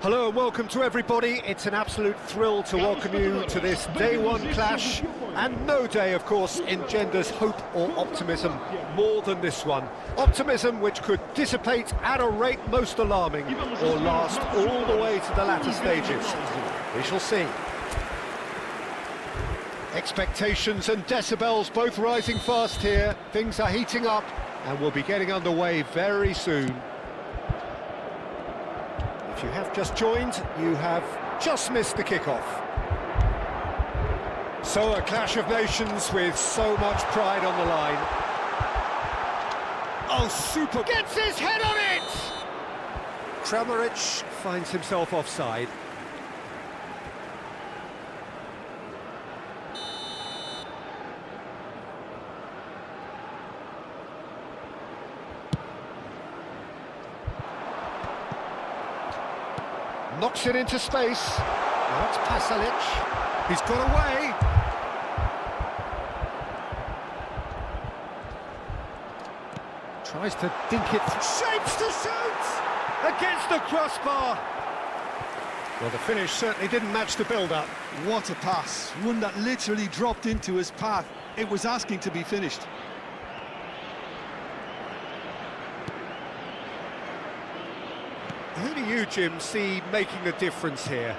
Hello and welcome to everybody. It's an absolute thrill to welcome you to this day one clash, and no day, of course, engenders hope or optimism more than this one. Optimism which could dissipate at a rate most alarming or last all the way to the latter stages. We shall see. Expectations and decibels both rising fast here. Things are heating up and we'll be getting underway very soon. If you have just joined, you have just missed the kickoff. So a clash of nations with so much pride on the line. Oh, super! Gets his head on it! Kramaric finds himself offside. Knocks it into space. Now it's Pasalic. He's got away. Tries to dink it. Shapes to shoot! Against the crossbar. Well, the finish certainly didn't match the build-up. What a pass. One that literally dropped into his path. It was asking to be finished. Who do you, Jim, see making the difference here?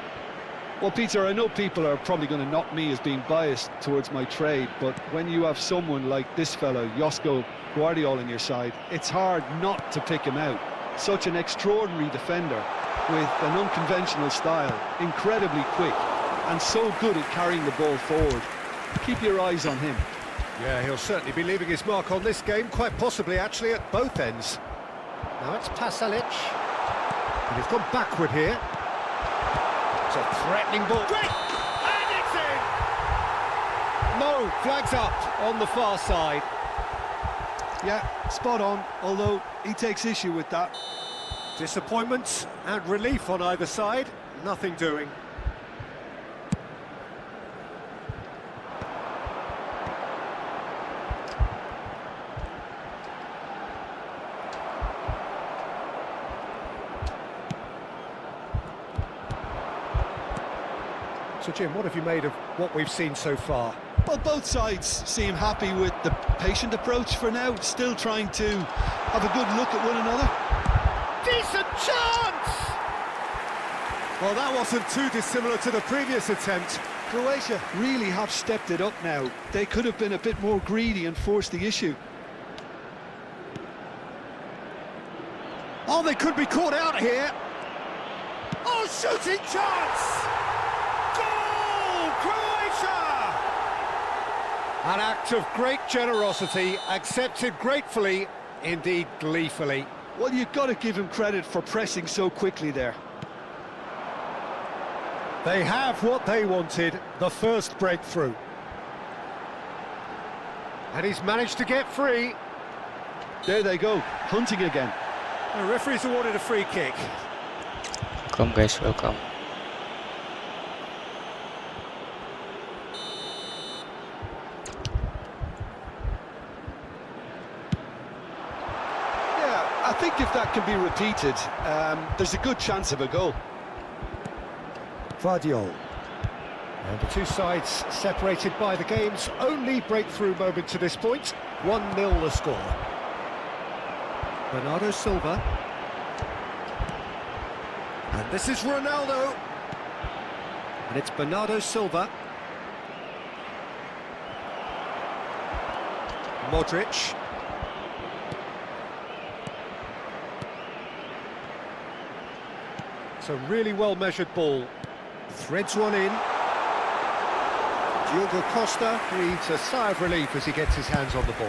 Well, Peter, I know people are probably going to knock me as being biased towards my trade, but when you have someone like this fella, Josko Guardiola, on your side, it's hard not to pick him out. Such an extraordinary defender with an unconventional style, incredibly quick, and so good at carrying the ball forward. Keep your eyes on him. Yeah, he'll certainly be leaving his mark on this game, quite possibly actually at both ends. Now it's Pasalic. And he's gone backward here. It's a threatening ball. Great! And it's in! No throw, flags up on the far side. Yeah, spot on, although he takes issue with that. Disappointment and relief on either side, nothing doing. So Jim, what have you made of what we've seen so far? Well, both sides seem happy with the patient approach for now, still trying to have a good look at one another. Decent chance! Well, that wasn't too dissimilar to the previous attempt. Croatia really have stepped it up now. They could have been a bit more greedy and forced the issue. Oh, they could be caught out here. Oh, shooting chance! Goal, Croatia! An act of great generosity, accepted gratefully, indeed gleefully. Well, you've got to give him credit for pressing so quickly there. They have what they wanted, the first breakthrough. And he's managed to get free. There they go, hunting again. The referee's awarded a free kick. Welcome guys, welcome. Yeah, I think if that can be repeated, there's a good chance of a goal. Vardiol. And the two sides separated by the game's only breakthrough moment to this point. 1-0 the score. Bernardo Silva. And this is Ronaldo. And it's Bernardo Silva. Modric. It's a really well-measured ball. Threads one in. Diogo Costa breathes a sigh of relief as he gets his hands on the ball.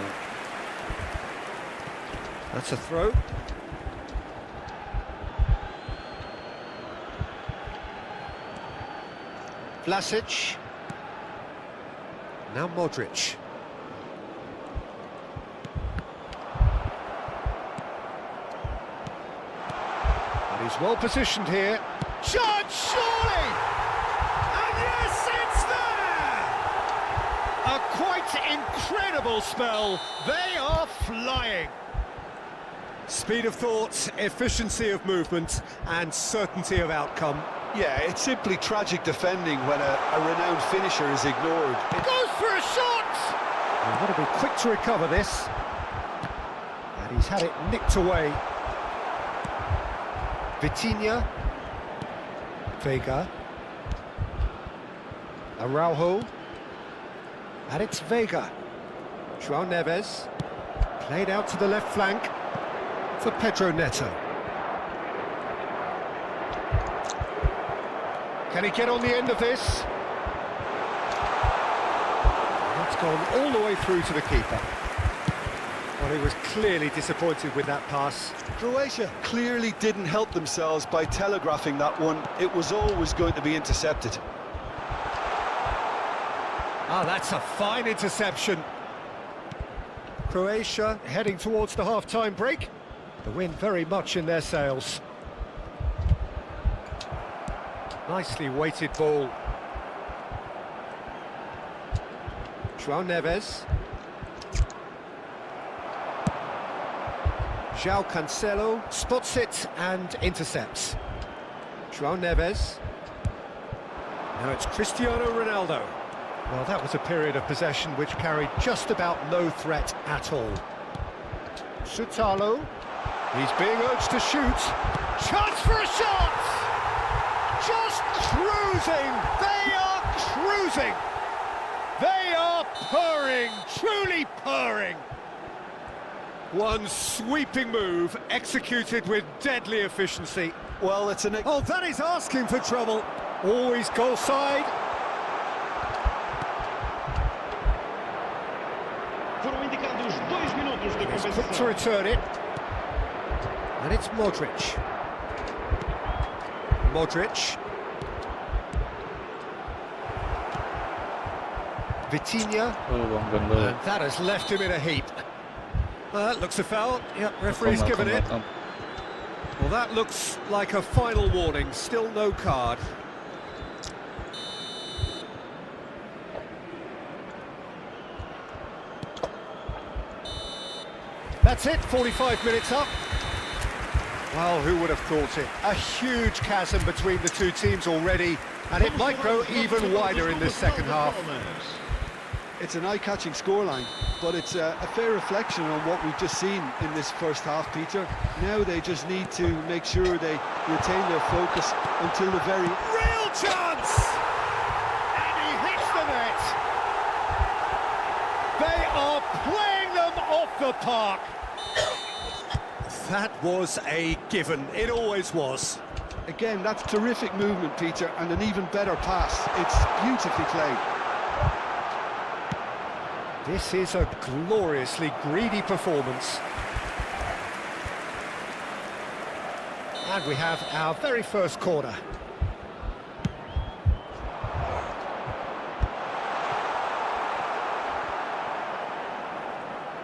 That's a throw. Vlasic. Now Modric. And he's well positioned here. Chance, surely! And yes, it's there! A quite incredible spell. They are flying. Speed of thought, efficiency of movement, and certainty of outcome. Yeah, it's simply tragic defending when a renowned finisher is ignored. Goes for a shot! He's got to be quick to recover this. And he's had it nicked away. Vitinha. Vega. Araujo. And it's Vega. João Neves. Played out to the left flank for Pedro Neto. Can he get on the end of this? That's gone all the way through to the keeper. Well, he was clearly disappointed with that pass. Croatia clearly didn't help themselves by telegraphing that one. It was always going to be intercepted. Ah, that's a fine interception. Croatia heading towards the half-time break. The wind very much in their sails. Nicely weighted ball. João Neves. João Cancelo spots it and intercepts. João Neves. Now it's Cristiano Ronaldo. Well, that was a period of possession which carried just about no threat at all. Sutalo. He's being urged to shoot. Chance for a shot! Just cruising! They are cruising! They are purring, truly purring! One sweeping move, executed with deadly efficiency. Well, it's an... Oh, that is asking for trouble. Always goal side. Foram indicados 2 minutos de He's quick to compensação. return it. And it's Modric. Modric. Vitinha, Banggun dulu. and that has left him in a heap. Looks a foul. Yep, referee's given it. Well, that looks like a final warning. Still no card. That's it, 45 minutes up. Well, who would have thought it? A huge chasm between the two teams already, and it might grow even wider in this second half. It's an eye-catching scoreline, but it's a fair reflection on what we've just seen in this first half, Peter. Now they just need to make sure they retain their focus until the very... Real chance! And he hits the net! They are playing them off the park! That was a given. It always was. Again, that's terrific movement, Peter, and an even better pass. It's beautifully played. This is a gloriously greedy performance. And we have our very first corner.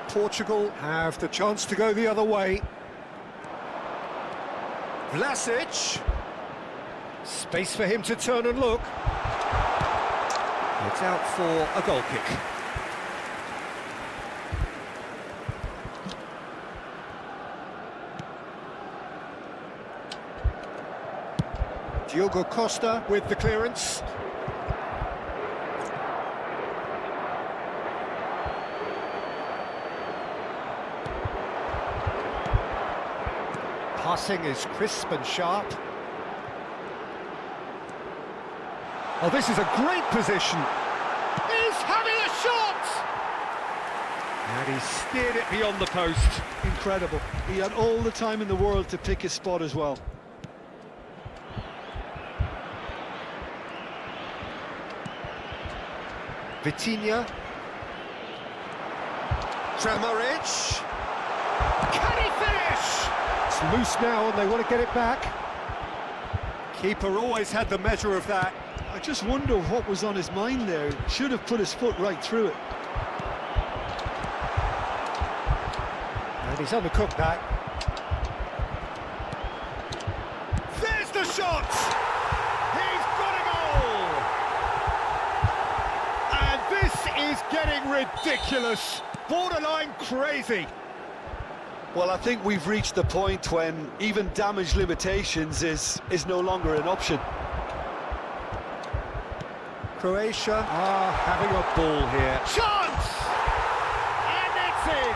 Portugal have the chance to go the other way. Vlasic. Space for him to turn and look. It's out for a goal kick. Diogo Costa with the clearance. Passing is crisp and sharp. Oh, this is a great position. He's having a shot! And he steered it beyond the post. Incredible. He had all the time in the world to pick his spot as well. Vitinha. Kramaric. Can he finish? It's loose now and they want to get it back. Keeper always had the measure of that. I just wonder what was on his mind there. Should have put his foot right through it. And he's undercooked that. There's the shot! He's got a goal! And this is getting ridiculous. Borderline crazy. Well, I think we've reached the point when even damage limitations is no longer an option. Croatia are having a ball here. Chance! And it's in!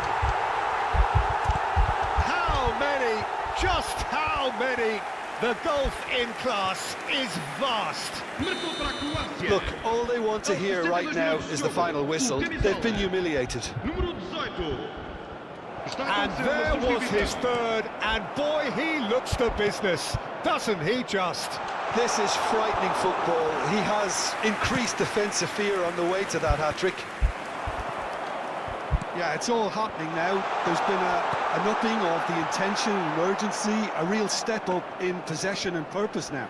How many, just how many? The gulf in class is vast. Look, all they want to hear right now is the final whistle. They've been humiliated. And there was his third, and boy, he looks the business, doesn't he just? This is frightening football. He has increased defensive fear on the way to that hat-trick. Yeah, it's all happening now. There's been an upping of the intention and urgency, a real step up in possession and purpose now.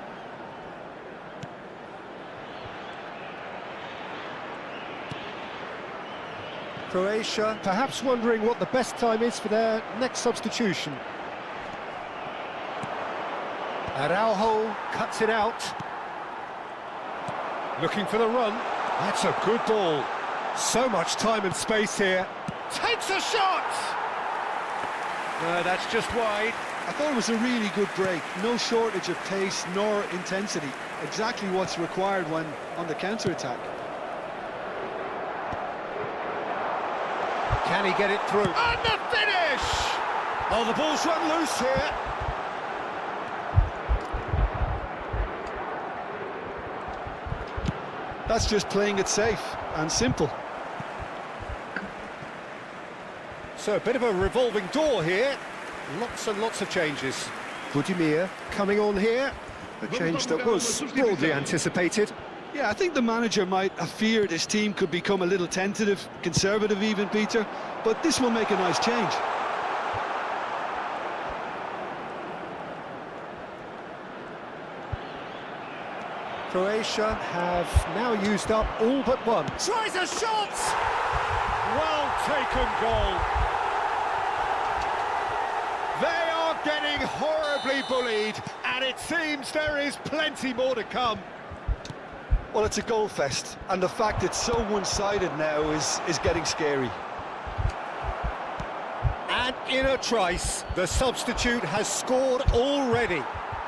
Croatia perhaps wondering what the best time is for their next substitution. Araujo cuts it out. Looking for the run. That's a good ball. So much time and space here. Takes a shot! That's just wide. I thought it was a really good break. No shortage of pace nor intensity. Exactly what's required when on the counter-attack. Can he get it through? And the finish! Oh, the ball's run loose here. That's just playing it safe and simple. So a bit of a revolving door here. Lots and lots of changes. Budimir coming on here. A change that was broadly anticipated. Yeah, I think the manager might have feared his team could become a little tentative, conservative even, Peter, but this will make a nice change. Croatia have now used up all but one. Tries a shot! Well taken goal. They are getting horribly bullied, and it seems there is plenty more to come. Well, it's a goal fest, and the fact it's so one-sided now is getting scary. And in a trice, the substitute has scored already.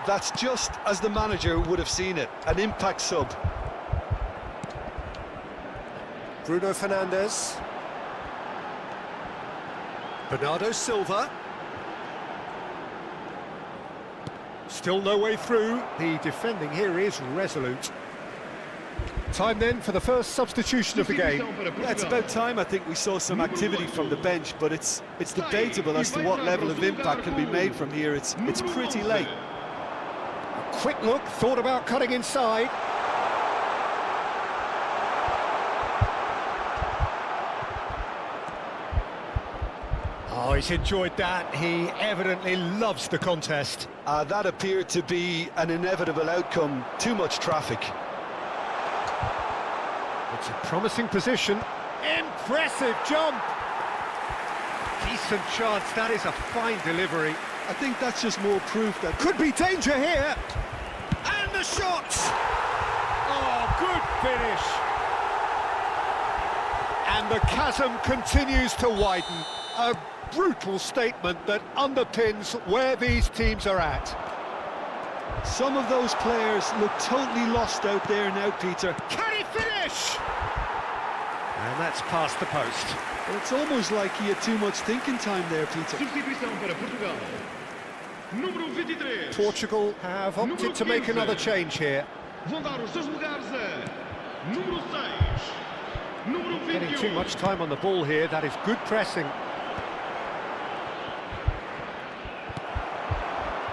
That's just as the manager would have seen it, an impact sub. Bruno Fernandes. Bernardo Silva. Still no way through. The defending here is resolute. Time then for the first substitution of the game. Yeah, it's about time I think we saw some activity from the bench, but it's debatable as to what level of impact can be made from here. It's pretty late. A quick look, thought about cutting inside. Oh, he's enjoyed that. He evidently loves the contest. That appeared to be an inevitable outcome. Too much traffic. It's a promising position. Impressive jump. Decent chance. That is a fine delivery. I think that's just more proof that... Could be danger here. And the shot. Oh, good finish. And the chasm continues to widen. A brutal statement that underpins where these teams are at. Some of those players look totally lost out there now, Peter. Can he finish? And that's past the post. Well, it's almost like he had too much thinking time there, Peter. Substituição para Portugal. Número 23. Portugal have opted to make another change here. Vão dar os seus lugares a número 6. Número 21. Getting too much time on the ball here. That is good pressing.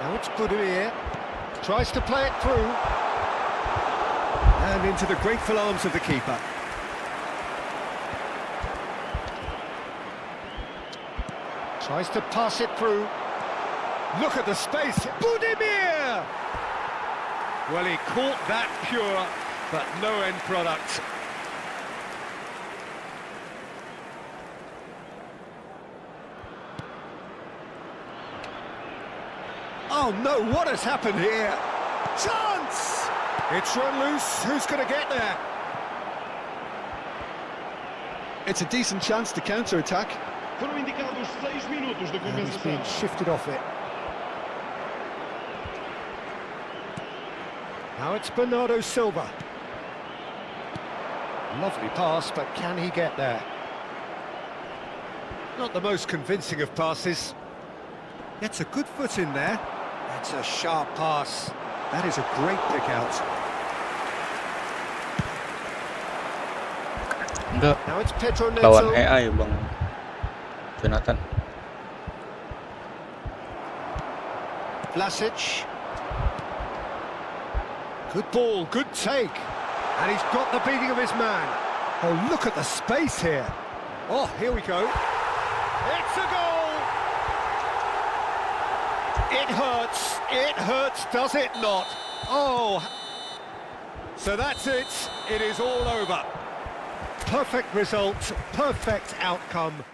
Now it's Budimir. Tries to play it through. And into the grateful arms of the keeper. Tries to pass it through. Look at the space. Budimir! Well, he caught that pure, but no end product. Oh no, what has happened here? Chance! It's run loose, who's going to get there? It's a decent chance to counter-attack. Foram indicados 6 minutos de And he's compensação. being shifted off it. Now it's Bernardo Silva. Lovely pass, but can he get there? Not the most convincing of passes. Gets a good foot in there. That's a sharp pass. That is a great pick out. Enggak, Now it's Pedro lawan Neto. AI Bang Jonathan. Vlasic. Good ball, good take. And he's got the beating of his man. Oh, look at the space here. Oh, here we go. It's a goal! It hurts, does it not? Oh, so that's it. It is all over. Perfect result, perfect outcome.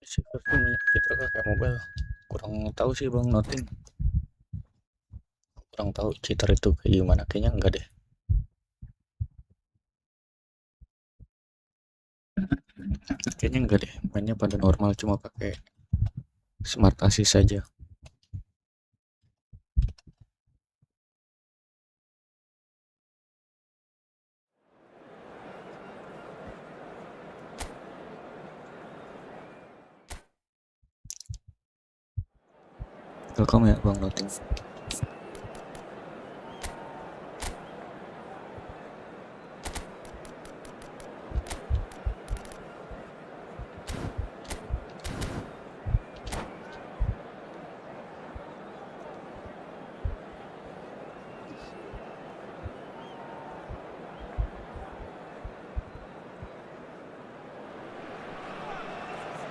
Si First banyak citra kayak mobile. Kurang tahu sih Bang Noting. Kurang tahu citra itu kayak gimana. Kayaknya enggak deh. Kayaknya enggak deh. Mainnya pada normal cuma pakai smart assist saja. Welcome ya Bang Noting.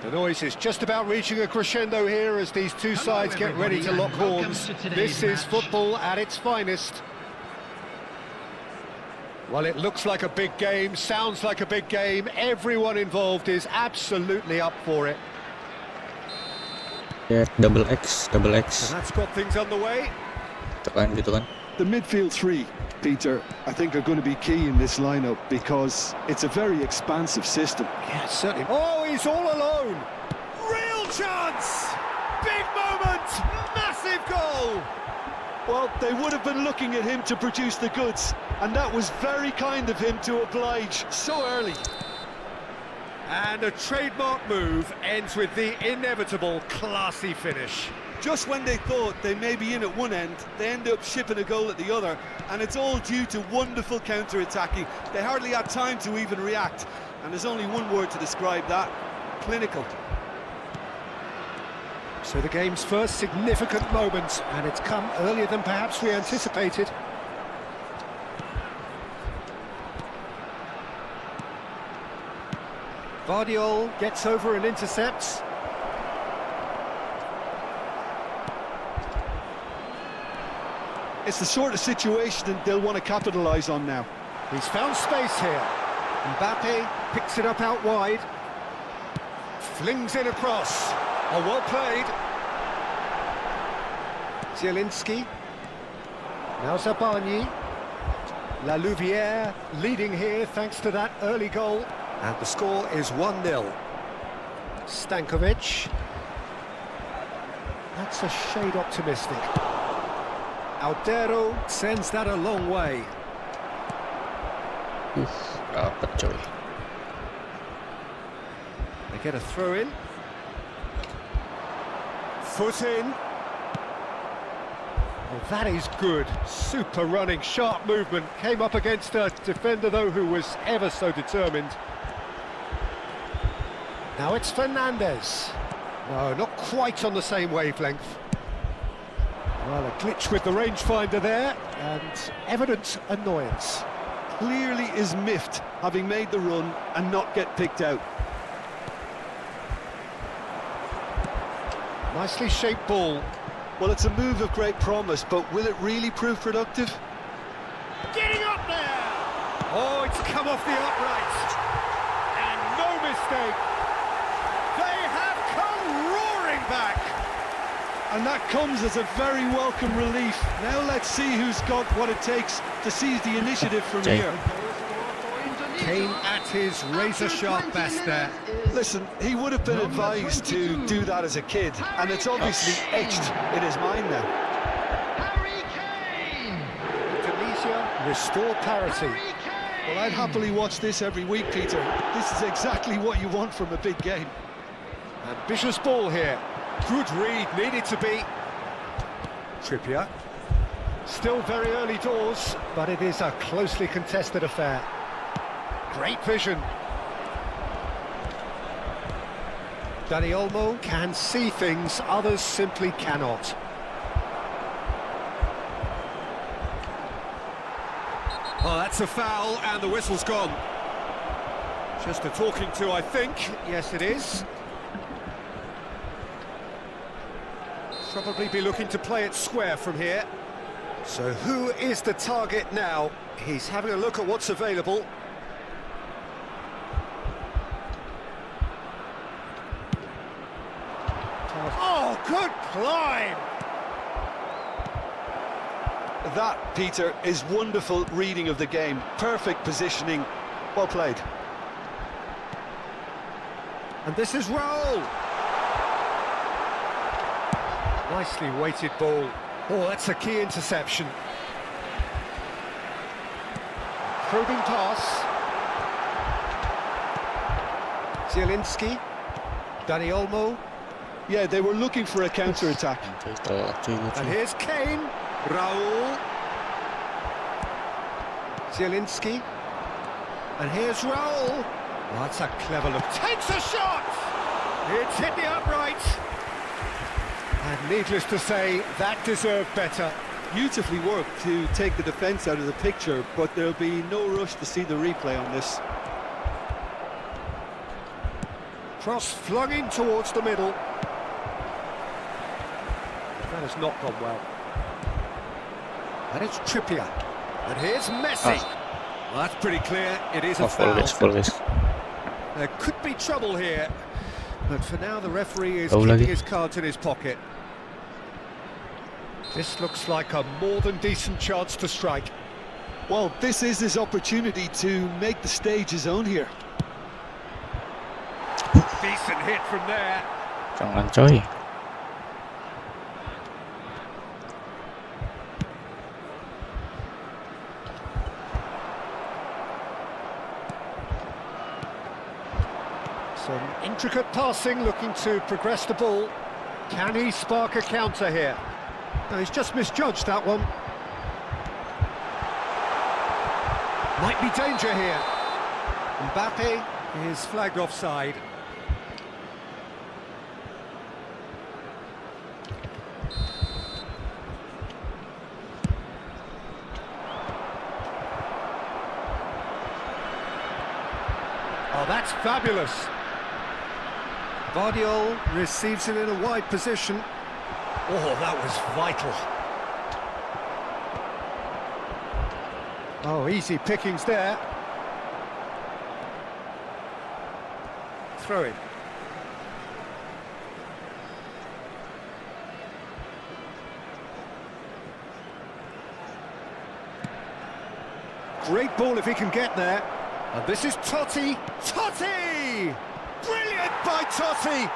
The noise is just about reaching a crescendo here as these two sides get ready to lock horns. This is football at its finest. Well, it looks like a big game, sounds like a big game. Everyone involved is absolutely up for it. Ya, double X. And that's got things underway. Tekan gitu kan. The midfield three, Peter, I think are going to be key in this lineup because it's a very expansive system. Yeah, certainly. Oh, he's all alone. Real chance. Big moment. Massive goal. Well, they would have been looking at him to produce the goods, and that was very kind of him to oblige so early. And a trademark move ends with the inevitable classy finish. Just when they thought they may be in at one end, they end up shipping a goal at the other, and it's all due to wonderful counter-attacking. They hardly had time to even react, and there's only one word to describe that: clinical. So the game's first significant moment, and it's come earlier than perhaps we anticipated. Vardiol gets over and intercepts. It's the sort of situation that they'll want to capitalise on now. He's found space here. Mbappe picks it up out wide. Flings it across. Oh, well played. Zielinski. Now Zabani. La Louvière leading here thanks to that early goal. And the score is 1-0. Stankovic. That's a shade optimistic. Aldero sends that a long way. Dapat coy. They get a throw in. Foot in. Well, that is good. Super running, sharp movement. Came up against a defender, though, who was ever so determined. Now it's Fernandez. No, not quite on the same wavelength. Well, a glitch with the rangefinder there, and evident annoyance. Clearly is miffed, having made the run and not get picked out. Nicely shaped ball. Well, it's a move of great promise, but will it really prove productive? Getting up there! Oh, it's come off the upright. And no mistake. They have come roaring back. And that comes as a very welcome relief. Now let's see who's got what it takes to seize the initiative from here. Came at his razor-sharp best there. Listen, he would have been advised to do that as a kid, and it's obviously etched in his mind now. Indonesia restore parity. Well, I'd happily watch this every week, Peter. This is exactly what you want from a big game. Ambitious ball here. Good read, needed to be. Trippier. Still very early doors, but it is a closely contested affair. Great vision. Dani Olmo can see things others simply cannot. Oh, that's a foul, and the whistle's gone. Just a talking to, I think. Yes, it is. Probably be looking to play it square from here. So who is the target now? He's having a look at what's available. Oh, good climb! That, Peter, is wonderful reading of the game. Perfect positioning. Well played. And this is Raul. Nicely weighted ball. Oh, that's a key interception. Probing pass. Zielinski. Dani Olmo. Yeah, they were looking for a counter-attack. And here's Kane. Raul. Zielinski. And here's Raul. Oh, that's a clever look. Takes a shot! It's hit the upright. And needless to say, that deserved better. Beautifully worked to take the defence out of the picture, but there'll be no rush to see the replay on this. Cross flung in towards the middle. That has not gone well. And it's Trippier. And here's Messi. Well, that's pretty clear. It is a foul. Full guys. There could be trouble here. But for now, the referee is Tahu keeping lagi. his cards in his pocket. This looks like a more than decent chance to strike. Well, this is his opportunity to make the stage his own here. Decent hit from there. Jangan coy. Some intricate passing, looking to progress the ball. Can he spark a counter here? No, he's just misjudged that one. Might be danger here. Mbappe is flagged offside. Oh, that's fabulous. Guardiola receives it in a wide position. Oh, that was vital. Oh, easy pickings there. Throw in. Great ball if he can get there. And this is Totti. Totti! Brilliant by Totti!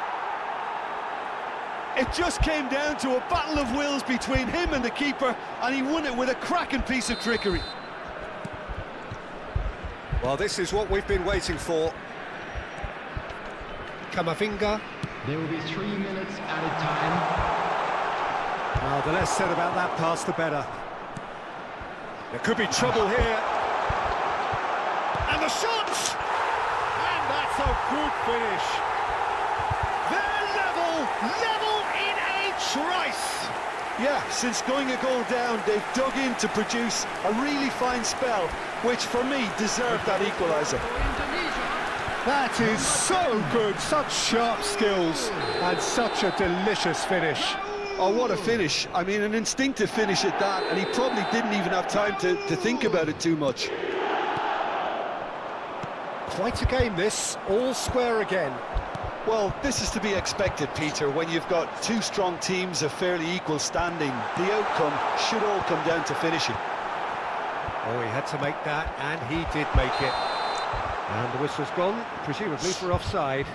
It just came down to a battle of wills between him and the keeper, and he won it with a cracking piece of trickery. Well, this is what we've been waiting for. Camavinga. There will be 3 minutes added time. Oh, the less said about that pass, the better. There could be trouble here. And the shot! And that's a good finish. They're level in a trice. Yeah, since going a goal down, they've dug in to produce a really fine spell, which for me deserved that equaliser. That is so good, such sharp skills, and such a delicious finish. Oh, what a finish. I mean, an instinctive finish at that, and he probably didn't even have time to think about it too much. Quite a game this, all square again. Well, this is to be expected, Peter. When you've got two strong teams of fairly equal standing, the outcome should all come down to finishing. Oh, he had to make that, and he did make it. And the whistle's gone, presumably for offside.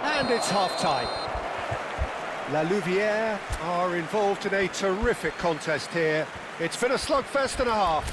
And it's half-time. La Louvière are involved in a terrific contest here. It's been a slugfest and a half.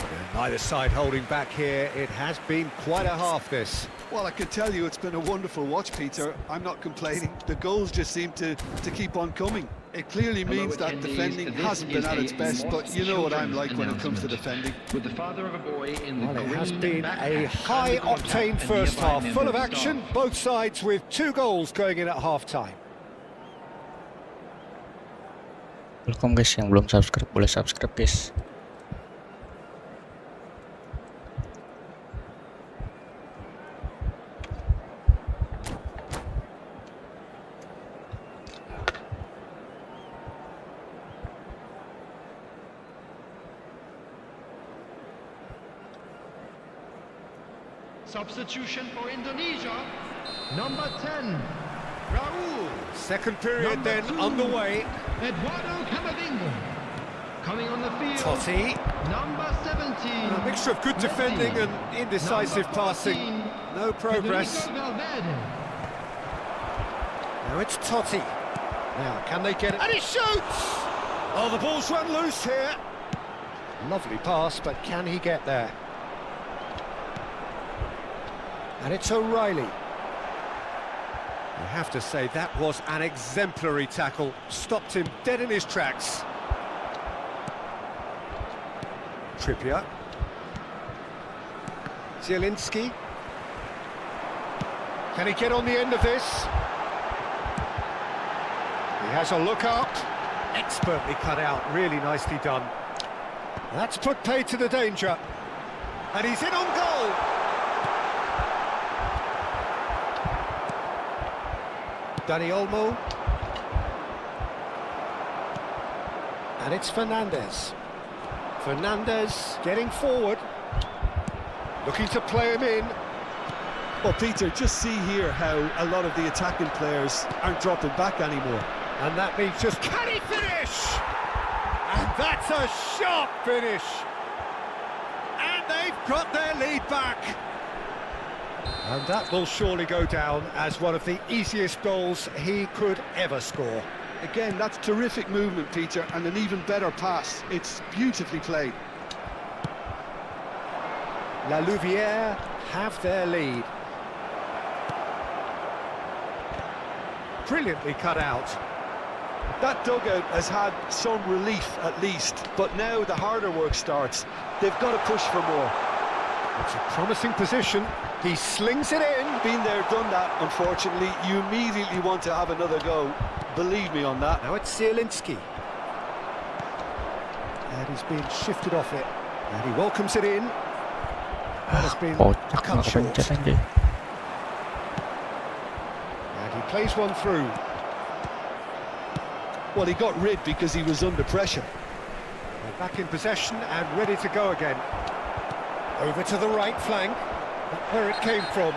And neither side holding back here. It has been quite a half, this. Well, I can tell you it's been a wonderful watch, Peter. I'm not complaining. The goals just seem to keep on coming. It clearly means that defending hasn't been at its best, but you know what I'm like when it comes to defending. With the father of a boy in the Well, it has green been a backpack, high-octane and first nearby half, member full of of action, staff. both sides with 2 goals going in at half-time. Welcome guys yang belum subscribe, boleh subscribe guys. Substitution for Indonesia, number 10, Raul. Second period Number then 2, underway. Eduardo Camavinga. Coming on the field, Totti. number 17. A mixture of good Messi. defending and indecisive Number passing. 14, No progress. Federico Valverde. Now it's Totti. Now, can they get it? And he shoots! Oh, the ball's run loose here. Lovely pass, but can he get there? And it's O'Reilly. You have to say that was an exemplary tackle. Stopped him dead in his tracks. Trippier. Zielinski. Can he get on the end of this? He has a look up. Expertly cut out, really nicely done. That's put paid to the danger. And he's in on goal. Dani Olmo. And it's Fernandez. Fernandez getting forward. Looking to play him in. Well, Peter, just see here how a lot of the attacking players aren't dropping back anymore. And that means just, can he finish? And that's a sharp finish. And they've got their lead back. And that will surely go down as one of the easiest goals he could ever score. Again, that's terrific movement, Peter, and an even better pass. It's beautifully played. La Louvière have their lead. Brilliantly cut out. That dugout has had some relief at least, but now the harder work starts. They've got to push for more. It's a promising position. He slings it in. Been there, done that, unfortunately. You immediately want to have another go. Believe me on that. Now it's Zielinski. And he's being shifted off it. And he welcomes it in. That has been Kocak cut short. kepencet anjay. And he plays one through. Well, he got rid because he was under pressure. They're back in possession and ready to go again. Over to the right flank. Where it came from.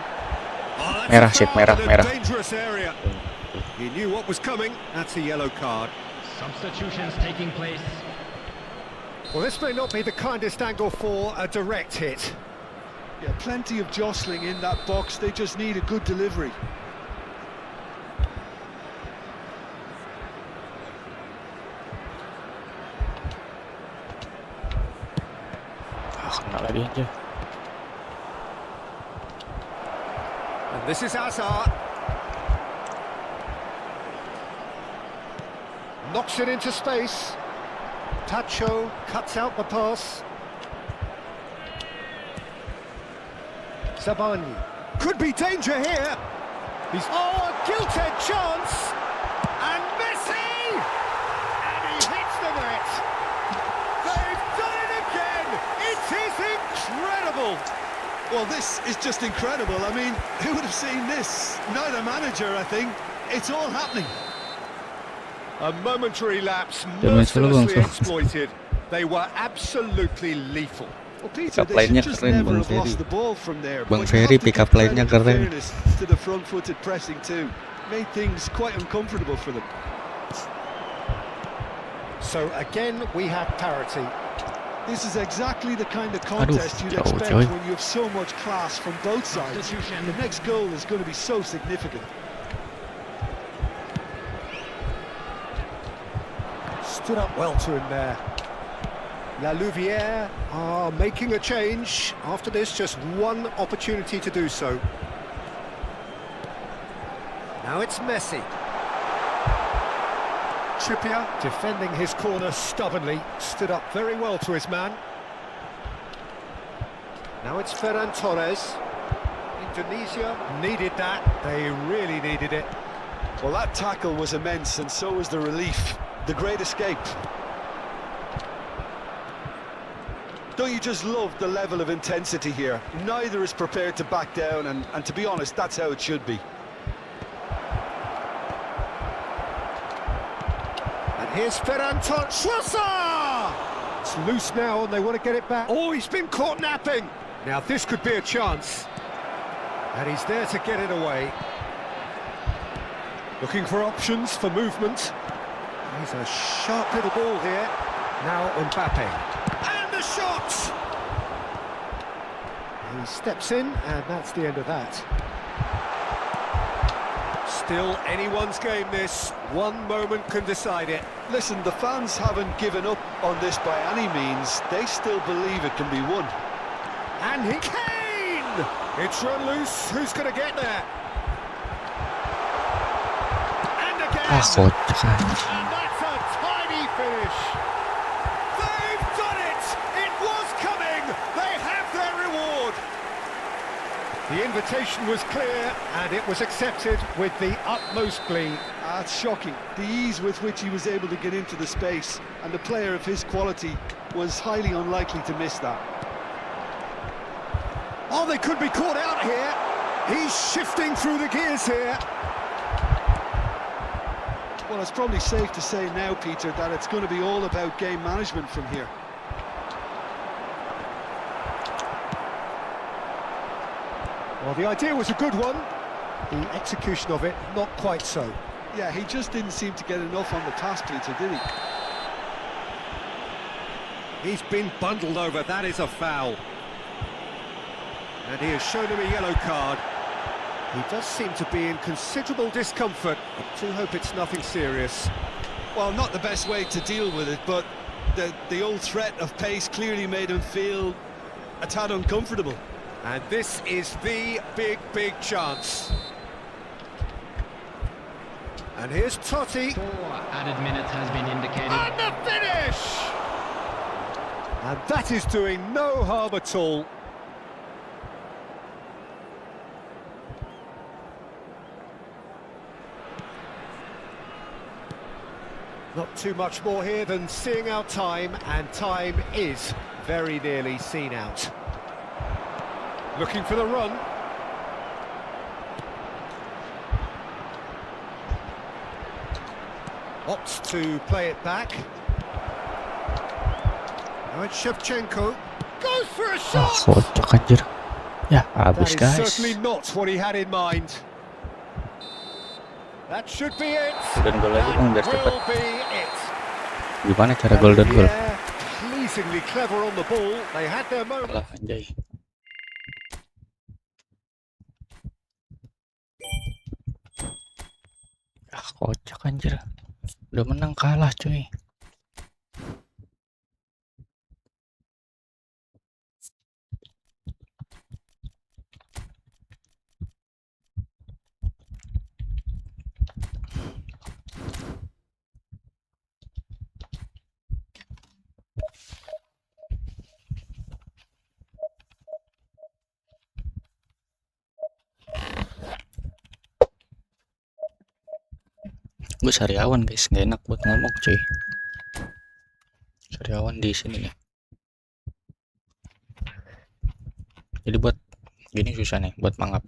Oh, Merah, sip, merah, merah. Dangerous area. He knew what was coming. That's a yellow card. Substitutions taking place. Well, this may not be the kindest angle for a direct hit. Yeah, plenty of jostling in that box. They just need a good delivery. Kena lagi aja. And this is Hazard. Knocks it into space. Tacho cuts out the pass. Sabani. Could be danger here. He's a gilt-edged chance. And Messi! And he hits the net. They've done it again. It is incredible. Well, this is just incredible. I mean, who would have seen this? Not a manager, I think. It's all happening. A momentary lapse, Jangan selalu mercilessly langsung. exploited. They were absolutely lethal. Well, Peter, Pick up they should line-nya just keren, never Bang have lost Ferry. the ball from there. Bang But you Ferry have to pick up give line-nya credit and keren. fairness to the front-footed pressing too. Made things quite uncomfortable for them. So again, we have parity. This is exactly the kind of contest you'd jauh, expect coy. when you have so much class from both sides. Substitution. The next goal is going to be so significant. Stood up well to him there. La Louvière are making a change. After this, just one opportunity to do so. Now it's Messi. Trippier defending his corner stubbornly. Stood up very well to his man. Now it's Ferran Torres. Indonesia needed that. They really needed it. Well, that tackle was immense, and so was the relief. The great escape. Don't you just love the level of intensity here? Neither is prepared to back down, and to be honest, that's how it should be. And here's Ferran Torres. It's loose now and they want to get it back. Oh, he's been caught napping. Now this could be a chance. And he's there to get it away. Looking for options for movement. He's a sharp little ball here. Now Mbappe. And the shot! He steps in, and that's the end of that. Still anyone's game this. One moment can decide it. Listen, the fans haven't given up on this by any means. They still believe it can be won. And he... Kane! It's run loose. Who's going to get there? And again! Kocak anjay. And that's a tiny finish. They've done it! It was coming! They have their reward! The invitation was clear and it was accepted with the utmost glee. It's shocking, the ease with which he was able to get into the space, and the player of his quality was highly unlikely to miss that. Oh, they could be caught out here. He's shifting through the gears here. Well, it's probably safe to say now, Peter, that it's going to be all about game management from here. Well, the idea was a good one. The execution of it, not quite so. Yeah, he just didn't seem to get enough on the pass, Peter, did he? He's been bundled over, that is a foul. And he has shown him a yellow card. He does seem to be in considerable discomfort. I do hope it's nothing serious. Well, not the best way to deal with it, but the old threat of pace clearly made him feel a tad uncomfortable. And this is the big chance. And here's Totti. 4 added minutes has been indicated. And the finish! And that is doing no harm at all. Not too much more here than seeing out time, and time is very nearly seen out. Looking for the run. Opts to play it back. Now it's Shevchenko. Goes for a shot! Kocak anjir. Ya, habis That is guys. certainly not what he had in mind. That should be it. Golden goal lagi dong biar That cepet. will be it. Gimana cara golden goal? Yeah, pleasingly clever on the ball. They had their moment. Alah, anjay. Kocak anjir. Udah menang kalah cuy. Gue sariawan guys, nggak enak buat ngomong cuy. Sariawan di sini ya. Jadi buat gini susah nih, buat mangap.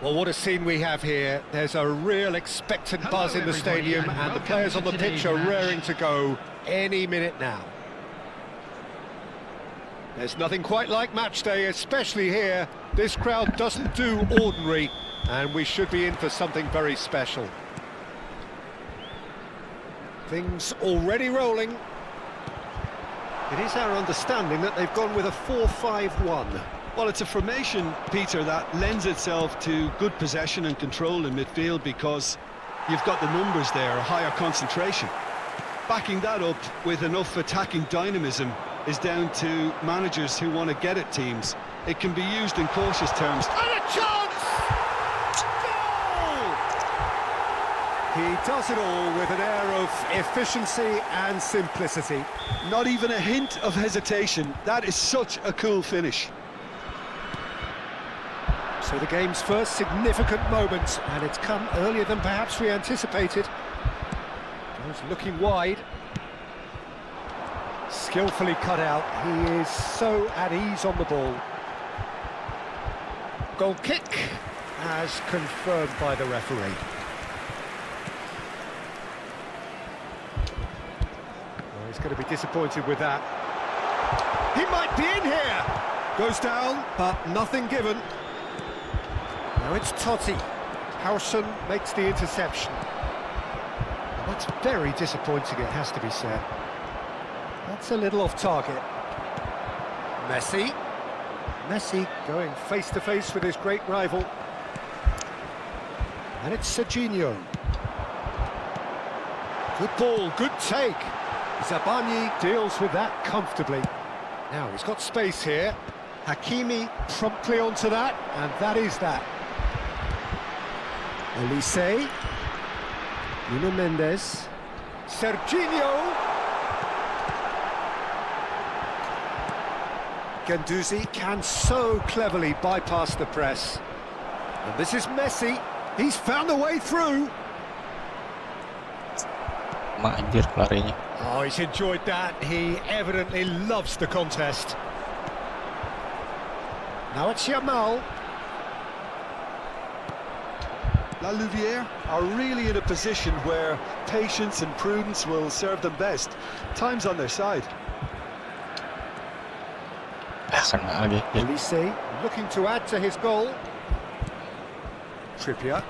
Well, what a scene we have here. There's a real expectant buzz in the stadium, and the players on the pitch are raring to go any minute now. There's nothing quite like match day, especially here. This crowd doesn't do ordinary, and we should be in for something very special. Things already rolling. It is our understanding that they've gone with a 4-5-1. Well, it's a formation, Peter, that lends itself to good possession and control in midfield because you've got the numbers there, a higher concentration. Backing that up with enough attacking dynamism is down to managers who want to get at teams. It can be used in cautious terms. And a chance! Goal! He does it all with an air of efficiency and simplicity. Not even a hint of hesitation. That is such a cool finish. So the game's first significant moment, and it's come earlier than perhaps we anticipated. Just looking wide. Skillfully cut out. He is so at ease on the ball. Goal kick, as confirmed by the referee. Well, he's going to be disappointed with that. He might be in here! Goes down, but nothing given. Now it's Totti. Howson makes the interception. That's very disappointing, it has to be said. That's a little off target. Messi. Messi going face-to-face with his great rival. And it's Serginho. Good ball, good take. Zabani deals with that comfortably. Now he's got space here. Hakimi promptly onto that, and that is that. Elise. Nuno Mendes. Serginho. Guendouzi can so cleverly bypass the press. And this is Messi. He's found a way through. Anjir pelarinya. Oh, he's enjoyed that. He evidently loves the contest. Now it's Yamal. La Louvière are really in a position where patience and prudence will serve them best. Time's on their side. Kena lagi. Elise looking to add to his goal. Trippier.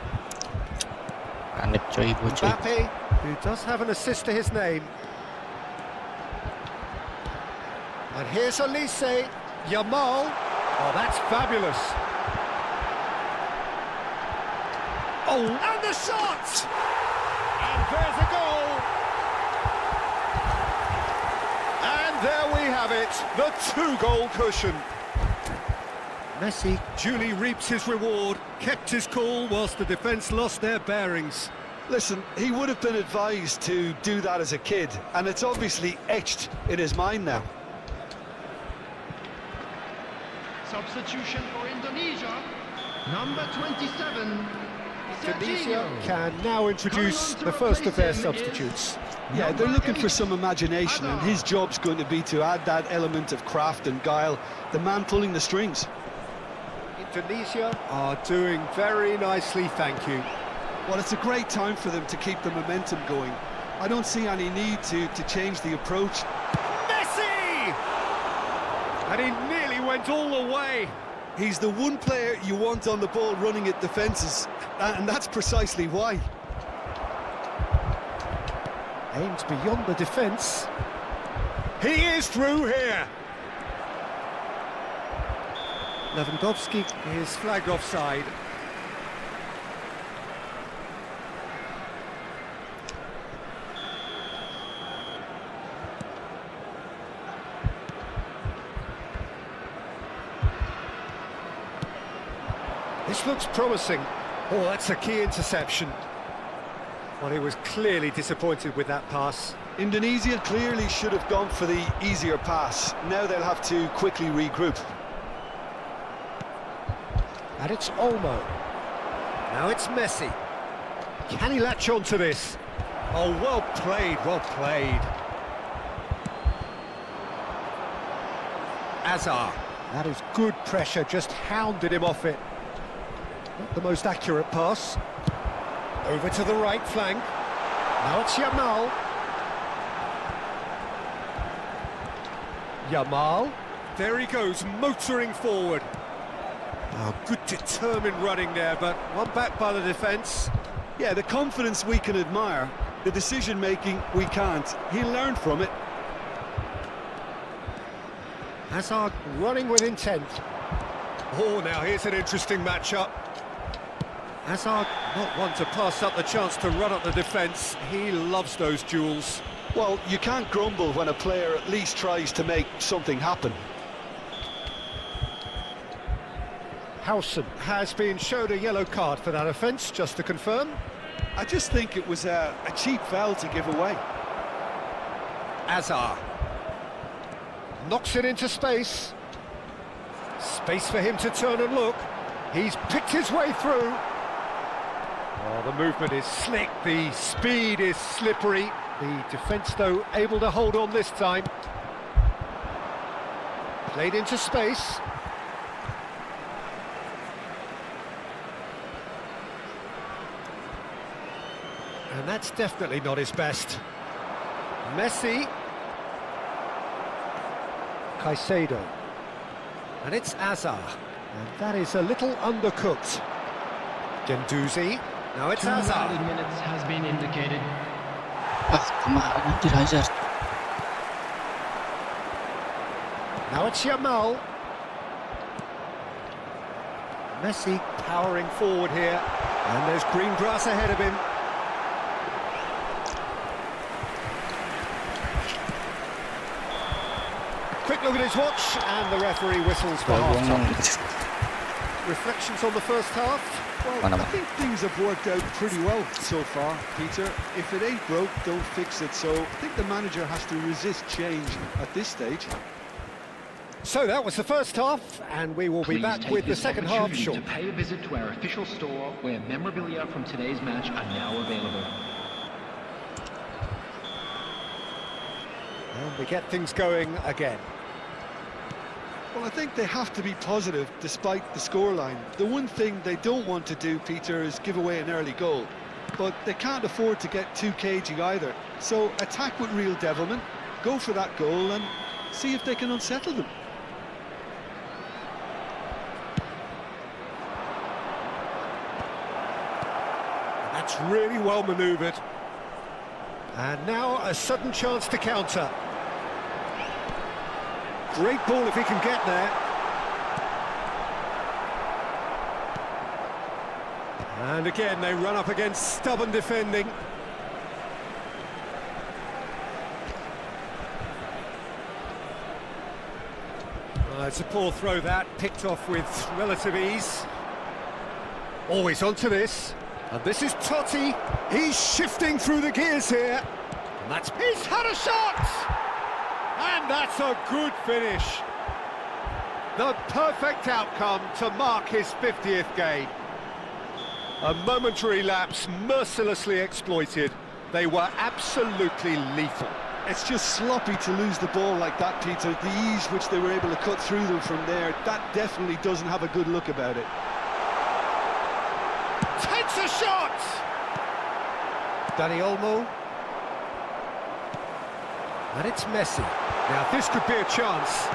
Panik coy, bocil. Mbappe, who does have an assist to his name. And here's Elise. Yamal. Oh, that's fabulous. Oh, and the shot! And there's a goal. And there we have it, the two-goal cushion. Messi duly reaps his reward, kept his cool whilst the defence lost their bearings. Listen, he would have been advised to do that as a kid, and it's obviously etched in his mind now. Substitution for Indonesia. Number 27. Tunisia Serginho. can now introduce the first of their substitutes. Yeah, they're looking for some imagination, and his job's going to be to add that element of craft and guile, the man pulling the strings. Indonesia are doing very nicely, thank you. Well, it's a great time for them to keep the momentum going. I don't see any need to change the approach. Messi! And he nearly went all the way. He's the one player you want on the ball running at defences, and that's precisely why. Aims beyond the defence. He is through here. Lewandowski is flagged offside. This looks promising. Oh, that's a key interception. Well, he was clearly disappointed with that pass. Indonesia clearly should have gone for the easier pass. Now they'll have to quickly regroup. And it's Olmo. Now it's Messi. Can he latch on to this? Oh, well played, well played. Azar. That is good pressure, just hounded him off it. Not the most accurate pass. Over to the right flank. Now it's Yamal. Yamal. There he goes, motoring forward. Oh, good determined running there, but one back by the defence. Yeah, the confidence we can admire, the decision-making we can't. He'll learn from it. Hazard running with intent. Oh, now here's an interesting matchup. Hazard not one to pass up the chance to run up the defence. He loves those duels. Well, you can't grumble when a player at least tries to make something happen. Howson has been showed a yellow card for that offence, just to confirm. I just think it was a cheap foul to give away. Azar. Knocks it into space. Space for him to turn and look. He's picked his way through. Oh, the movement is slick, the speed is slippery. The defence, though, able to hold on this time. Played into space. And that's definitely not his best. Messi. Caicedo. And it's Azar. And that is a little undercooked. Gendouzi. Now it's 2 Azar. added minutes has been indicated. Ah, kemana anjir Hazard? Now it's Yamal. Messi powering forward here. And there's green grass ahead of him. Quick look at his watch, and the referee whistles for half-time. Reflections on the first half? Well, I think things have worked out pretty well so far, Peter. If it ain't broke, don't fix it. So I think the manager has to resist change at this stage. So that was the first half, and we will be Please back take with the this second half opportunity shortly. to pay a visit to our official store, where memorabilia from today's match are now available. And we get things going again. Well, I think they have to be positive despite the scoreline. The one thing they don't want to do, Peter, is give away an early goal. But they can't afford to get too cagey either. So attack with real devilment, go for that goal and see if they can unsettle them. That's really well manoeuvred. And now a sudden chance to counter. Great ball if he can get there. And again, they run up against stubborn defending. It's a poor throw that, picked off with relative ease. Always onto this. And this is Totti. He's shifting through the gears here. And that's... He's had a shot! And that's a good finish. The perfect outcome to mark his 50th game. A momentary lapse mercilessly exploited. They were absolutely lethal. It's just sloppy to lose the ball like that, Peter. The ease which they were able to cut through them from there, that definitely doesn't have a good look about it. Takes a shot! Dani Olmo. And it's Messi. Now this could be a chance.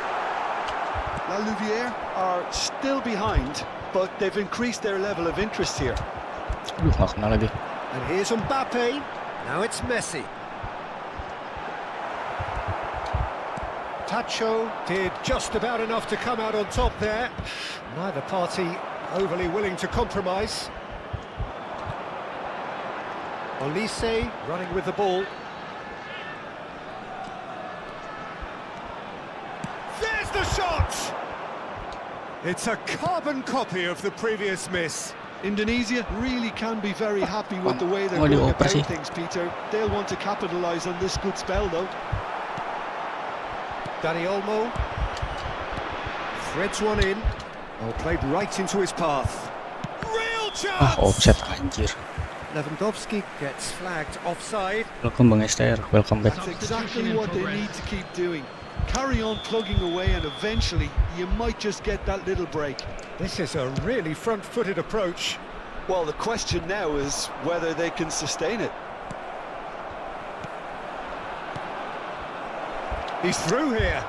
La Louvière are still behind, but they've increased their level of interest here. Nggak kena lagi. And here's Mbappe. Now it's Messi. Tacho did just about enough to come out on top there. Neither party overly willing to compromise. Olise running with the ball. There's the shot! It's a carbon copy of the previous miss. Indonesia really can be very happy with the way they're going about things, Peter. They'll want to capitalise on this good spell, though. Dani Olmo threads one in. Oh, played right into his path. Real chance! Ah, offset anjir. Lewandowski gets flagged offside. Welcome Bang STR, welcome back. That's exactly what they need to keep doing. Carry on plugging away and eventually you might just get that little break. This is a really front-footed approach. Well, the question now is whether they can sustain it. He's through here.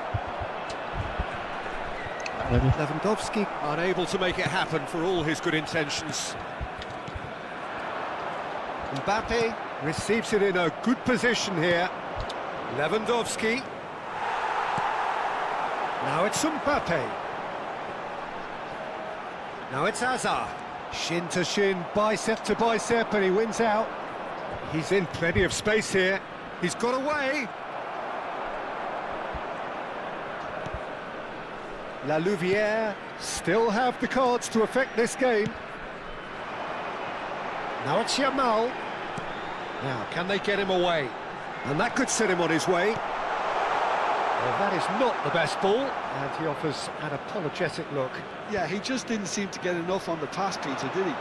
Lewandowski unable to make it happen for all his good intentions. Mbappe receives it in a good position here. Lewandowski. Now it's Mbappe. Now it's Hazard. Shin to shin, bicep to bicep, and he wins out. He's in plenty of space here. He's got away. La Louvière still have the cards to affect this game. Now it's Yamal. Now, can they get him away? And that could set him on his way. Well, that is not the best ball, and he offers an apologetic look. Yeah, he just didn't seem to get enough on the pass, Peter, did he?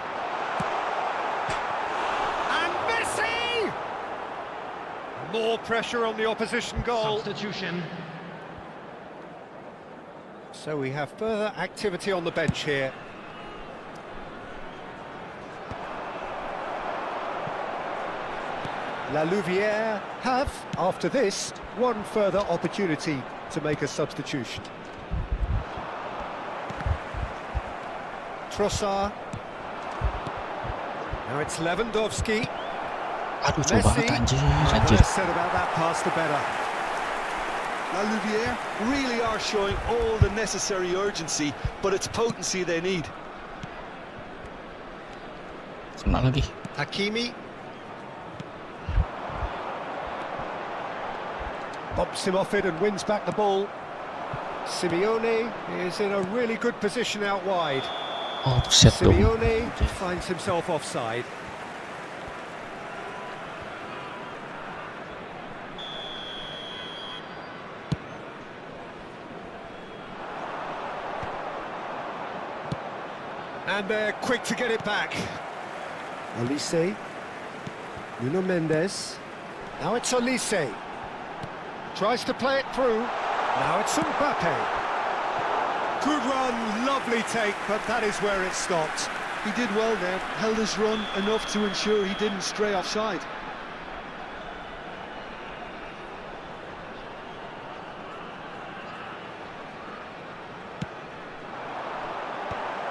And Messi! More pressure on the opposition goal. Substitution. So we have further activity on the bench here. La Louvière have, after this, one further opportunity to make a substitution. Trossard. Now it's Lewandowski. Aduh, jauh banget Messi. anjir, The anjir. less said about that pass, the better. La Louvière really are showing all the necessary urgency, but it's potency they need. Kena lagi. Hakimi. Bumps him off it and wins back the ball. Simeone is in a really good position out wide. Oh, buset dong. Simeone finds himself offside. And they're quick to get it back. Olise. Nuno Mendes. Now it's Olise. Tries to play it through. Now it's Mbappe. Good run, lovely take, but that is where it stopped. He did well there, held his run enough to ensure he didn't stray offside.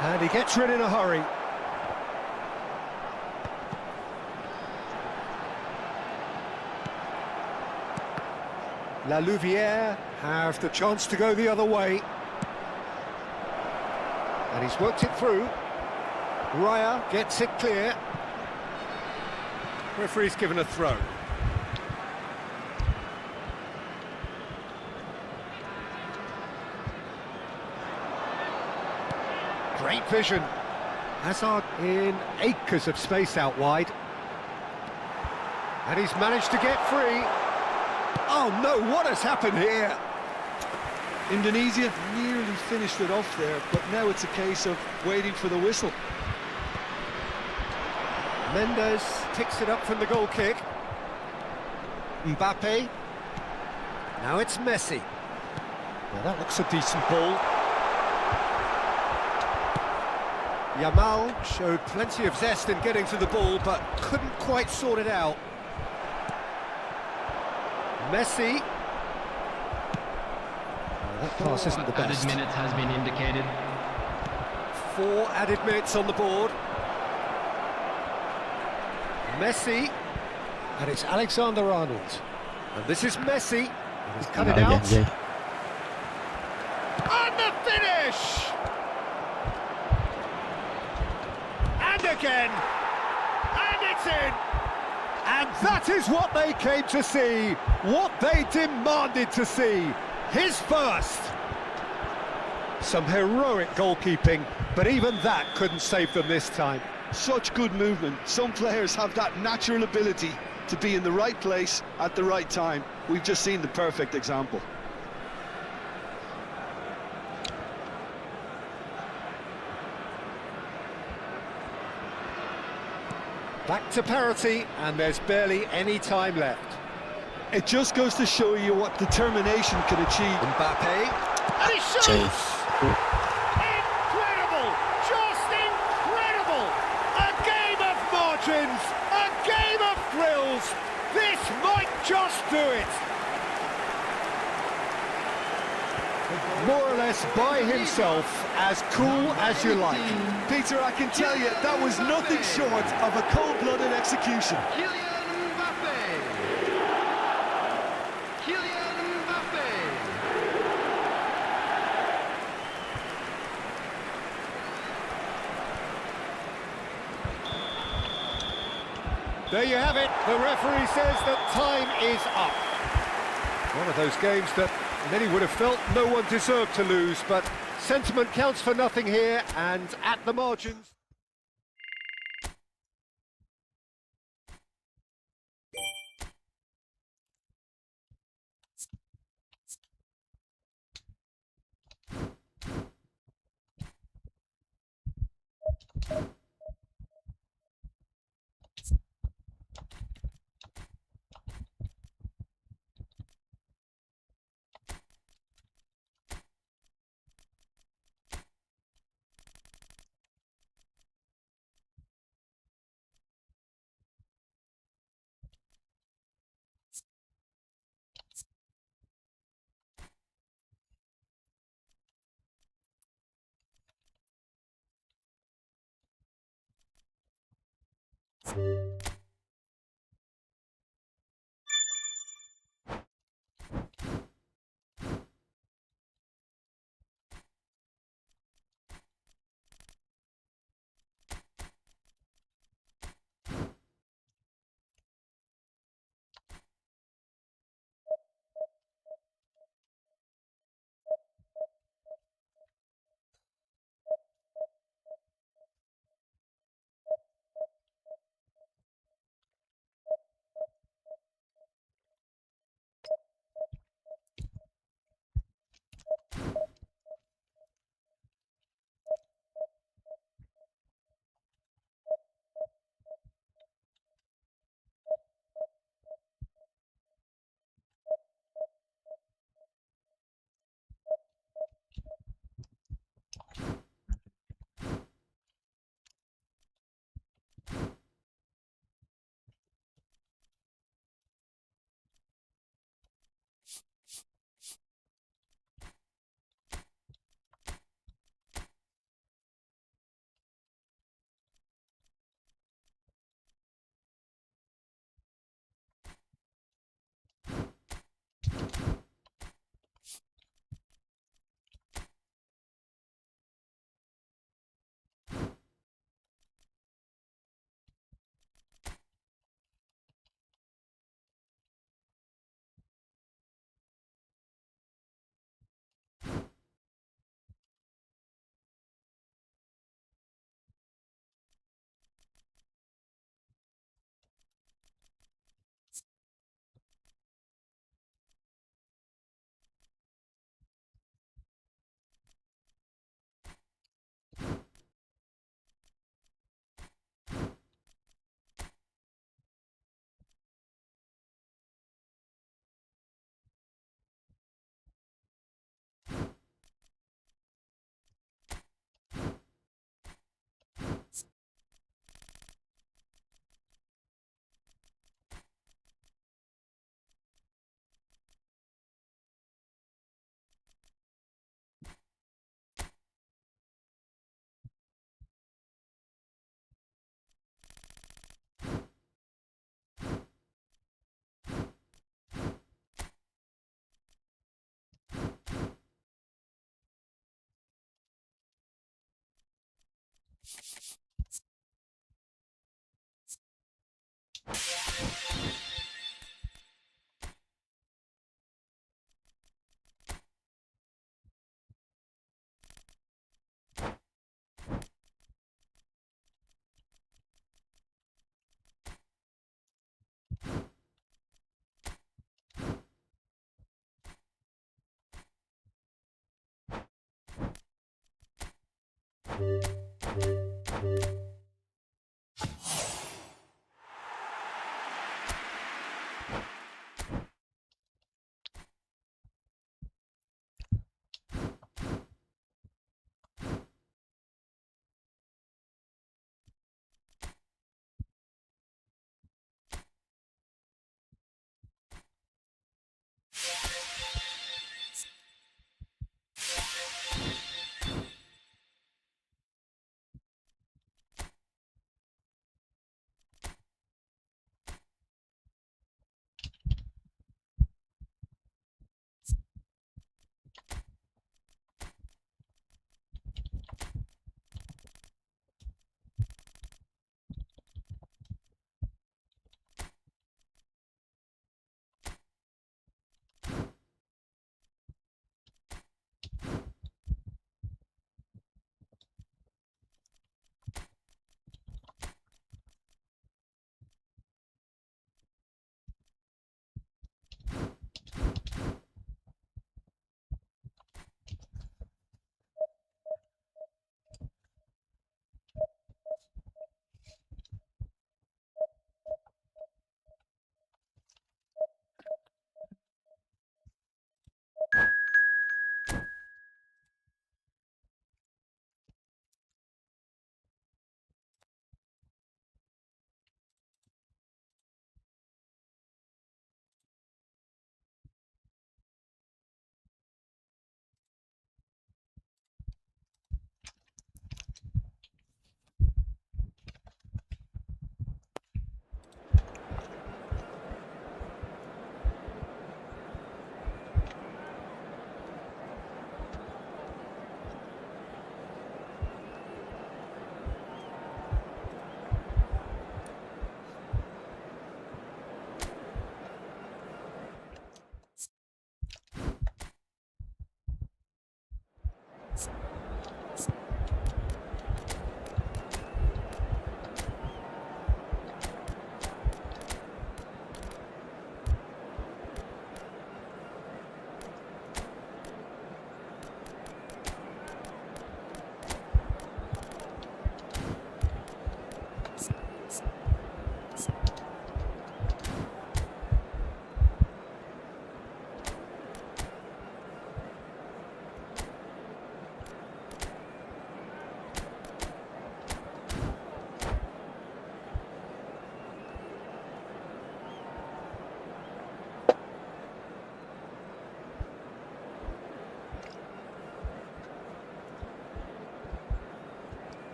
And he gets rid in a hurry. La Louvière have the chance to go the other way. And he's worked it through. Raya gets it clear. Referee's given a throw. Great vision. Hazard in acres of space out wide. And he's managed to get free. Oh no, what has happened here? Indonesia nearly finished it off there, but now it's a case of waiting for the whistle. Mendes picks it up from the goal kick. Mbappe. Now it's Messi. Well, that looks a decent ball. Yamal showed plenty of zest in getting to the ball, but couldn't quite sort it out. Messi. Well, that pass isn't the best. Added minutes has been indicated. 4 added minutes on the board. Messi. And it's Alexander-Arnold. And this is Messi. He's cut it Kena lagi out. anjay. And the finish! And again! And it's in! And that is what they came to see, what they demanded to see. His first. Some heroic goalkeeping, but even that couldn't save them this time. Such good movement. Some players have that natural ability to be in the right place at the right time. We've just seen the perfect example. Back to parity, and there's barely any time left. It just goes to show you what determination can achieve. Mbappe, and he shoots! Incredible! Just incredible! A game of margins, a game of thrills. This might just do it. More or less by himself, as cool as you like. Peter, I can tell you, that was nothing short of a cold-blooded execution. Kylian Mbappe. Kylian Mbappe. There you have it. The referee says that time is up. One of those games that many would have felt no one deserved to lose, but sentiment counts for nothing here, and at the margins...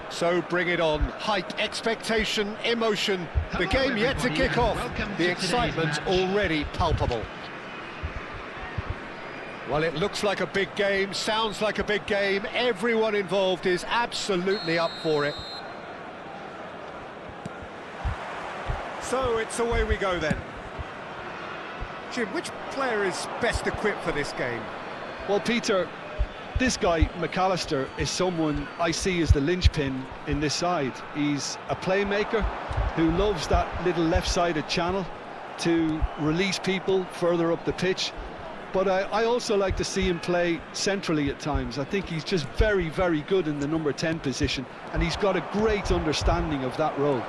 So bring it on. Hype, expectation, emotion. The game yet to kick off. The excitement already palpable. Well, it looks like a big game, sounds like a big game. Everyone involved is absolutely up for it. So it's away we go then. Jim, which player is best equipped for this game? Well, Peter, this guy, McAllister, is someone I see as the linchpin in this side. He's a playmaker who loves that little left-sided channel to release people further up the pitch. But I also like to see him play centrally at times. I think he's just very, very good in the number 10 position, and he's got a great understanding of that role.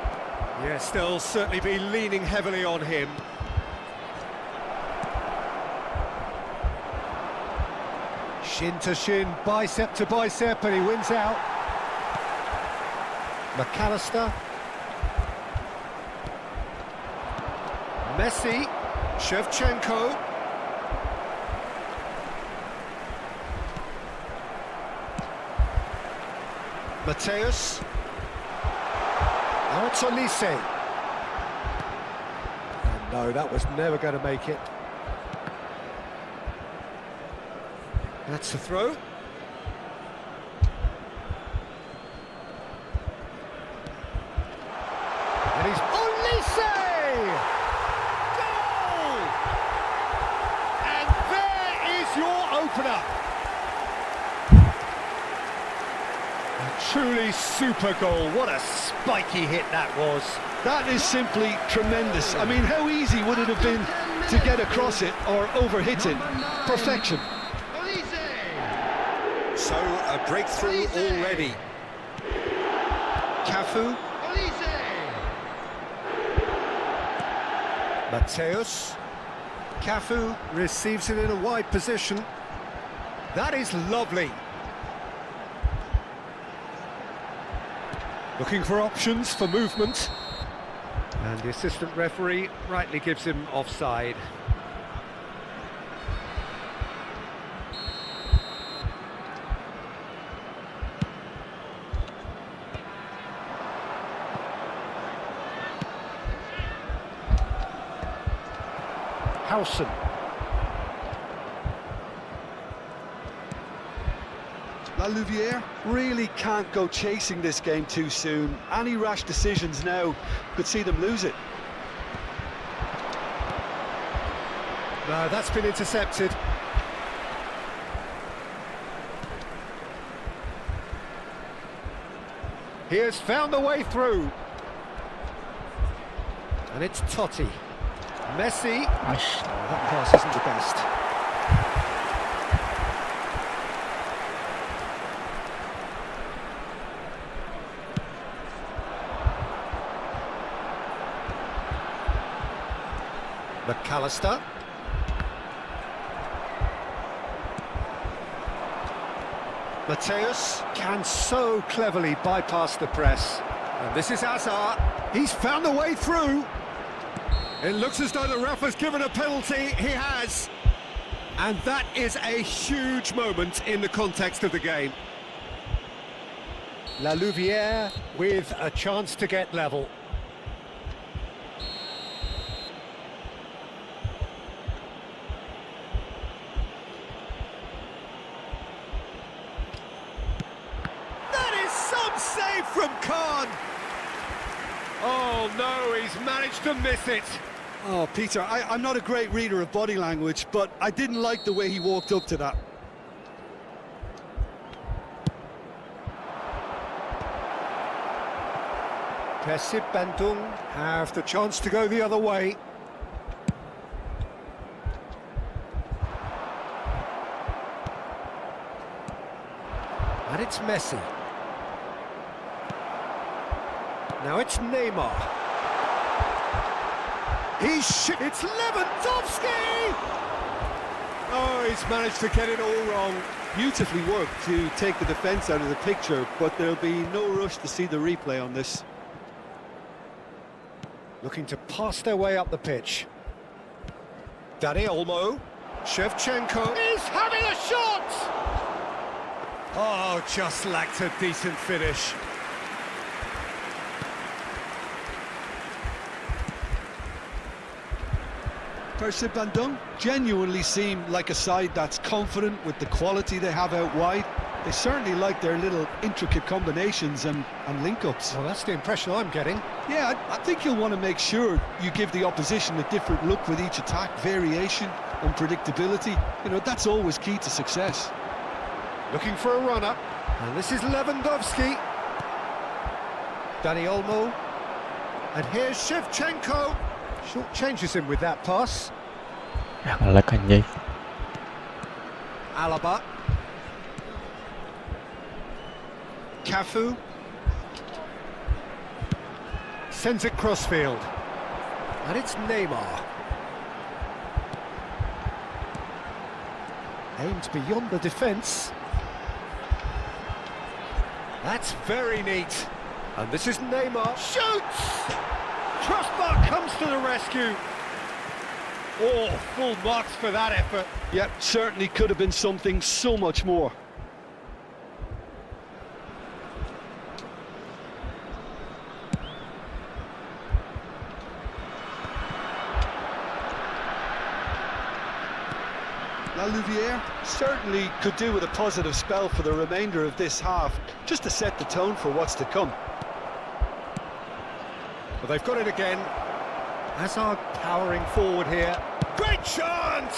Yes, they'll certainly be leaning heavily on him. Shin to shin, bicep to bicep, and he wins out. McAllister. Messi. Shevchenko. Mateus. Tolise. And no, that was never going to make it. That's the throw. And he's Tolise! Goal! And there is your opener. A truly super goal. What a spiky hit that was. That is simply tremendous. I mean, how easy would it have been to get across it or overhit it? Perfection. So, a breakthrough already. Cafu. Mateus. Cafu receives it in a wide position. That is lovely. Looking for options for movement. And the assistant referee rightly gives him offside. Howson. Louvière really can't go chasing this game too soon. Any rash decisions now could see them lose it. No, that's been intercepted. He has found the way through. And it's Totti. Messi. Ash. Oh, that pass isn't the best. McAllister. Mateus can so cleverly bypass the press. And this is Hazard. He's found the way through. It looks as though the ref has given a penalty. He has. And that is a huge moment in the context of the game. Louvière with a chance to get level. Save from Khan. Oh no, he's managed to miss it. Oh, Peter, I'm not a great reader of body language, but I didn't like the way he walked up to that. KEBANGUN have the chance to go the other way. And it's Messi. Now it's Neymar. It's Lewandowski! Oh, he's managed to get it all wrong. Beautifully worked to take the defence out of the picture, but there'll be no rush to see the replay on this. Looking to pass their way up the pitch. Dani Olmo. Shevchenko is having a shot! Oh, just lacked a decent finish. KEBANGUN genuinely seem like a side that's confident with the quality they have out wide. They certainly like their little intricate combinations and link-ups. Well, that's the impression I'm getting. Yeah, I think you'll want to make sure you give the opposition a different look with each attack, variation, unpredictability. You know, that's always key to success. Looking for a runner, and this is Lewandowski. Dani Olmo, and here's Shevchenko. Short changes him with that pass. Ya ngelag anjay. Alaba. Cafu. Sends it crossfield. And it's Neymar. Aimed beyond the defence. That's very neat. And this is Neymar. Shoots! Crossbar comes to the rescue. Oh, full marks for that effort. Yep, certainly could have been something so much more. Louviere certainly could do with a positive spell for the remainder of this half, just to set the tone for what's to come. But they've got it again. Hazard powering forward here. Great chance!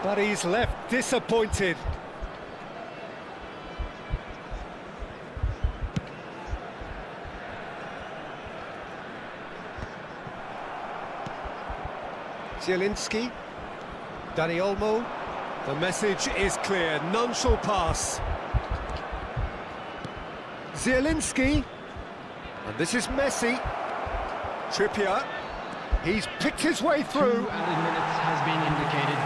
But he's left disappointed. Zielinski. Dani Olmo. The message is clear. None shall pass. Zielinski. And this is Messi. Trippier. He's picked his way through. 2 added minutes has been indicated.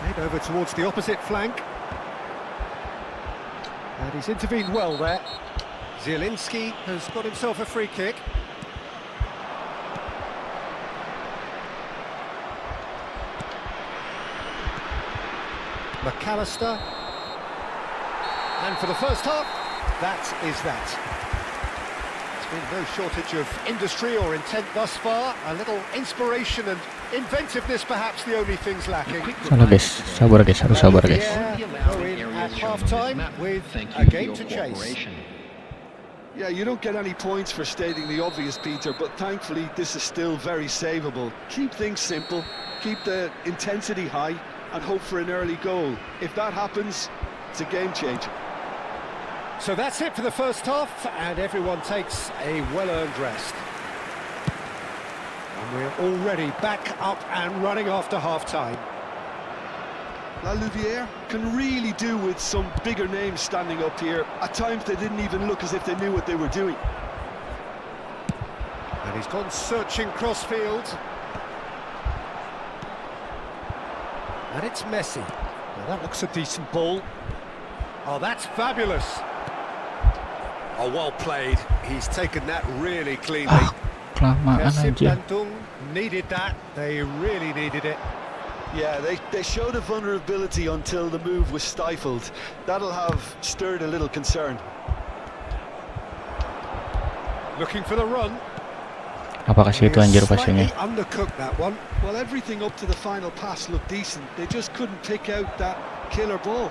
Played over towards the opposite flank. And he's intervened well there. Zielinski has got himself a free kick. McAllister. And for the first half, that is that. Been no shortage of industry or intent thus far. A little inspiration and inventiveness, perhaps the only things lacking. Salah guys, sabar guys, harus sabar guys. Yeah, go in at half-time with a game to chase. Yeah, you don't get any points for stating the obvious, Peter, but thankfully this is still very savable. Keep things simple, keep the intensity high, and hope for an early goal. If that happens, it's a game changer. So that's it for the first half, and everyone takes a well-earned rest. And we're already back up and running after half-time. Louviere can really do with some bigger names standing up here. At times they didn't even look as if they knew what they were doing. And he's gone searching crossfield. And it's Messi. Now that looks a decent ball. Oh, that's fabulous. Oh, well played. He's taken that really cleanly. Kelamaan anjir. KEBANGUN needed that. They really needed it. Yeah, they showed a vulnerability until the move was stifled. That'll have stirred a little concern. Looking for the run. Apa kasih itu anjir passingnya? Slightly undercooked that one. Well, everything up to the final pass looked decent. They just couldn't pick out that killer ball.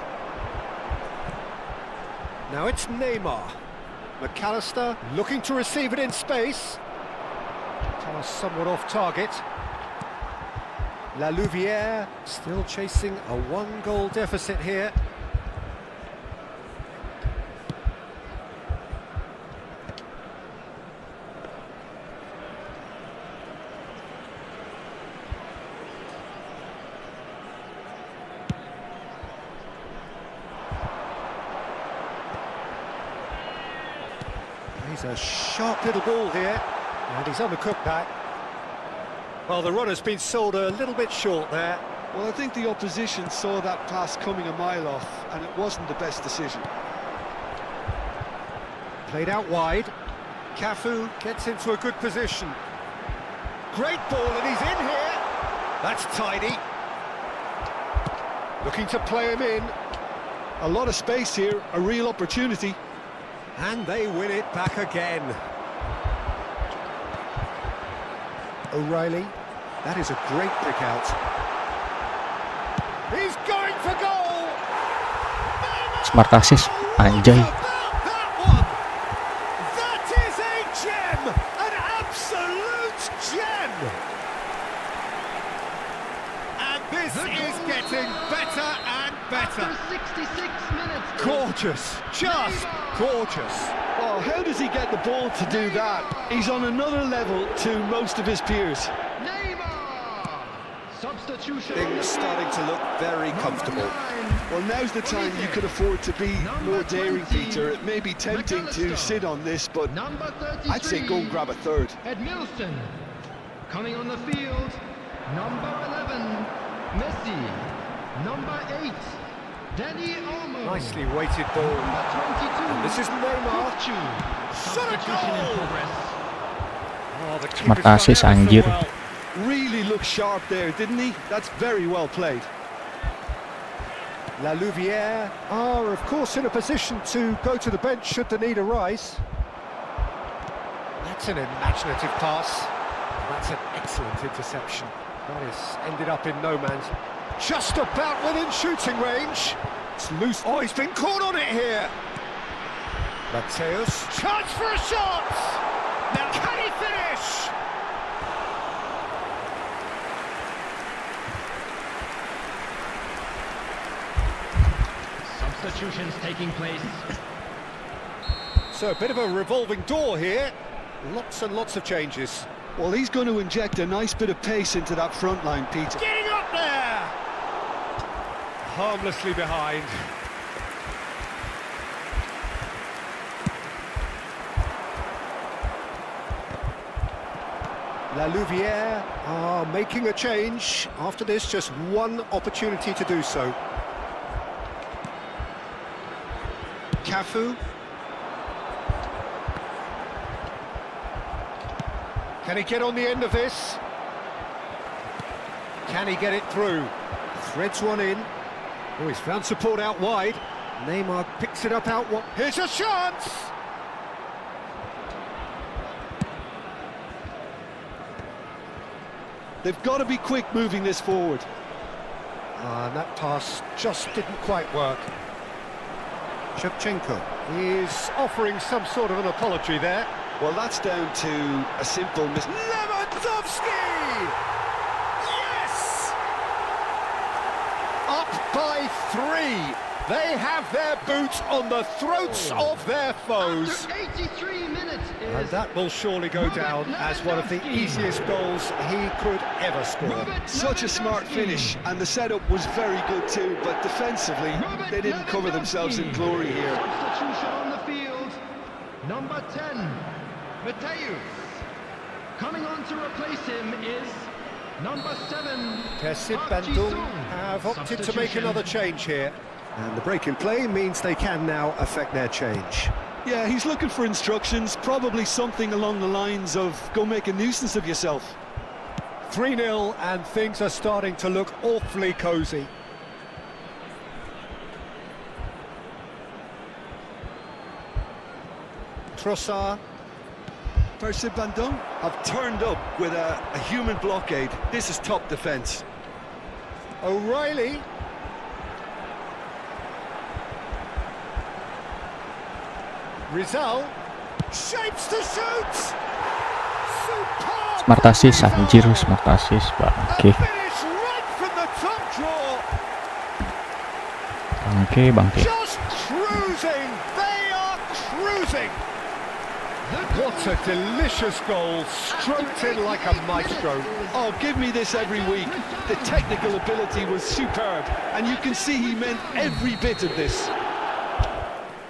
Now it's Neymar. McAllister looking to receive it in space. Pass somewhat off target. La Louvière still chasing a one-goal deficit here. He's a sharp little ball here, and he's undercooked that. Well, the runner's been sold a little bit short there. Well, I think the opposition saw that pass coming a mile off, and it wasn't the best decision. Played out wide. Cafu gets into a good position. Great ball, and he's in here. That's tidy. Looking to play him in. A lot of space here, a real opportunity. And they win it back again. O'Reilly, that is a great pick out. He's going for goal! Smart assist, anjay. That one! That is a gem! An absolute gem! And this is getting better and better. After 66 minutes. Gorgeous, just gorgeous. Oh, how does he get the ball to do that? He's on another level to most of his peers. Neymar! Substitution. Things starting to look very comfortable. Well, now's the time you could afford to be more daring, Peter. It may be tempting to sit on this, but Number 33. I'd say go and grab a third. Edmilson. Coming on the field. Number 11. Messi. Number 8. Danny Olmo. Nicely weighted ball. Number 22. And this is Neymar. Shot a goal! Oh, the Smart keeper's done assist, ever so anjir. well. Really looked sharp there, didn't he? That's very well played. La Louvière are, of course, in a position to go to the bench should the need arise. That's an imaginative pass. That's an excellent interception. That has ended up in no man's. Just about within shooting range. It's loose. Oh, he's been caught on it here. Mateus. Chance for a shot! Now, can he finish? Substitutions taking place. So a bit of a revolving door here. Lots and lots of changes. Well, he's going to inject a nice bit of pace into that front line, Peter. Getting up there! Harmlessly behind. La Louvière are making a change. After this, just one opportunity to do so. Cafu. Can he get on the end of this? Can he get it through? Threads one in. Oh, he's found support out wide. Neymar picks it up out wide. Here's a chance! They've got to be quick moving this forward. And that pass just didn't quite work. Shevchenko is offering some sort of an apology there. Well, that's down to a simple miss. Lewandowski! Yes! Up by 3. They have their boot on the throats of their foes. After 83 minutes And that will surely go down as one of the easiest goals he could ever score. Such a smart finish, and the setup was very good too, but defensively, they didn't cover themselves in glory here. Substitution on the field. Number 10, Mateus. Coming on to replace him is number 7, KEBANGUN have opted to make another change here. And the break in play means they can now affect their change. Yeah, he's looking for instructions, probably something along the lines of go make a nuisance of yourself. 3-0 and things are starting to look awfully cosy. Trossard. KEBANGUN have turned up with a human blockade. This is top defence. O'Reilly. Rizal. Shapes to shoot! Superb Smart assist, anjir, smart assist, bangke. Finish right from the top draw. Bangke. Just cruising. They are cruising. What a delicious goal, stroked in like a maestro. Oh, give me this every week. The technical ability was superb, and you can see he meant every bit of this.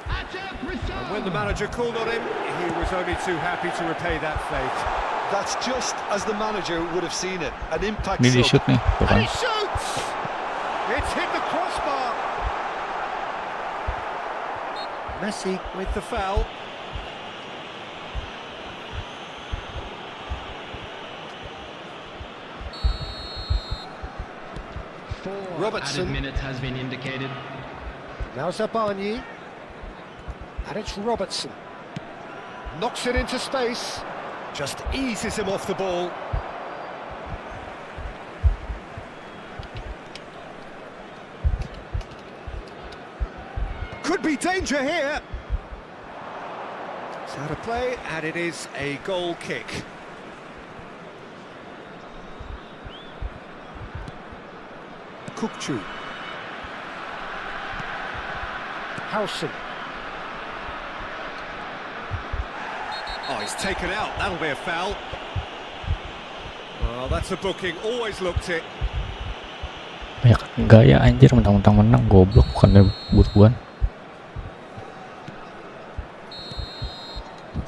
And when the manager called on him, he was only too happy to repay that faith. That's just as the manager would have seen it. An impact Ini di sub. shoot nih, tuh And kan. he shoots! It's hit the crossbar. Messi with the foul. Robertson. Added minutes has been indicated. Now Zabani. And it's Robertson. Knocks it into space. Just eases him off the ball. Could be danger here. It's out of play, and it is a goal kick. Kukcu. Howson. Oh, he's taken out. That'll be a foul. Well, that's a booking. Always looked it. Banyak gaya anjir, mentang-mentang menang, goblok, bukan buruan.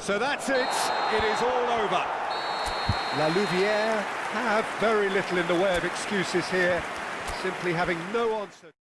So that's it. It is all over. La Louvière have very little in the way of excuses here. Simply having no answer.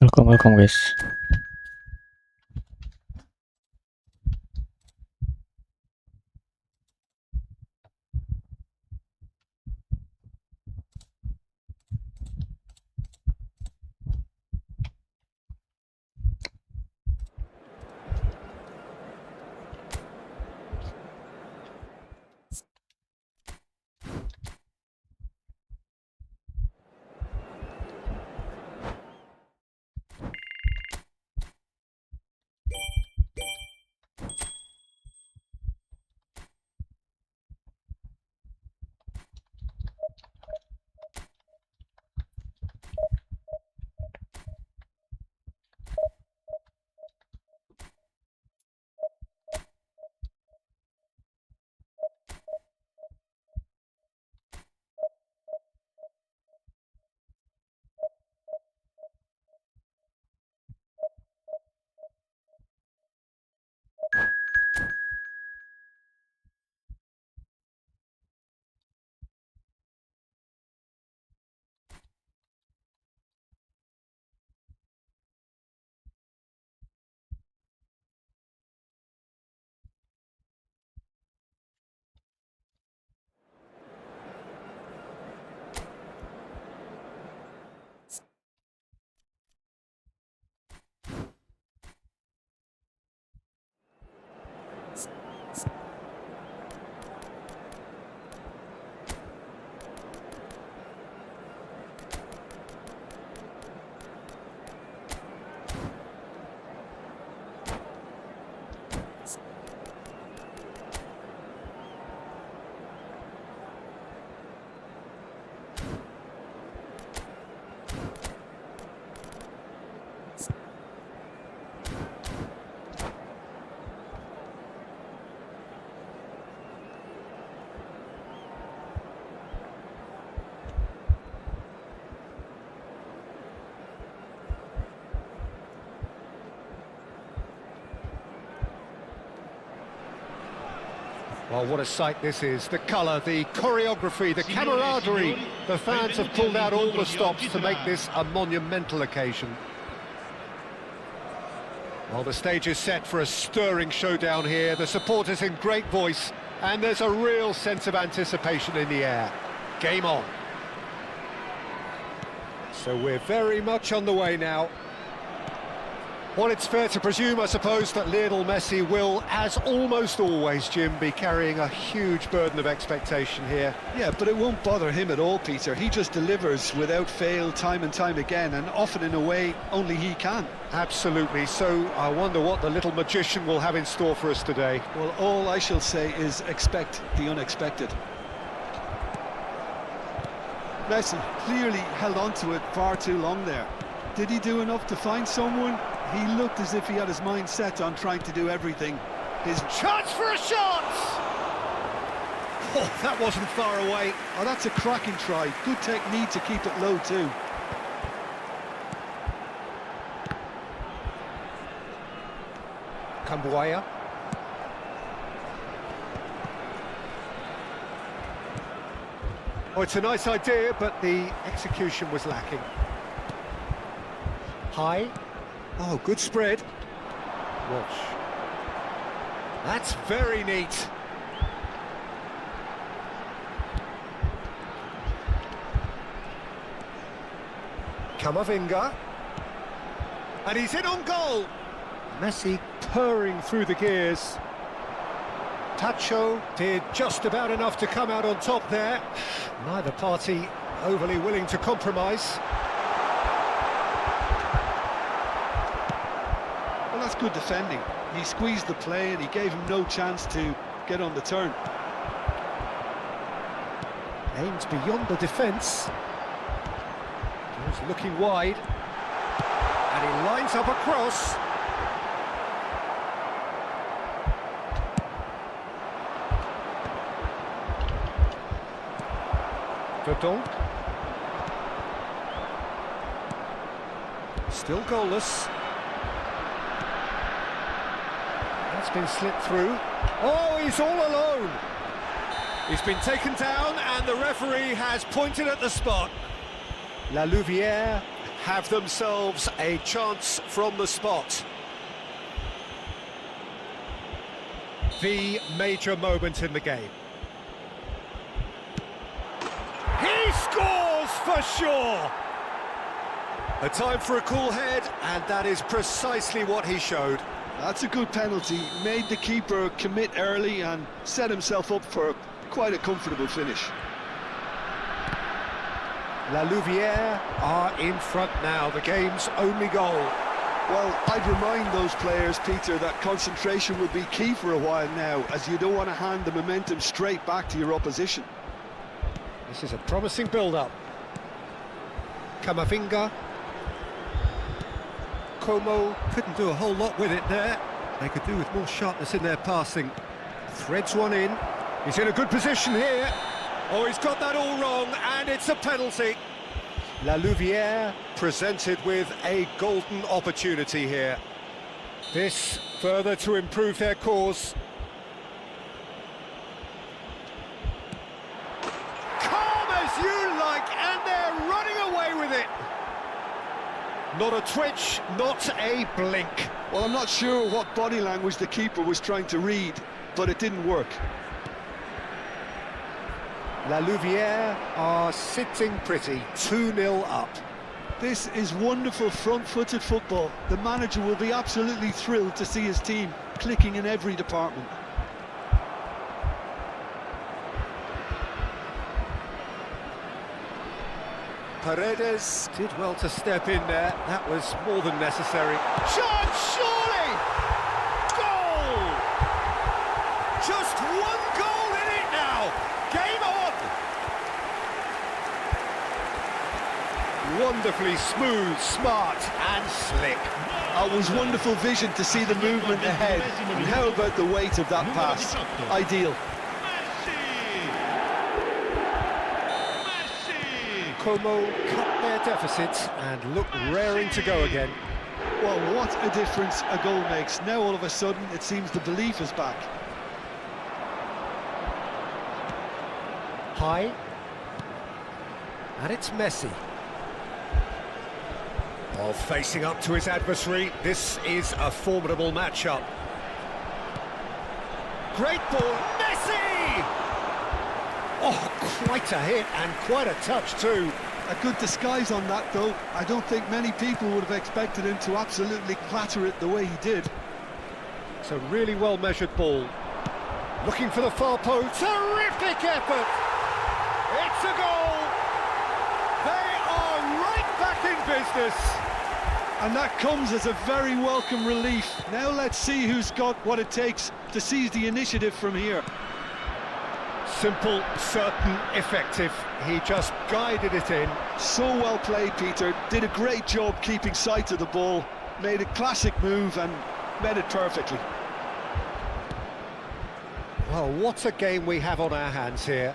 Welcome guys. Well, what a sight this is. The colour, the choreography, the camaraderie. The fans have pulled out all the stops to make this a monumental occasion. Well, the stage is set for a stirring showdown here. The supporters in great voice, and there's a real sense of anticipation in the air. Game on. So we're very much on the way now. Well, it's fair to presume, I suppose, that Lionel Messi will, as almost always, Jim, be carrying a huge burden of expectation here. Yeah, but it won't bother him at all, Peter. He just delivers without fail time and time again, and often in a way only he can. Absolutely. So I wonder what the little magician will have in store for us today. Well, all I shall say is expect the unexpected. Messi clearly held on to it far too long there. Did he do enough to find someone? He looked as if he had his mind set on trying to do everything. His chance for a shot! Oh, that wasn't far away. Oh, that's a cracking try. Good technique to keep it low too. Saweria. Oh, it's a nice idea, but the execution was lacking. High. Oh, good spread. Watch. That's very neat. Camavinga. And he's in on goal. Messi purring through the gears. Tacho did just about enough to come out on top there. Neither party overly willing to compromise. Well, that's good defending. He squeezed the play and he gave him no chance to get on the turn. Aims beyond the defence. He's looking wide. And he lines up a cross. Verdonk. Still goalless. That's been slipped through. Oh, he's all alone. He's been taken down and the referee has pointed at the spot. La Louvière have themselves a chance from the spot. The major moment in the game. He scores for sure! A time for a cool head, and that is precisely what he showed. That's a good penalty. Made the keeper commit early and set himself up for quite a comfortable finish. La Louvière are in front now, the game's only goal. Well, I'd remind those players, Peter, that concentration will be key for a while now, as you don't want to hand the momentum straight back to your opposition. This is a promising build-up. Camavinga. Como couldn't do a whole lot with it there. They could do with more sharpness in their passing. Threads one in. He's in a good position here. Oh, he's got that all wrong, and it's a penalty. La Louvière presented with a golden opportunity here. This further to improve their cause. Calm as you like, and they're running away with it. Not a twitch, not a blink. Well, I'm not sure what body language the keeper was trying to read, but it didn't work. La Louvière are sitting pretty, 2-0 up. This is wonderful front-footed football. The manager will be absolutely thrilled to see his team clicking in every department. Paredes did well to step in there. That was more than necessary. Chance, surely! Goal! Just one goal in it now. Game on! Wonderfully smooth, smart and slick. It was wonderful vision to see the movement ahead. And how about the weight of that pass? Ideal. Como cut their deficit and look raring to go again. Well, what a difference a goal makes. Now all of a sudden it seems the belief is back. High. And it's Messi. Oh, facing up to his adversary. This is a formidable matchup. Great ball. Messi! Oh, quite a hit and quite a touch too. A good disguise on that, though. I don't think many people would have expected him to absolutely clatter it the way he did. It's a really well-measured ball. Looking for the far post. Terrific effort! It's a goal! They are right back in business! And that comes as a very welcome relief. Now let's see who's got what it takes to seize the initiative from here. Simple, certain, effective. He just guided it in. So well played, Peter. Did a great job keeping sight of the ball. Made a classic move and met it perfectly. Well, what a game we have on our hands here.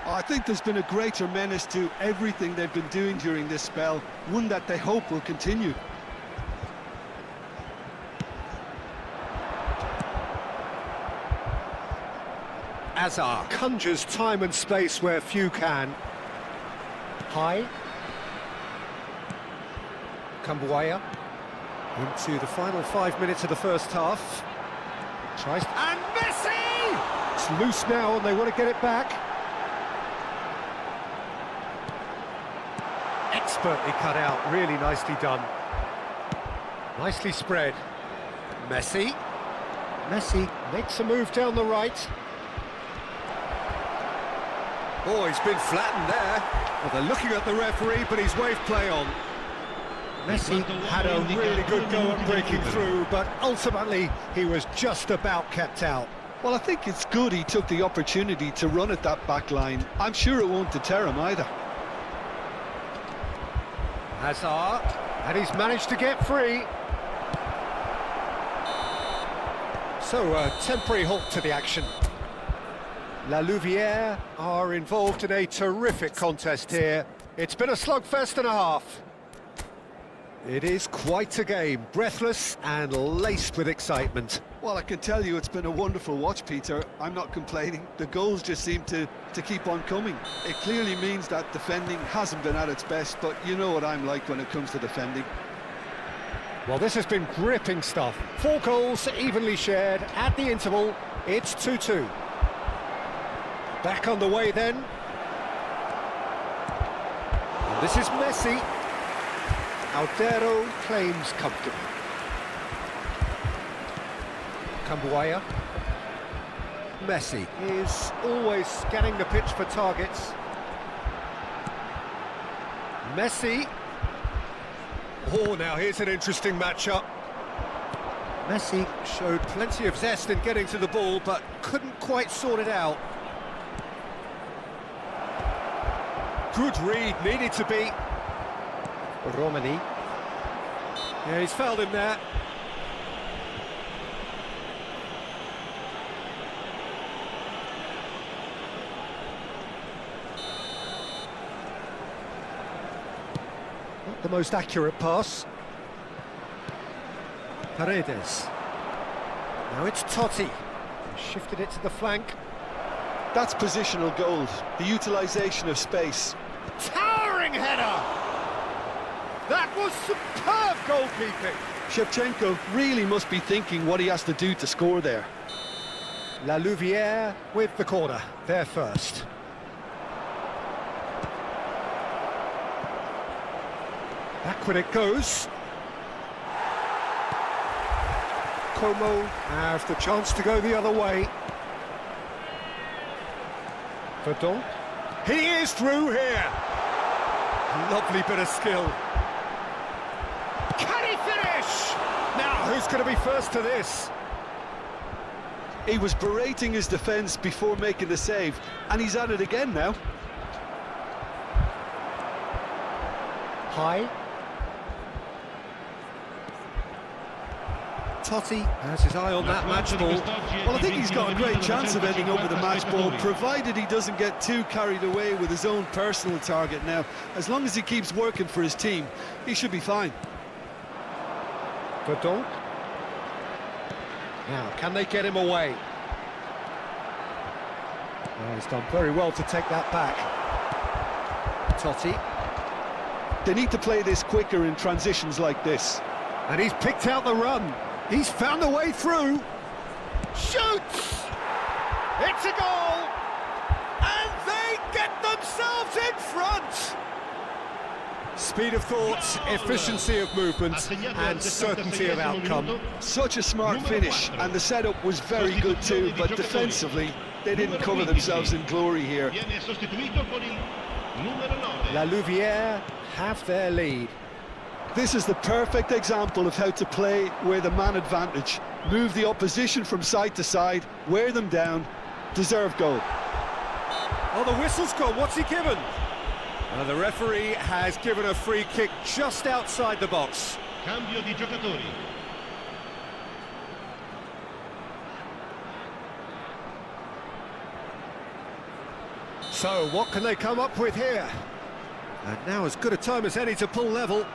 I think there's been a greater menace to everything they've been doing during this spell, one that they hope will continue. Azar conjures time and space where few can. High. Kambuaya. Into the final 5 minutes of the first half. Tries... And Messi! It's loose now and they want to get it back. Expertly cut out, really nicely done. Nicely spread. Messi. Messi makes a move down the right. Oh, he's been flattened there. Well, they're looking at the referee, but he's waved play on. Messi had a really good go at breaking through, but ultimately he was just about kept out. Well, I think it's good he took the opportunity to run at that back line. I'm sure it won't deter him either. Hazard, and he's managed to get free. So, a temporary halt to the action. La Louvière are involved in a terrific contest here. It's been a slugfest and a half. It is quite a game, breathless and laced with excitement. Well, I can tell you it's been a wonderful watch, Peter. I'm not complaining. The goals just seem to keep on coming. It clearly means that defending hasn't been at its best, but you know what I'm like when it comes to defending. Well, this has been gripping stuff. 4 goals evenly shared at the interval. It's 2-2. Back on the way then. And this is Messi. Aldero claims comfortably. Kambuaya. Messi is always scanning the pitch for targets. Messi. Oh, now here's an interesting matchup. Messi showed plenty of zest in getting to the ball, but couldn't quite sort it out. Good read, needed to be. Romani. Yeah, he's fouled him there. Not the most accurate pass. Paredes. Now it's Totti. Shifted it to the flank. That's positional goals, the utilisation of space. Towering header! That was superb goalkeeping! Shevchenko really must be thinking what he has to do to score there. La Louvière with the corner, there first. Back when it goes. Como have the chance to go the other way. Verdon. He is through here. Lovely bit of skill. Can he finish? Now, who's going to be first to this? He was berating his defence before making the save, and he's at it again now. High. Totti has his eye on that match ball. Well, I think he's got a great chance of ending up with the match ball, provided he doesn't get too carried away with his own personal target now. As long as he keeps working for his team, he should be fine. Verdon. Now, can they get him away? Well, he's done very well to take that back. Totti. They need to play this quicker in transitions like this. And he's picked out the run. He's found a way through. Shoots! It's a goal! And they get themselves in front! Speed of thought, efficiency of movement, and certainty of outcome. Such a smart finish, and the setup was very good too, but defensively, they didn't cover themselves in glory here. La Louvière have their lead. This is the perfect example of how to play with a man advantage. Move the opposition from side to side, wear them down, deserve goal. Oh, the whistle's gone, what's he given? The referee has given a free kick just outside the box. Cambio di giocatori. So, what can they come up with here? And now as good a time as any to pull level.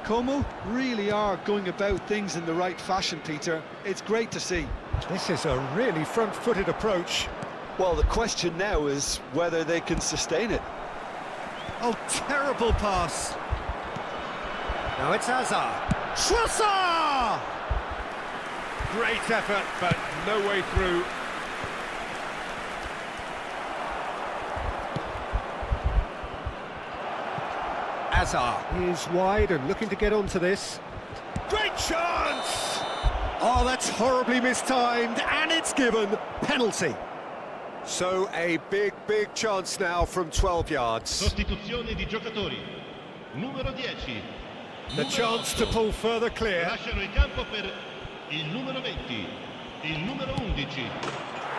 Como really are going about things in the right fashion, Peter. It's great to see. This is a really front-footed approach. Well, the question now is whether they can sustain it. Oh, terrible pass. Now it's Hazard. Schwarzer! Great effort, but no way through. Hazard is wide and looking to get onto this. Great chance! Oh, that's horribly mistimed, and it's given. Penalty. So a big chance now from 12 yards. Sostituzione di giocatori. Numero 10. The chance to pull further clear. Lasciano il campo per il numero 20, il numero 11.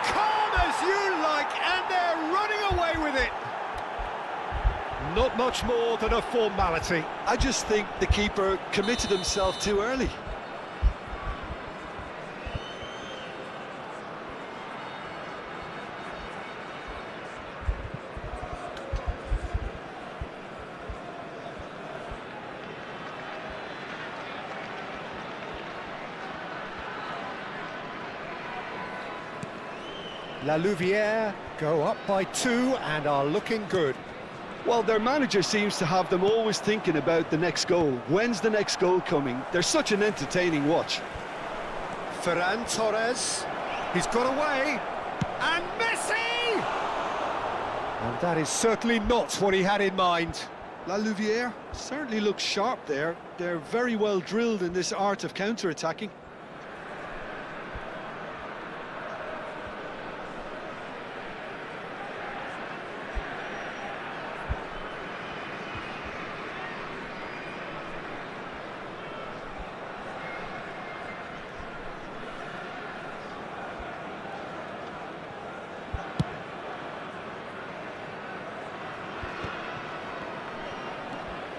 Calm as you like, and they're running away with it. Not much more than a formality. I just think the keeper committed himself too early. La Louvière go up by 2 and are looking good. Well, their manager seems to have them always thinking about the next goal. When's the next goal coming? They're such an entertaining watch. Ferran Torres, he's got away, and Messi! And that is certainly not what he had in mind. La Louvière certainly looks sharp there. They're very well drilled in this art of counter-attacking.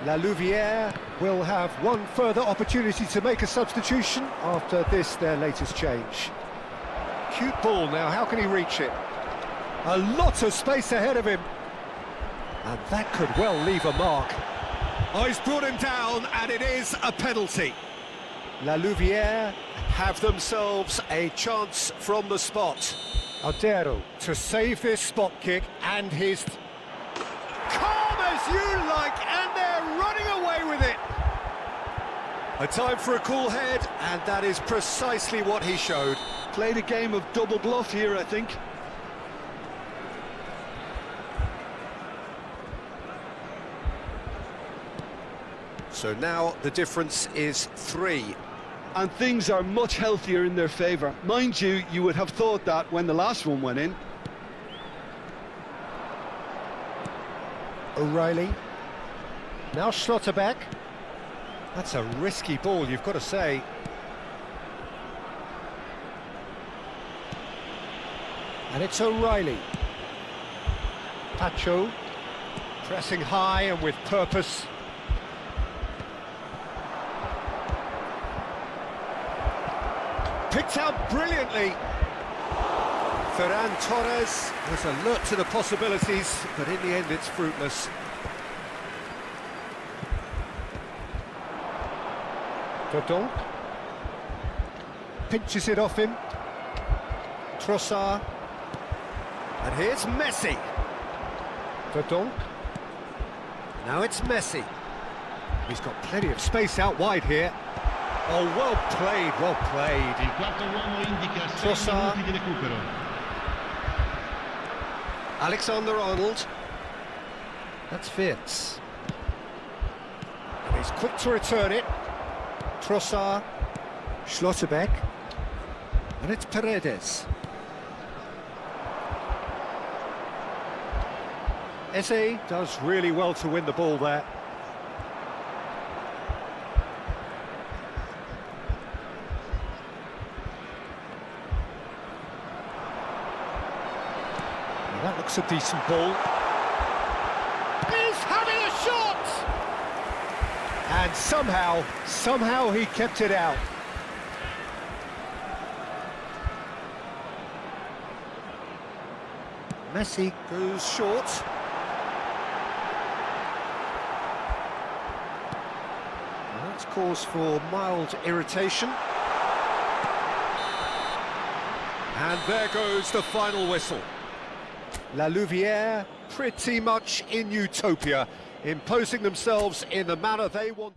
La Louvière will have one further opportunity to make a substitution after this, their latest change. Cute ball now, how can he reach it? A lot of space ahead of him. And that could well leave a mark. Oh, he's brought him down, and it is a penalty. La Louvière have themselves a chance from the spot. Aldero to save this spot kick, and his... Calm as you like, and they're running away with it. A time for a cool head, and that is precisely what he showed. Played a game of double bluff here, I think. So now the difference is 3. And things are much healthier in their favour. Mind you, you would have thought that when the last one went in. O'Reilly. Now Schlotterbeck. That's a risky ball, you've got to say. And it's O'Reilly. Pacho. Pressing high and with purpose. Picked out brilliantly. Ferran Torres was alert to the possibilities, but in the end it's fruitless. Verdonk pinches it off him. Trossard. And here's Messi. Verdonk. Now it's Messi. He's got plenty of space out wide here. Oh, well played, well played. Il quarto uomo indica 6 Trossard. minuti di recupero. Alexander-Arnold. That's Wirtz. And he's quick to return it. Trossard. Schlotterbeck. And it's Paredes. Eze does really well to win the ball there. Well, that looks a decent ball. He's having a shot! And somehow he kept it out. Messi goes short. Well, that's cause for mild irritation. And there goes the final whistle. La Louvière pretty much in utopia, imposing themselves in the manner they want.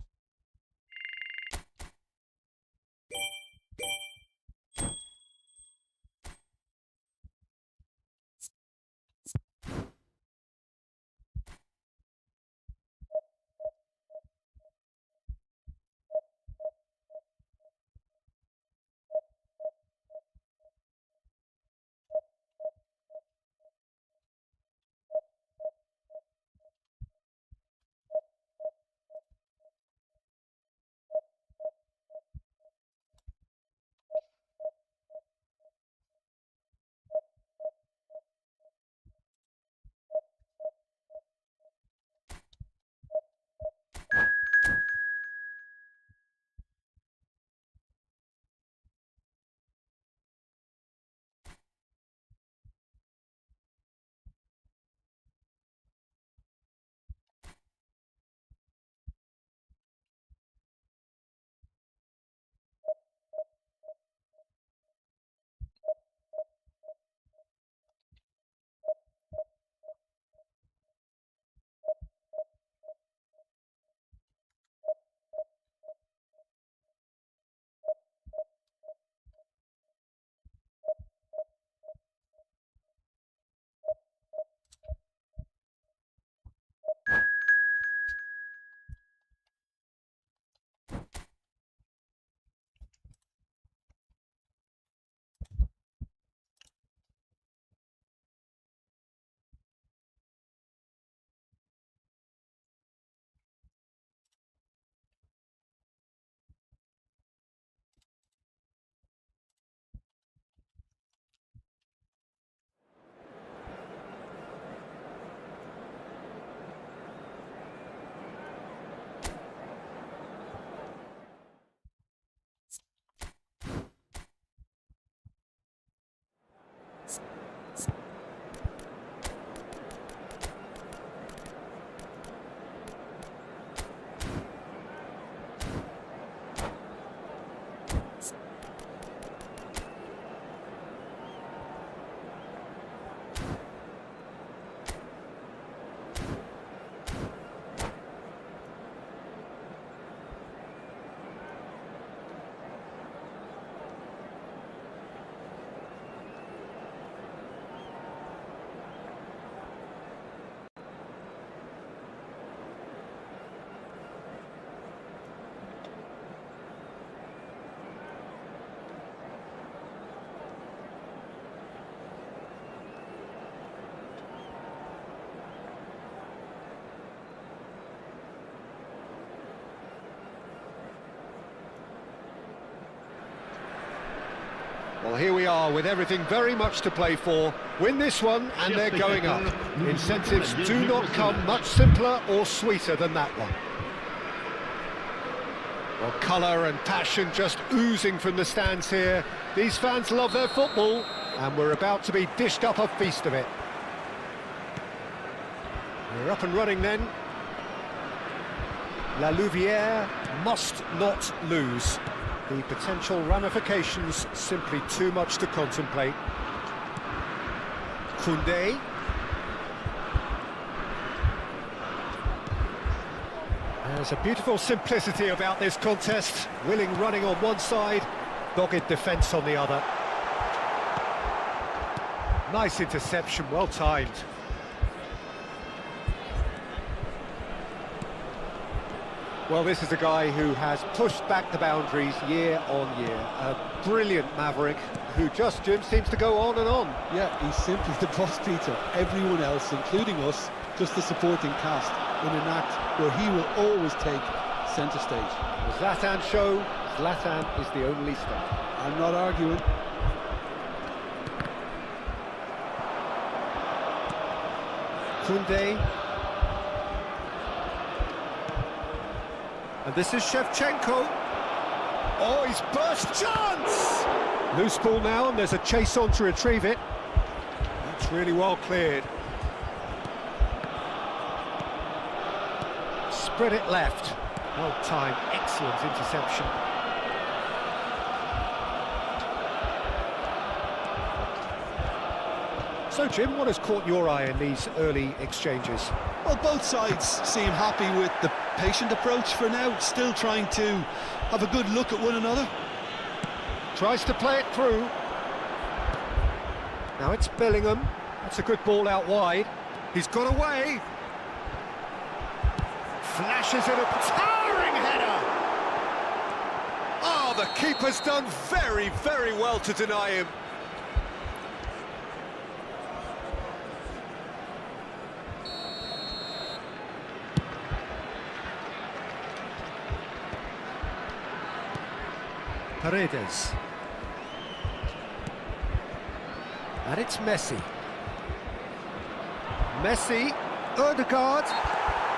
Well, here we are with everything very much to play for. Win this one and they're going up. Incentives do not come much simpler or sweeter than that one. Well, colour and passion just oozing from the stands here. These fans love their football. And we're about to be dished up a feast of it. We're up and running then. La Louvière must not lose. The potential ramifications simply too much to contemplate. Koundé. There's a beautiful simplicity about this contest. Willing running on one side, dogged defence on the other. Nice interception, well timed. Well, this is a guy who has pushed back the boundaries year on year. A brilliant maverick who just, Jim, seems to go on and on. Yeah, he's simply the boss, Peter. Everyone else, including us, just the supporting cast in an act where he will always take centre stage. The Zlatan show, Zlatan is the only star. I'm not arguing. Koundé. And this is Shevchenko. Oh, he's burst, chance! Loose ball now, and there's a chase on to retrieve it. That's really well cleared. Spread it left. Well timed, excellent interception. So, Jim, what has caught your eye in these early exchanges? Well, both sides seem happy with the patient approach for now, still trying to have a good look at one another. Tries to play it through. Now it's Bellingham. That's a good ball out wide. He's got away. Flashes in a towering header. Oh, the keeper's done very, very well to deny him. Paredes. And it's Messi. Messi, Odegaard.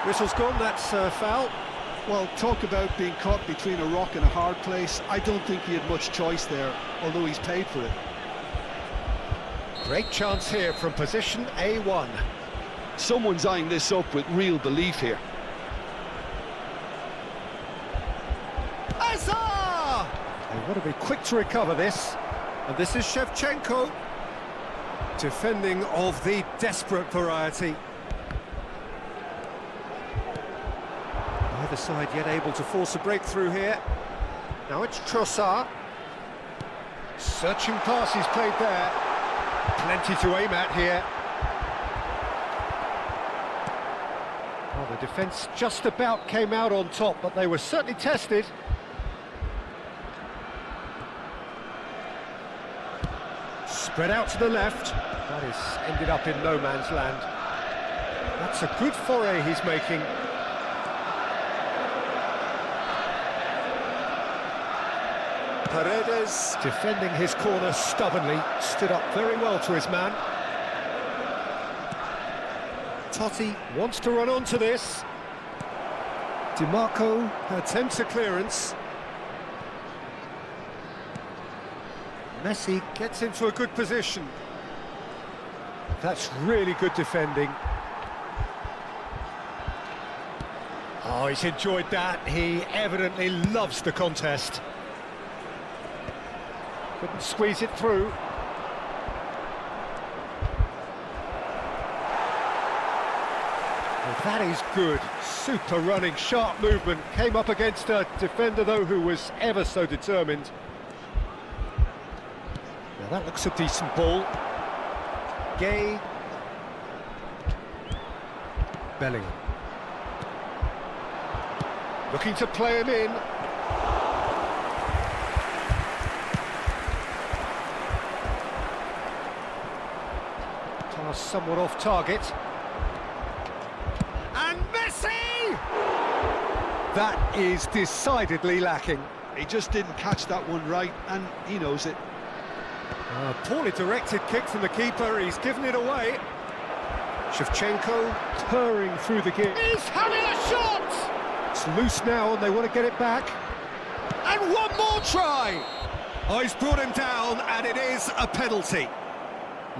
Whistle's gone, that's foul. Well, talk about being caught between a rock and a hard place. I don't think he had much choice there, although he's paid for it. Great chance here from position A1. Someone's eyeing this up with real belief here. Azar! They've got to be quick to recover this. And this is Shevchenko. Defending of the desperate variety. Neither side yet able to force a breakthrough here. Now it's Trossard. Searching pass he's played there. Plenty to aim at here. Well, the defence just about came out on top, but they were certainly tested. Spread out to the left. That is ended up in no man's land. That's a good foray he's making. Paredes defending his corner stubbornly, stood up very well to his man. Totti wants to run onto this. Di Marco attempts a clearance. Messi gets into a good position. That's really good defending. Oh, he's enjoyed that. He evidently loves the contest. Couldn't squeeze it through. Well, that is good. Super running, sharp movement. Came up against a defender, though, who was ever so determined. Now that looks a decent ball. Gay. Bellingham. Looking to play him in. Pass somewhat off target. And Messi! That is decidedly lacking. He just didn't catch that one right, and he knows it. Poorly directed kick from the keeper, he's given it away. Shevchenko purring through the gear. He's having a shot! It's loose now and they want to get it back. And one more try! Oh, he's brought him down and it is a penalty.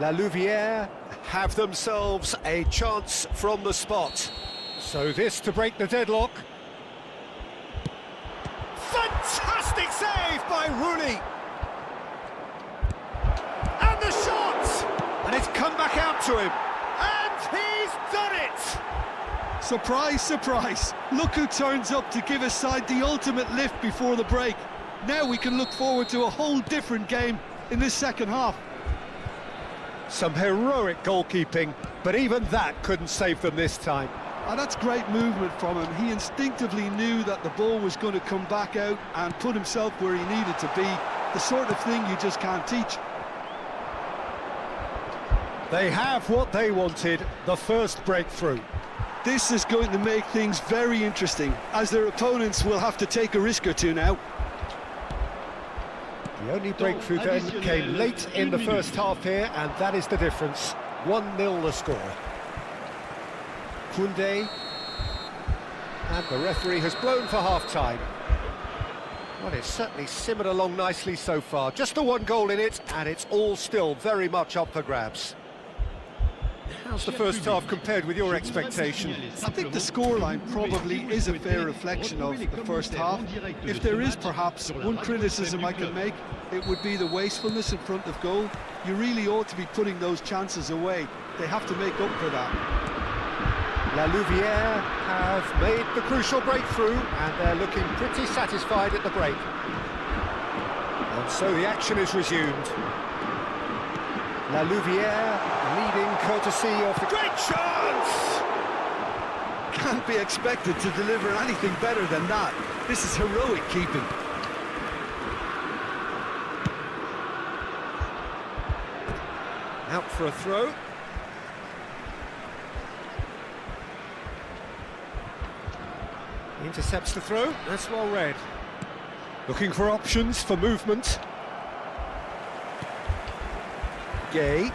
La Louvière have themselves a chance from the spot. So this to break the deadlock. Fantastic save by Rooney. And the shot! And it's come back out to him. And he's done it! Surprise, surprise. Look who turns up to give his side the ultimate lift before the break. Now we can look forward to a whole different game in this second half. Some heroic goalkeeping, but even that couldn't save them this time. And that's great movement from him. He instinctively knew that the ball was going to come back out and put himself where he needed to be. The sort of thing you just can't teach. They have what they wanted, the first breakthrough. This is going to make things very interesting, as their opponents will have to take a risk or two now. The only breakthrough then came late in the first half here, and that is the difference. 1-0 the score. Koundé, and the referee has blown for half-time. Well, it's certainly simmered along nicely so far. Just the one goal in it, and it's all still very much up for grabs. How's the first half compared with your expectation? I think the scoreline probably is a fair reflection of the first half. If there is perhaps one criticism I can make, it would be the wastefulness in front of goal. You really ought to be putting those chances away. They have to make up for that. La Louvière have made the crucial breakthrough, and they're looking pretty satisfied at the break. And so the action is resumed. La Louvière leading courtesy of the great chance! Can't be expected to deliver anything better than that. This is heroic keeping. Out for a throw. Intercepts the throw, that's well read. Looking for options for movement. Gay.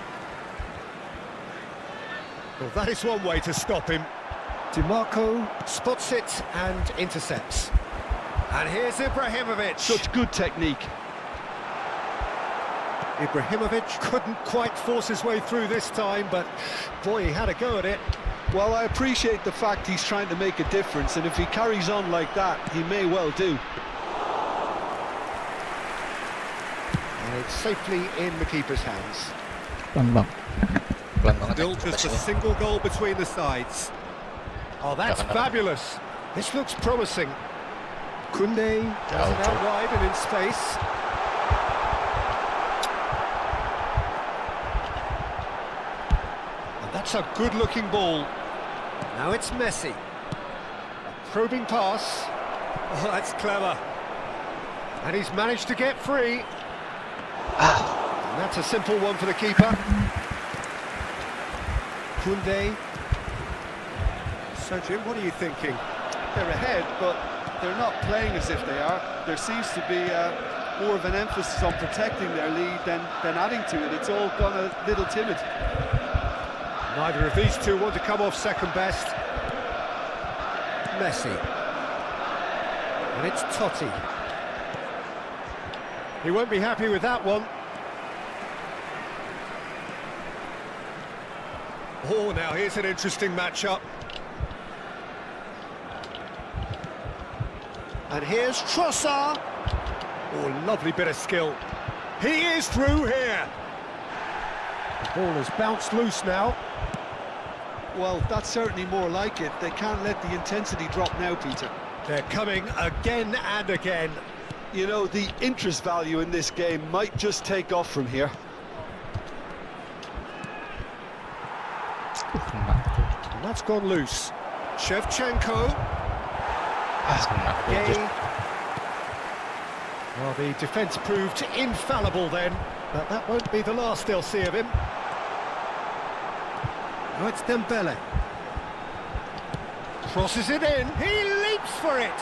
Well, that is one way to stop him. DiMarco spots it and intercepts. And here's Ibrahimovic. Such good technique. Ibrahimovic couldn't quite force his way through this time, but boy, he had a go at it. Well, I appreciate the fact he's trying to make a difference, and if he carries on like that, he may well do. And it's safely in the keeper's hands. Pelan bang. Pelan banget. Still just a single goal between the sides. Oh, that's fabulous. This looks promising. Koundé does it out wide and in space. And that's a good-looking ball. Now it's Messi. A probing pass. Oh, that's clever. And he's managed to get free. And that's a simple one for the keeper. Koundé. So, Jim, what are you thinking? They're ahead, but they're not playing as if they are. There seems to be more of an emphasis on protecting their lead than adding to it. It's all gone a little timid. Neither of these two want to come off second best. Messi. And it's Totti. He won't be happy with that one. Oh, now here's an interesting matchup. And here's Trossard. Oh, lovely bit of skill. He is through here. The ball has bounced loose now. Well, that's certainly more like it. They can't let the intensity drop now, Peter. They're coming again and again. You know, the interest value in this game might just take off from here. And that's gone loose. Shevchenko. Gay. Well, the defence proved infallible then, but that won't be the last they'll see of him. Now it's Dembele. Crosses it in. He leaps for it.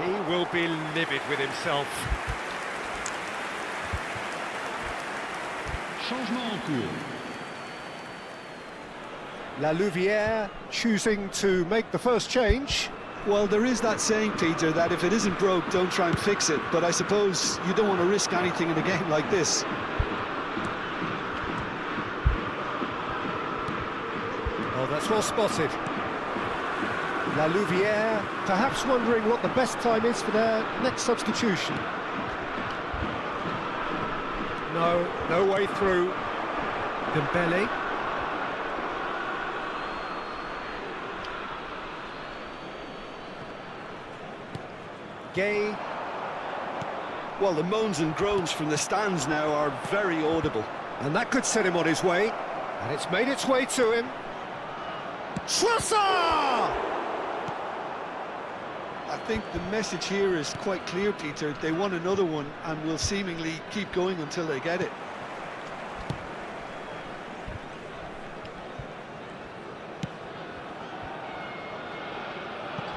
He will be livid with himself. Changement en cours. La Louvière choosing to make the first change. Well, there is that saying, Peter, that if it isn't broke, don't try and fix it. But I suppose you don't want to risk anything in a game like this. well spotted. La Louvière perhaps wondering what the best time is for their next substitution. No way through. Dembele. Gay. Well, the moans and groans from the stands now are very audible. And that could set him on his way. And it's made its way to him. Trossard! I think the message here is quite clear, Peter. They want another one and will seemingly keep going until they get it.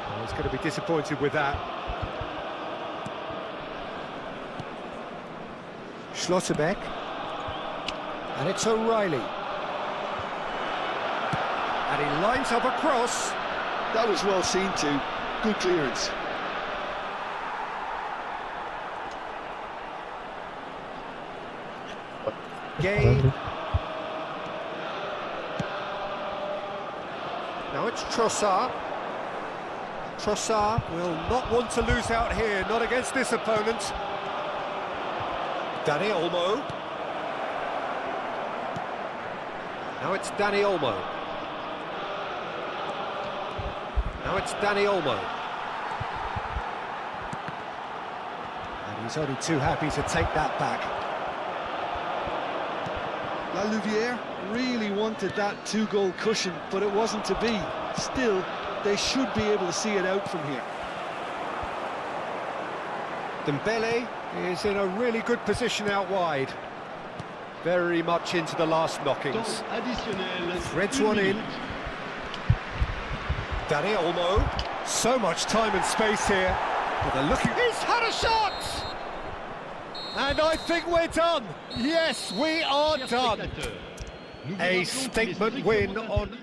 Oh, he's going to be disappointed with that. Schlotterbeck. And it's O'Reilly. And he lines up a cross. That was well seen too. Good clearance. Gay. Now it's Trossard. Trossard will not want to lose out here, not against this opponent. Dani Olmo. Now it's Dani Olmo. Now it's Dani Olmo. And he's only too happy to take that back. La Louvière really wanted that two-goal cushion, but it wasn't to be. Still, they should be able to see it out from here. Dembele is in a really good position out wide. Very much into the last knockings. Threads one in. Dani Olmo. So much time and space here. But they're looking... He's had a shot! And I think we're done. Yes, we are done. A statement win on...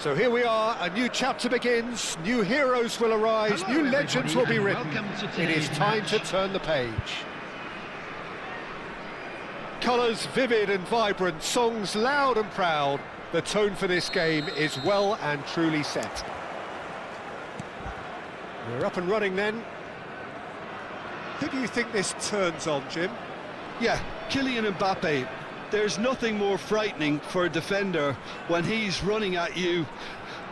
So here we are, a new chapter begins, new heroes will arise, Hello, new legends will be everybody, written. and welcome to It is today's time match. to turn the page. Colours vivid and vibrant, songs loud and proud. The tone for this game is well and truly set. We're up and running then. Who do you think this turns on, Jim? Yeah, Kylian Mbappe. There's nothing more frightening for a defender when he's running at you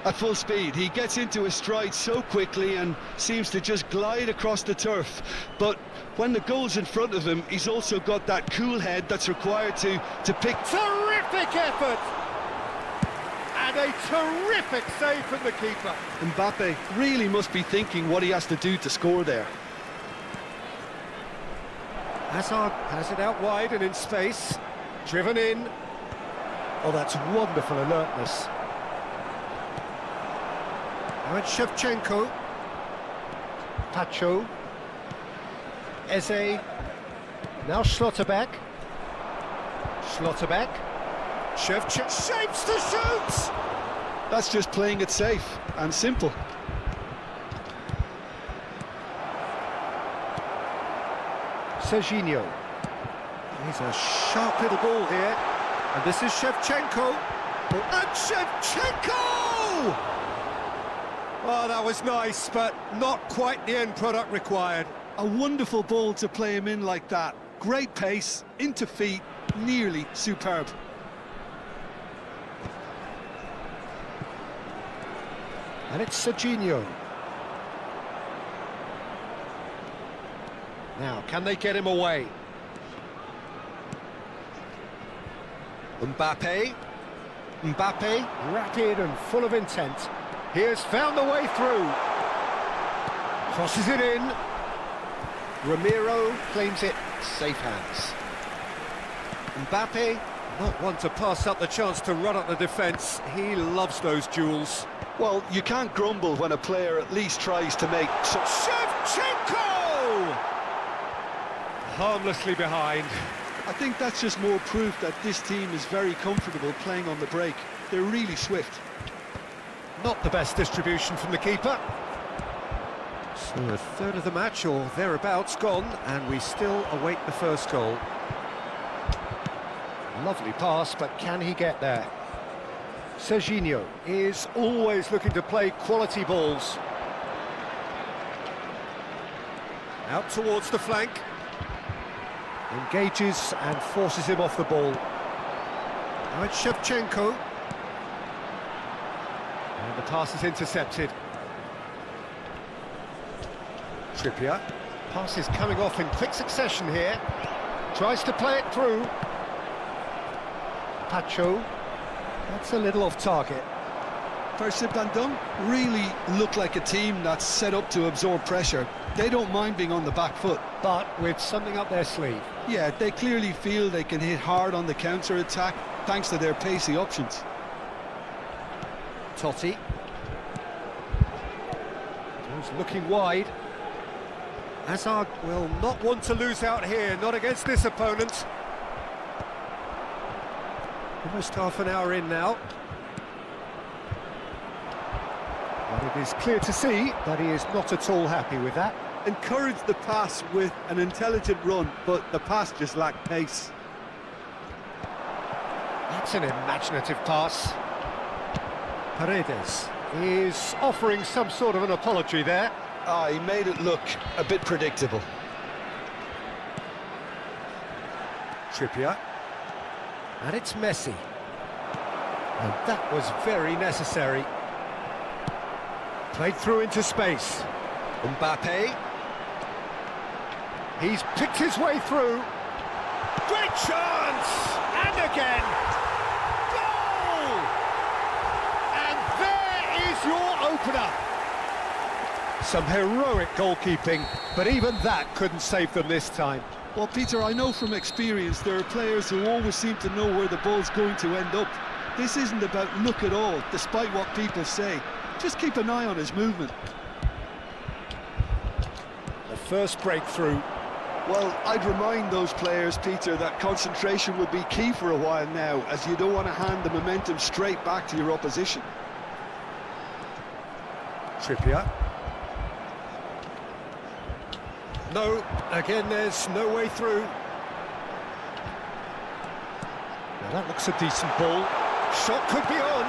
at full speed. He gets into his stride so quickly and seems to just glide across the turf. But when the goal's in front of him, he's also got that cool head that's required to pick. Terrific effort! And a terrific save from the keeper. Mbappe really must be thinking what he has to do to score there. Hazard has it out wide and in space. Driven in. Oh, that's wonderful alertness. Now it's Shevchenko. Pacho. Eze. Now Schlotterbeck. Schlotterbeck. Shevchenko shapes to shoot! That's just playing it safe and simple. Serginho. He's a sharp little ball here. And this is Shevchenko. And Shevchenko! Oh, that was nice, but not quite the end product required. A wonderful ball to play him in like that. Great pace, into feet, nearly superb. And it's Serginho. Now, can they get him away? Mbappe. Mbappe, rapid and full of intent. He has found the way through. Crosses it in. Ramiro claims it. Safe hands. Mbappe, not one to pass up the chance to run up the defence. He loves those duels. Well, you can't grumble when a player at least tries to make... Shevchenko! Harmlessly behind. I think that's just more proof that this team is very comfortable playing on the break. They're really swift. Not the best distribution from the keeper. So a third of the match or thereabouts gone, and we still await the first goal. Lovely pass, but can he get there? Serginho is always looking to play quality balls. Out towards the flank. Engages and forces him off the ball. Now it's Shevchenko. And the pass is intercepted. Trippier. Pass is coming off in quick succession here. Tries to play it through. Pacho. That's a little off target. KEBANGUN really look like a team that's set up to absorb pressure. They don't mind being on the back foot. But with something up their sleeve. Yeah, they clearly feel they can hit hard on the counter-attack thanks to their pacey options. Totti. He's looking wide. Hazard will not want to lose out here, not against this opponent. Almost half an hour in now. But it is clear to see that he is not at all happy with that. Encouraged the pass with an intelligent run, but the pass just lacked pace. That's an imaginative pass. Paredes is offering some sort of an apology there. He made it look a bit predictable. Trippier. And it's Messi. And that was very necessary. Played through into space. Mbappe. He's picked his way through. Great chance! And again! Goal! And there is your opener. Some heroic goalkeeping, but even that couldn't save them this time. Well, Peter, I know from experience there are players who always seem to know where the ball's going to end up. This isn't about luck at all, despite what people say. Just keep an eye on his movement. The first breakthrough. Well, I'd remind those players, Peter, that concentration will be key for a while now, as you don't want to hand the momentum straight back to your opposition. Trippier. No, again there's no way through. Now that looks a decent ball. Shot could be on.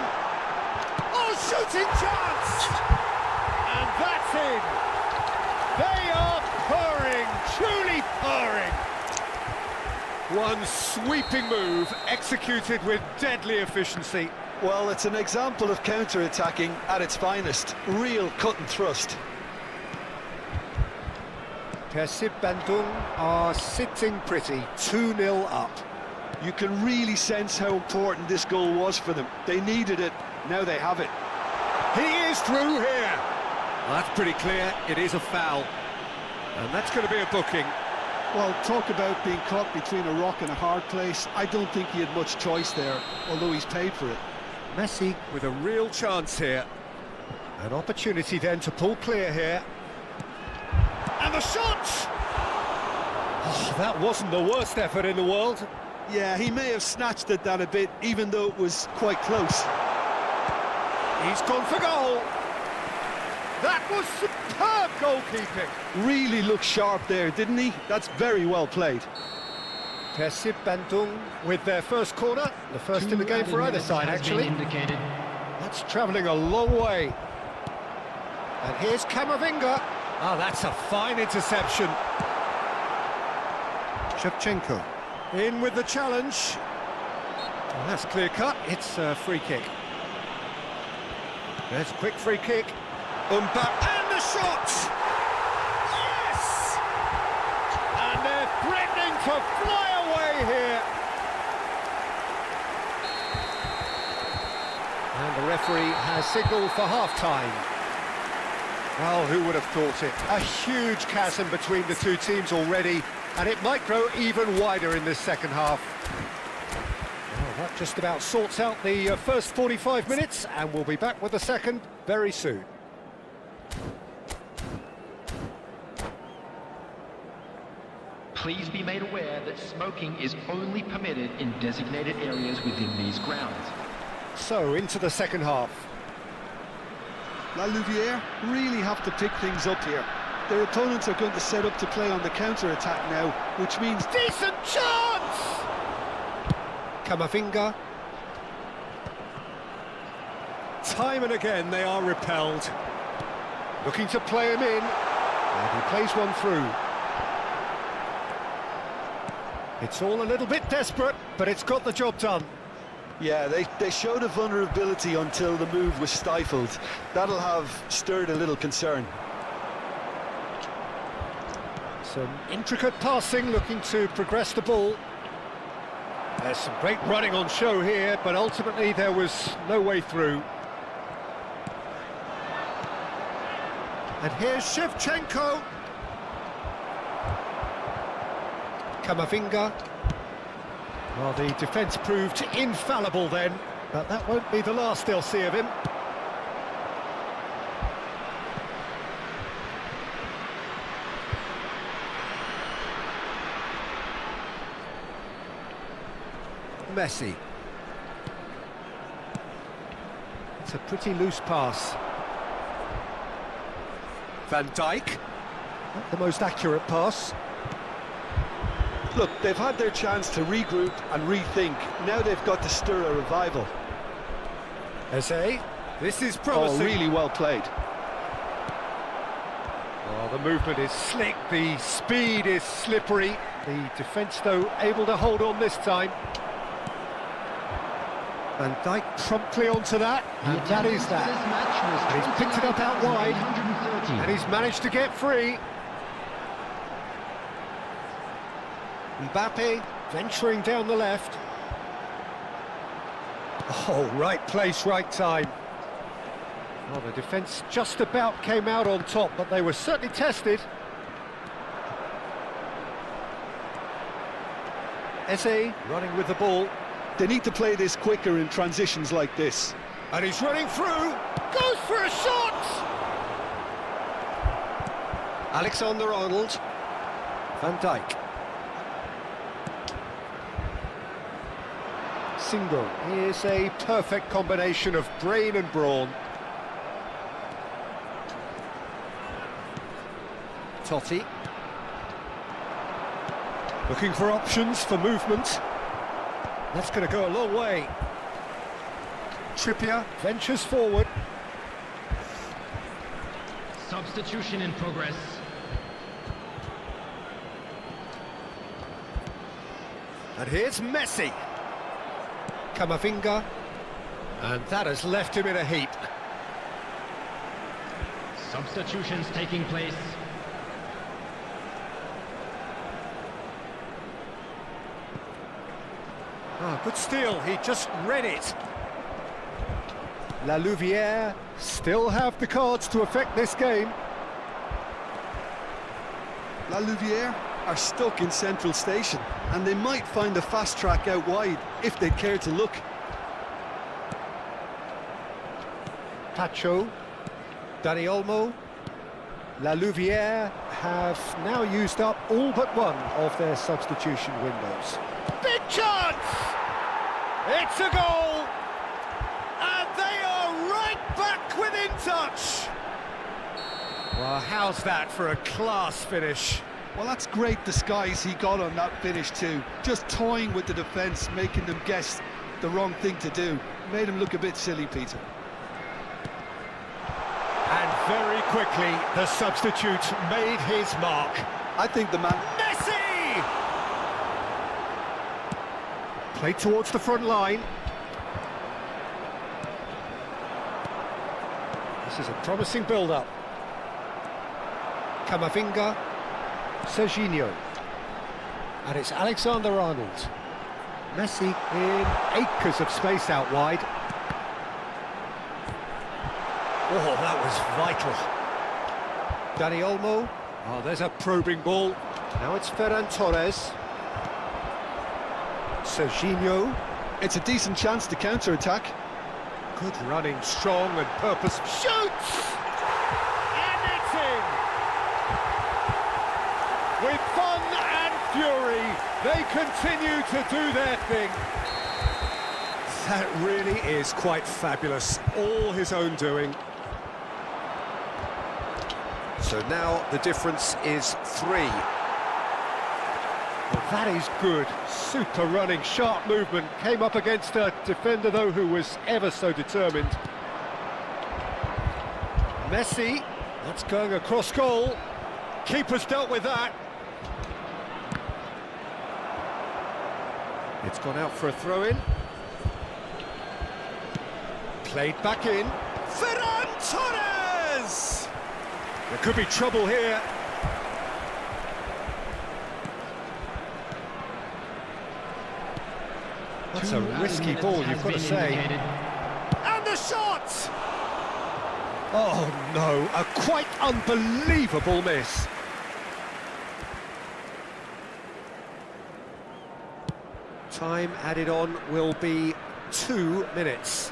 Oh, shooting chance! And that's in. They are purring, truly purring. One sweeping move, executed with deadly efficiency. Well, it's an example of counter-attacking at its finest. Real cut and thrust. KEBANGUN are sitting pretty, 2-0 up. You can really sense how important this goal was for them. They needed it, now they have it. He is through here. Well, that's pretty clear, it is a foul. And that's going to be a booking. Well, talk about being caught between a rock and a hard place. I don't think he had much choice there, although he's paid for it. Messi with a real chance here. An opportunity then to pull clear here. And the shot! Oh, that wasn't the worst effort in the world. Yeah, he may have snatched at that a bit, even though it was quite close. He's gone for goal. That was superb goalkeeping. Really looked sharp there, didn't he? That's very well played. KEBANGUN with their first corner, the first in the game for either side, actually. That's travelling a long way. And here's Camavinga. Oh, that's a fine interception. Shevchenko in with the challenge. Well, that's clear cut. It's a free kick. There's a quick free kick. Mbappe and the shot! Yes! And they're threatening to fly away here. And the referee has signalled for half-time. Well, who would have thought it? A huge chasm between the two teams already, and it might grow even wider in this second half. Well, that just about sorts out the first 45 minutes, and we'll be back with the second very soon. Please be made aware that smoking is only permitted in designated areas within these grounds. So, into the second half. La Louvière really have to pick things up here. Their opponents are going to set up to play on the counter-attack now, which means... Decent chance! Camavinga. Time and again they are repelled. Looking to play him in. And he plays one through. It's all a little bit desperate, but it's got the job done. Yeah, they showed a vulnerability until the move was stifled. That'll have stirred a little concern. Some intricate passing, looking to progress the ball. There's some great running on show here, but ultimately there was no way through. And here's Shevchenko. Camavinga. Well, the defence proved infallible then, but that won't be the last they'll see of him. Messi. It's a pretty loose pass. Van Dijk. Not the most accurate pass. Look, they've had their chance to regroup and rethink. Now they've got to stir a revival. Eze, this is promising. Oh, really well played. Oh, the movement is slick, the speed is slippery. The defence, though, able to hold on this time. Van Dijk promptly onto that, and that is that. And he's picked it up out wide, and he's managed to get free. Mbappe venturing down the left. Oh, right place, right time. Well, the defence just about came out on top, but they were certainly tested. Eze running with the ball. They need to play this quicker in transitions like this. And he's running through. Goes for a shot! Alexander-Arnold. Van Dijk. Single is a perfect combination of brain and brawn. Totti. Looking for options for movement. That's going to go a long way. Trippier ventures forward. Substitution in progress. And here's Messi. Camavinga. And that has left him in a heap. Substitutions taking place. Ah, good steal, he just read it. La Louvière still have the cards to affect this game. La Louvière are stuck in central station, and they might find a fast track out wide if they care to look. Pacho, Dani Olmo. La Louvière have now used up all but one of their substitution windows. Big chance! It's a goal! And they are right back within touch! Well, how's that for a class finish? Well, that's great disguise he got on that finish too. Just toying with the defence, making them guess the wrong thing to do. Made him look a bit silly, Peter. And very quickly, the substitute made his mark. I think the man... Messi! Played towards the front line. This is a promising build-up. Camavinga, Serginho. And it's Alexander-Arnold. Messi in acres of space out wide. Oh, that was vital. Dani Olmo. Oh, there's a probing ball. Now it's Ferran Torres. Serginho. It's a decent chance to counter-attack. Good running, strong and purpose. Shoots! And it's in! With fun and fury, they continue to do their thing. That really is quite fabulous. All his own doing. So now the difference is 3. Well, that is good. Super running, sharp movement. Came up against a defender, though, who was ever so determined. Messi, that's going across goal. Keeper's dealt with that. It's gone out for a throw-in. Played back in. Ferran Torres! There could be trouble here. That's a risky ball, you've got to say. And the shot! Oh no, a quite unbelievable miss. Time added on will be 2 minutes.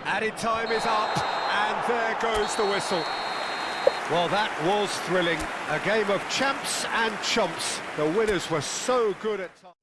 Added time is up, and there goes the whistle. Well, that was thrilling. A game of champs and chumps. The winners were so good at times.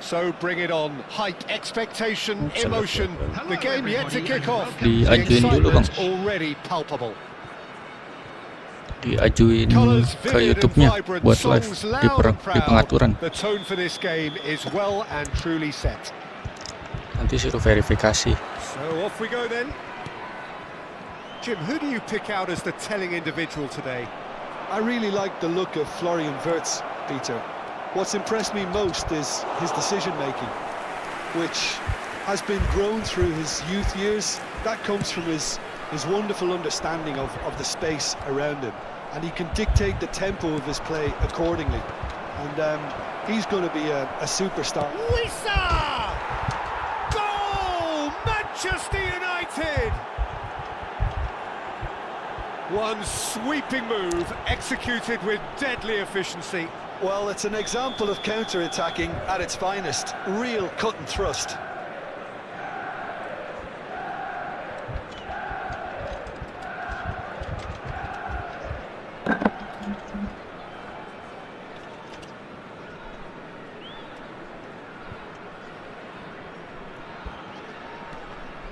So bring it on. Hype, expectation, emotion. The game yet to kick off. The Diajuin dulu bang, excitement's already palpable. diajuin Colours ke vivid and YouTube-nya vibrant, buat live songs di, loud and di proud. pengaturan. The tone for this game is well and truly set. Nanti suruh verifikasi. So off we go then. Jim, who do you pick out as the telling individual today? I really like the look of Florian Wirtz, Peter. What's impressed me most is his decision-making, which has been grown through his youth years. That comes from his wonderful understanding of the space around him, and he can dictate the tempo of his play accordingly. And he's going to be a superstar. Wissa! Goal! Manchester United! One sweeping move, executed with deadly efficiency. Well, it's an example of counter-attacking at its finest. Real cut and thrust.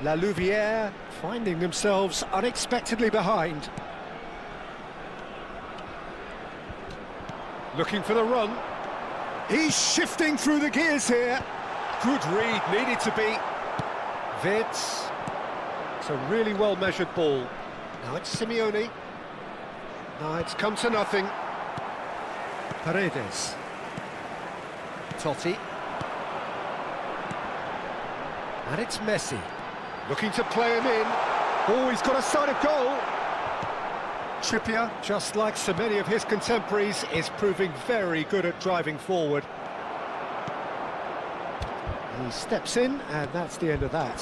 La Louvière finding themselves unexpectedly behind. Looking for the run. He's shifting through the gears here. Good read, needed to be. Vitz. It's a really well-measured ball. Now it's Simeone. Now it's come to nothing. Paredes. Totti. And it's Messi. Looking to play him in. Oh, he's got a sight of goal. Trippier, just like so many of his contemporaries, is proving very good at driving forward. He steps in, and that's the end of that.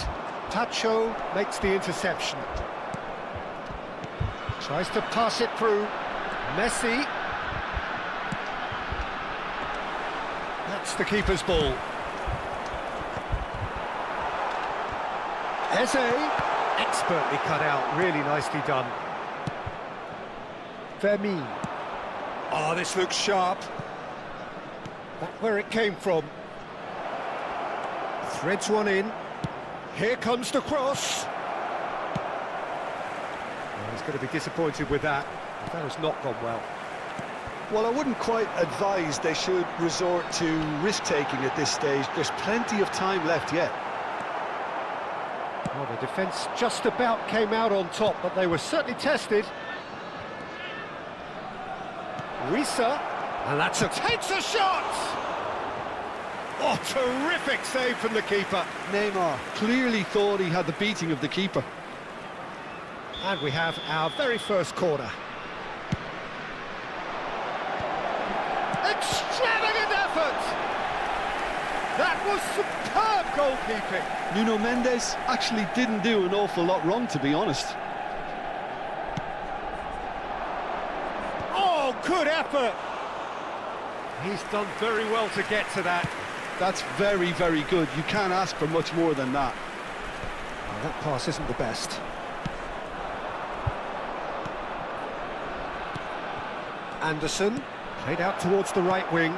Tacho makes the interception. Tries to pass it through. Messi. That's the keeper's ball. Eze, expertly cut out, really nicely done. Vermeer. Oh, this looks sharp. Back where it came from. Threads one in. Here comes the cross. Oh, he's going to be disappointed with that. That has not gone well. Well, I wouldn't quite advise they should resort to risk-taking at this stage. There's plenty of time left yet. Well, the defence just about came out on top, but they were certainly tested. Wissa, and takes a shot! Oh, terrific save from the keeper. Neymar clearly thought he had the beating of the keeper. And we have our very first corner. Extravagant effort! That was superb goalkeeping. Nuno Mendes actually didn't do an awful lot wrong, to be honest. Oh, good effort! He's done very well to get to that. That's very, very good. You can't ask for much more than that. Well, that pass isn't the best. Anderson, played out towards the right wing.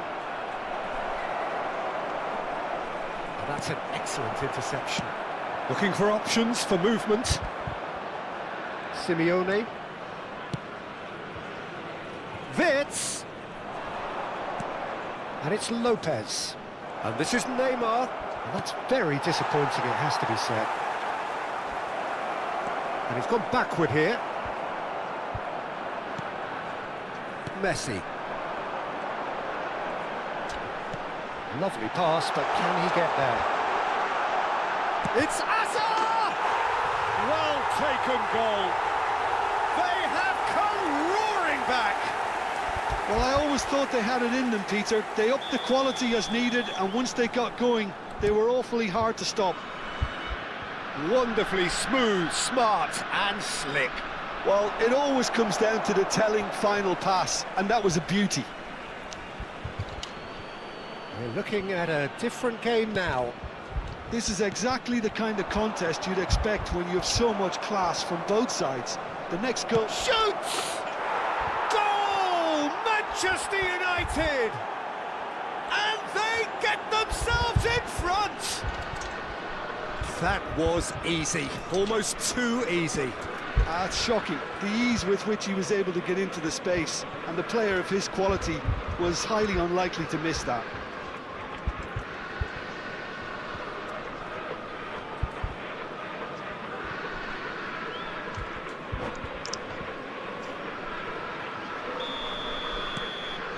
Oh, that's an excellent interception. Looking for options for movement. Simeone. Vitz. And it's Lopez. And this is Neymar. And that's very disappointing, it has to be said. And he's gone backward here. Messi. Lovely pass, but can he get there? It's Asa! Well taken goal. They have come roaring back. Well, I always thought they had it in them, Peter. They upped the quality as needed, and once they got going, they were awfully hard to stop. Wonderfully smooth, smart and slick. Well, it always comes down to the telling final pass, and that was a beauty. We're looking at a different game now. This is exactly the kind of contest you'd expect when you have so much class from both sides. The next goal... Shoots! Goal! Manchester United! And they get themselves in! That was easy, almost too easy. It's shocking, the ease with which he was able to get into the space, and the player of his quality was highly unlikely to miss that.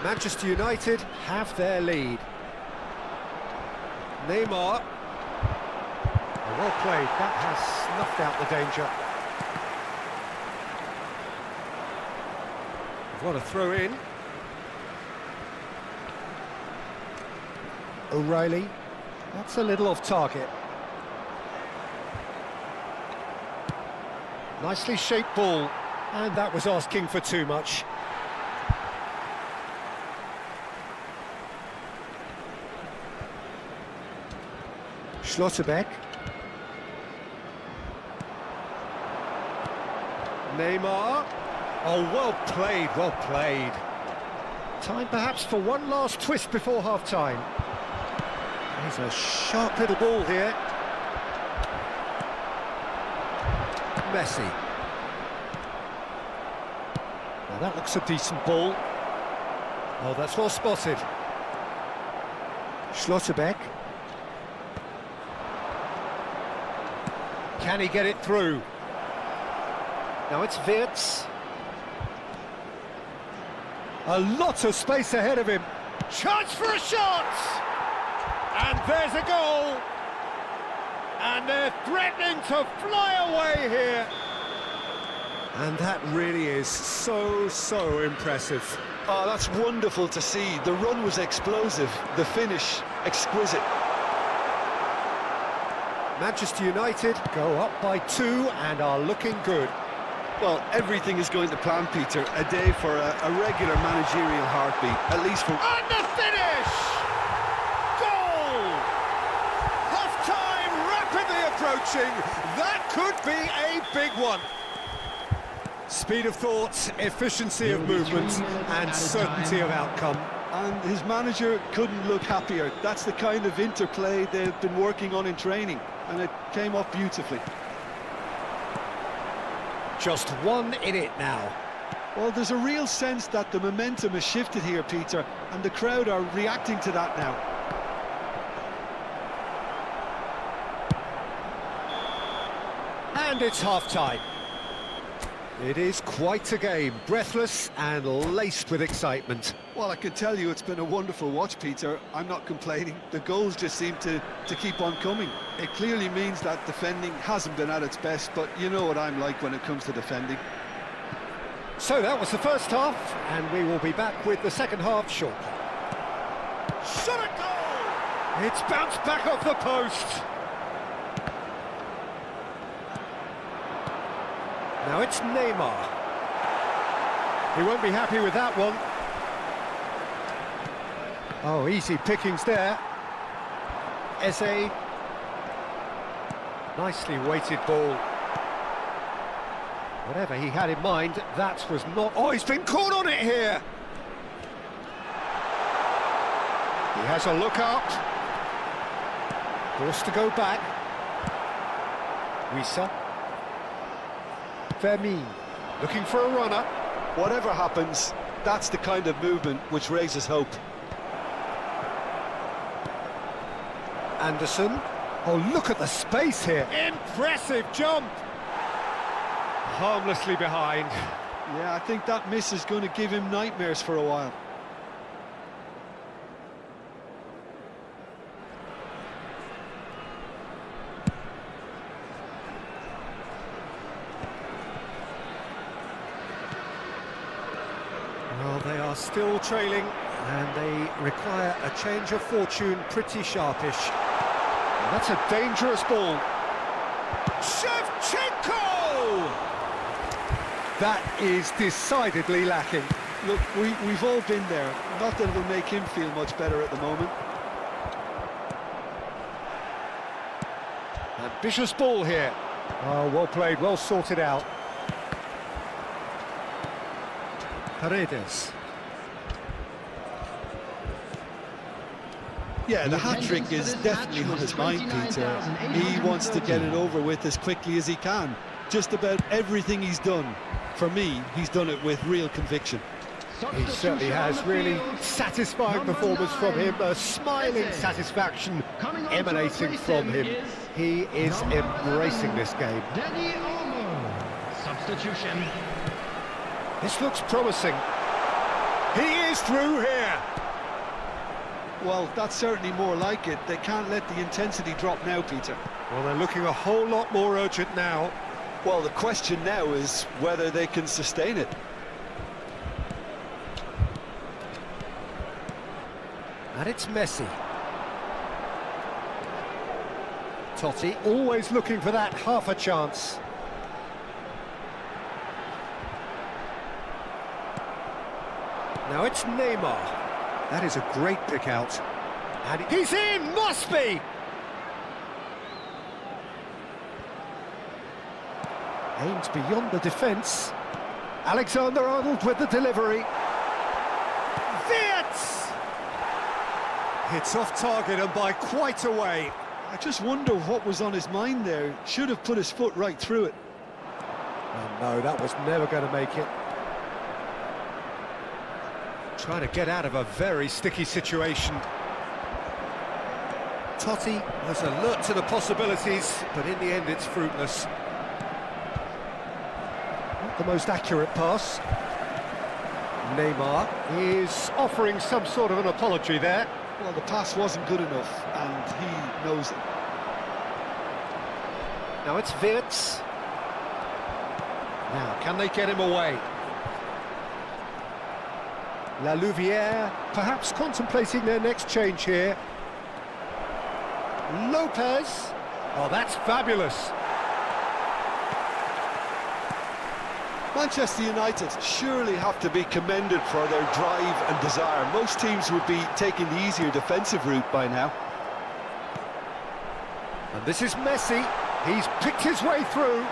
Manchester United have their lead. Neymar. Well played, that has snuffed out the danger. What a throw in. O'Reilly. That's a little off target. Nicely shaped ball. And that was asking for too much. Schlotterbeck. Neymar. Oh, well played, well played. Time perhaps for one last twist before half-time. There's a sharp little ball here. Messi. Now that looks a decent ball. Oh, that's well spotted. Schlotterbeck. Can he get it through? Now it's Wirtz. A lot of space ahead of him. Chance for a shot! And there's a goal! And they're threatening to fly away here. And that really is so impressive. Oh, that's wonderful to see. The run was explosive, the finish exquisite. Manchester United go up by 2 and are looking good. Well, everything is going to plan, Peter. A day for a regular managerial heartbeat, at least for... And the finish! Goal! Half-time rapidly approaching. That could be a big one. Speed of thought, efficiency of movement, and certainty of outcome. And his manager couldn't look happier. That's the kind of interplay they've been working on in training, and it came off beautifully. Just 1 in it now. Well, there's a real sense that the momentum has shifted here, Peter, and the crowd are reacting to that now. And it's half-time. It is quite a game, breathless and laced with excitement. Well, I can tell you it's been a wonderful watch, Peter. I'm not complaining. The goals just seem to keep on coming. It clearly means that defending hasn't been at its best, but you know what I'm like when it comes to defending. So that was the first half, and we will be back with the second half shortly. Shot at goal! It's bounced back off the post. Now it's Neymar. He won't be happy with that one. Oh, easy pickings there. Eze. Nicely weighted ball. Whatever he had in mind, that was not... Oh, he's been caught on it here! He has a look up. Forced to go back. Wissa. Vermeer, looking for a runner. Whatever happens, that's the kind of movement which raises hope. Anderson. Oh, look at the space here. Impressive jump. Harmlessly behind. Yeah, I think that miss is going to give him nightmares for a while. Well, they are still trailing, and they require a change of fortune pretty sharpish. And that's a dangerous ball. Shevchenko! That is decidedly lacking. Look, we've all been there. Not that it'll make him feel much better at the moment. Ambitious ball here. Oh, well played, well sorted out. Paredes. Yeah, the The hat-trick attendance is for this definitely match on was his mind, Peter. He wants to get it over with as quickly as he can. Just about everything he's done, for me, he's done it with real conviction. He certainly has. Really satisfying performance from him, a smiling Eze. satisfaction Coming on to emanating replace from him him. is He is number embracing 11, this game. Danny Olmo. Substitution. This looks promising. He is through here. Well, that's certainly more like it. They can't let the intensity drop now, Peter. Well, they're looking a whole lot more urgent now. Well, the question now is whether they can sustain it. And it's Messi. Totti always looking for that half a chance. Now it's Neymar. That is a great pick out. And he's in, must be! Aims beyond the defence. Alexander-Arnold with the delivery. Wirtz! Hits off target and by quite a way. I just wonder what was on his mind there. Should have put his foot right through it. Oh no, that was never going to make it. Trying to get out of a very sticky situation. Totti was alert to the possibilities, but in the end it's fruitless. Not the most accurate pass. Neymar is offering some sort of an apology there. Well, the pass wasn't good enough, and he knows it. Now it's Wirtz. Now, can they get him away? La Louvière, perhaps contemplating their next change here. Lopez. Oh, that's fabulous. Manchester United surely have to be commended for their drive and desire. Most teams would be taking the easier defensive route by now. And this is Messi. He's picked his way through.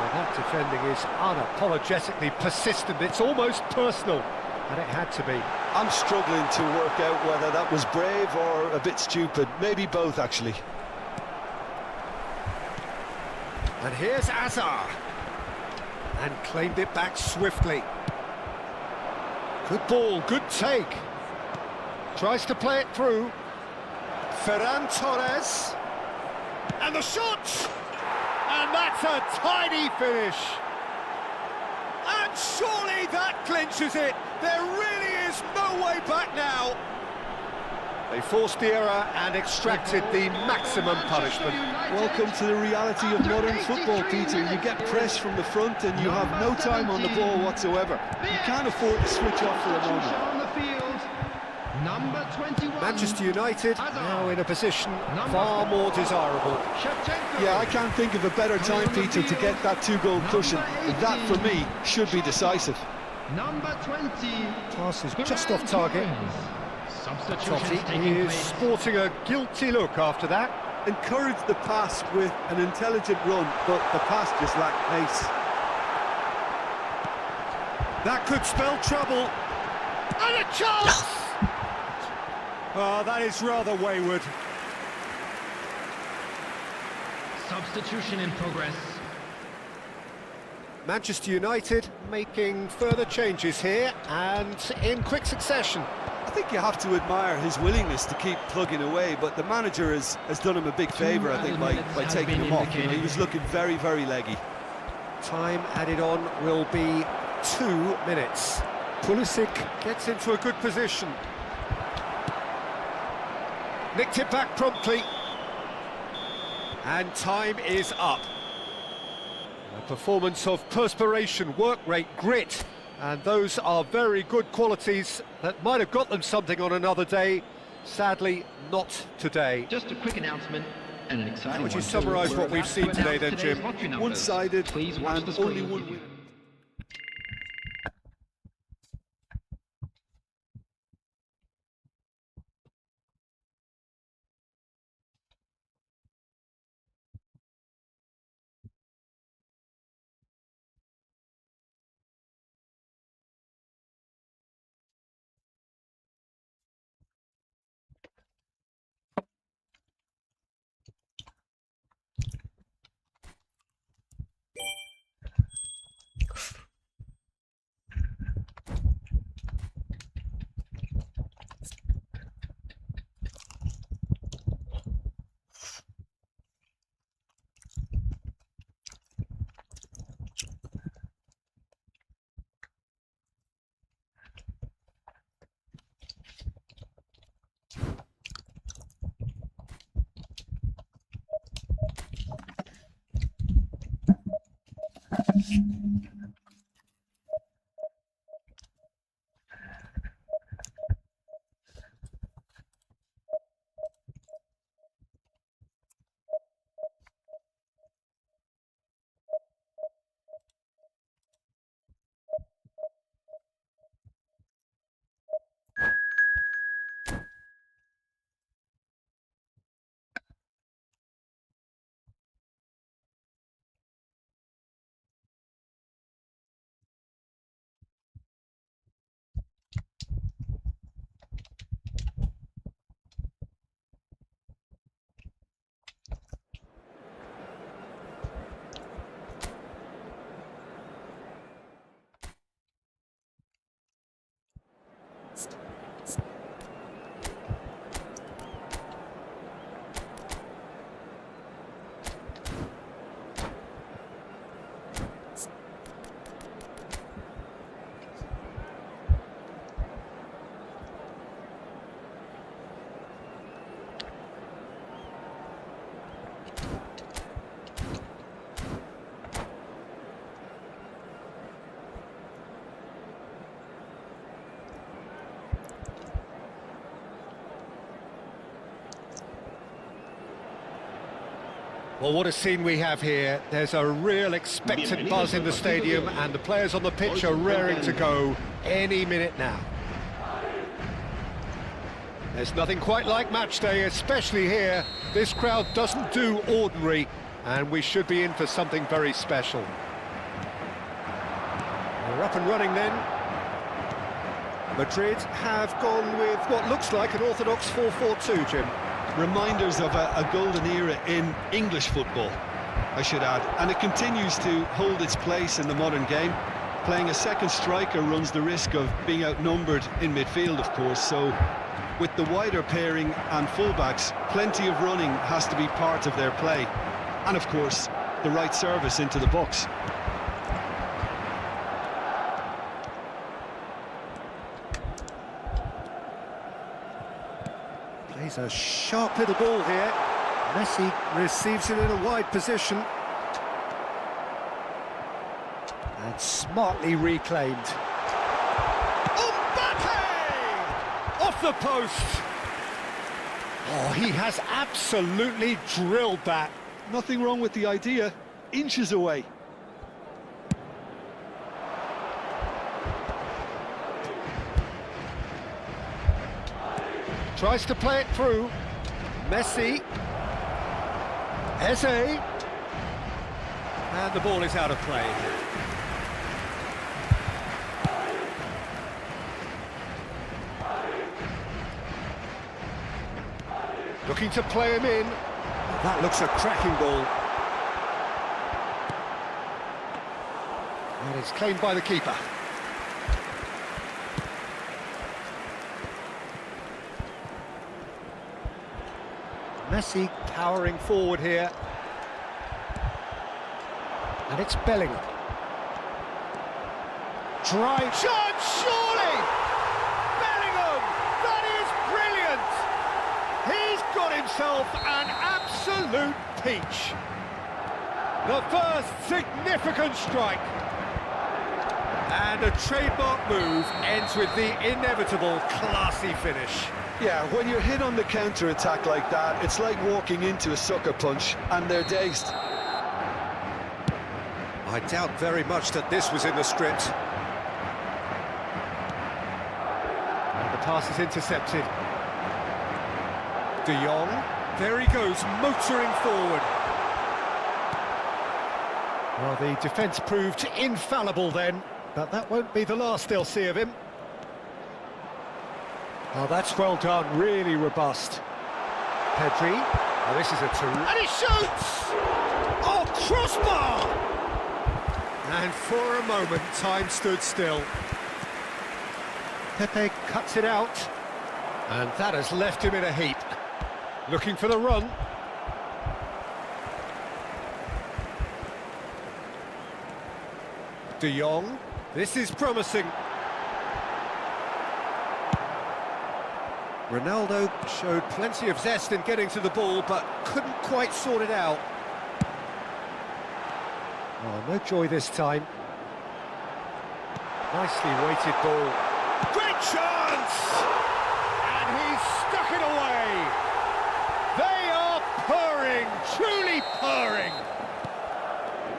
Well, that defending is unapologetically persistent. It's almost personal, and it had to be. I'm struggling to work out whether that was brave or a bit stupid. Maybe both, actually. And here's Hazard. And claimed it back swiftly. Good ball, good take. Tries to play it through. Ferran Torres. And the shot! And that's a tidy finish. And surely that clinches it. There really is no way back now. They forced the error and extracted the maximum punishment. Welcome to the reality of modern football, Peter. You get pressed from the front and you have no time on the ball whatsoever. You can't afford to switch off for a moment. On the field, number 21. Manchester United now in a position far more desirable. Shevchenko. Yeah, I can't think of a better time, Peter, to get that two-goal cushion. That, for me, should be decisive. Number 20. Pass is just off target. Substitutions Totti taking is place. sporting a guilty look after that. Encourage the pass with an intelligent run, but the pass just lacked pace. That could spell trouble. And a chance! Oh, that is rather wayward. Substitution in progress. Manchester United making further changes here and in quick succession. I think you have to admire his willingness to keep plugging away, but the manager has done him a big favour, I think, by taking him off. You know, he was looking very, very leggy. Time added on will be 2 minutes. Pulisic gets into a good position. Nicked it back promptly. And time is up. A performance of perspiration, work rate, grit. And those are very good qualities that might have got them something on another day. Sadly, not today. Just a quick announcement and an exciting How would you one. summarise what we've seen today then, Jim? One-sided Please watch and the screen. only one winner. Well, what a scene we have here. There's a real expectant buzz in the stadium, and the players on the pitch are raring to go any minute now. There's nothing quite like match day, especially here. This crowd doesn't do ordinary, and we should be in for something very special. We're up and running then. Madrid have gone with what looks like an orthodox 4-4-2, Jim. Reminders of a golden era in English football, I should add, and it continues to hold its place in the modern game. Playing a second striker runs the risk of being outnumbered in midfield, of course, so with the wider pairing and fullbacks, plenty of running has to be part of their play, and of course the right service into the box. Plays a sharp little ball here. Messi receives it in a wide position. And smartly reclaimed. Mbappe! Off the post! Oh, he has absolutely drilled that. Nothing wrong with the idea, inches away. Tries to play it through. Messi. Eze. And the ball is out of play. Looking to play him in. That looks a cracking ball. And it's claimed by the keeper. Messi powering forward here. And it's Bellingham. Drive shot, surely! Bellingham! That is brilliant! He's got himself an absolute peach. The first significant strike. And a trademark move ends with the inevitable classy finish. Yeah, when you're hit on the counter-attack like that, it's like walking into a sucker punch, and they're dazed. I doubt very much that this was in the script. And the pass is intercepted. De Jong, there he goes, motoring forward. Well, the defence proved infallible then, but that won't be the last they'll see of him. Oh, that's well done, really robust. Pedri, oh, this is a terrific... And he shoots! Oh, crossbar! And for a moment, time stood still. Pepe cuts it out, and that has left him in a heap. Looking for the run. De Jong, this is promising. Ronaldo showed plenty of zest in getting to the ball, but couldn't quite sort it out. Oh, no joy this time. Nicely weighted ball. Great chance! And he's stuck it away. They are purring, truly purring.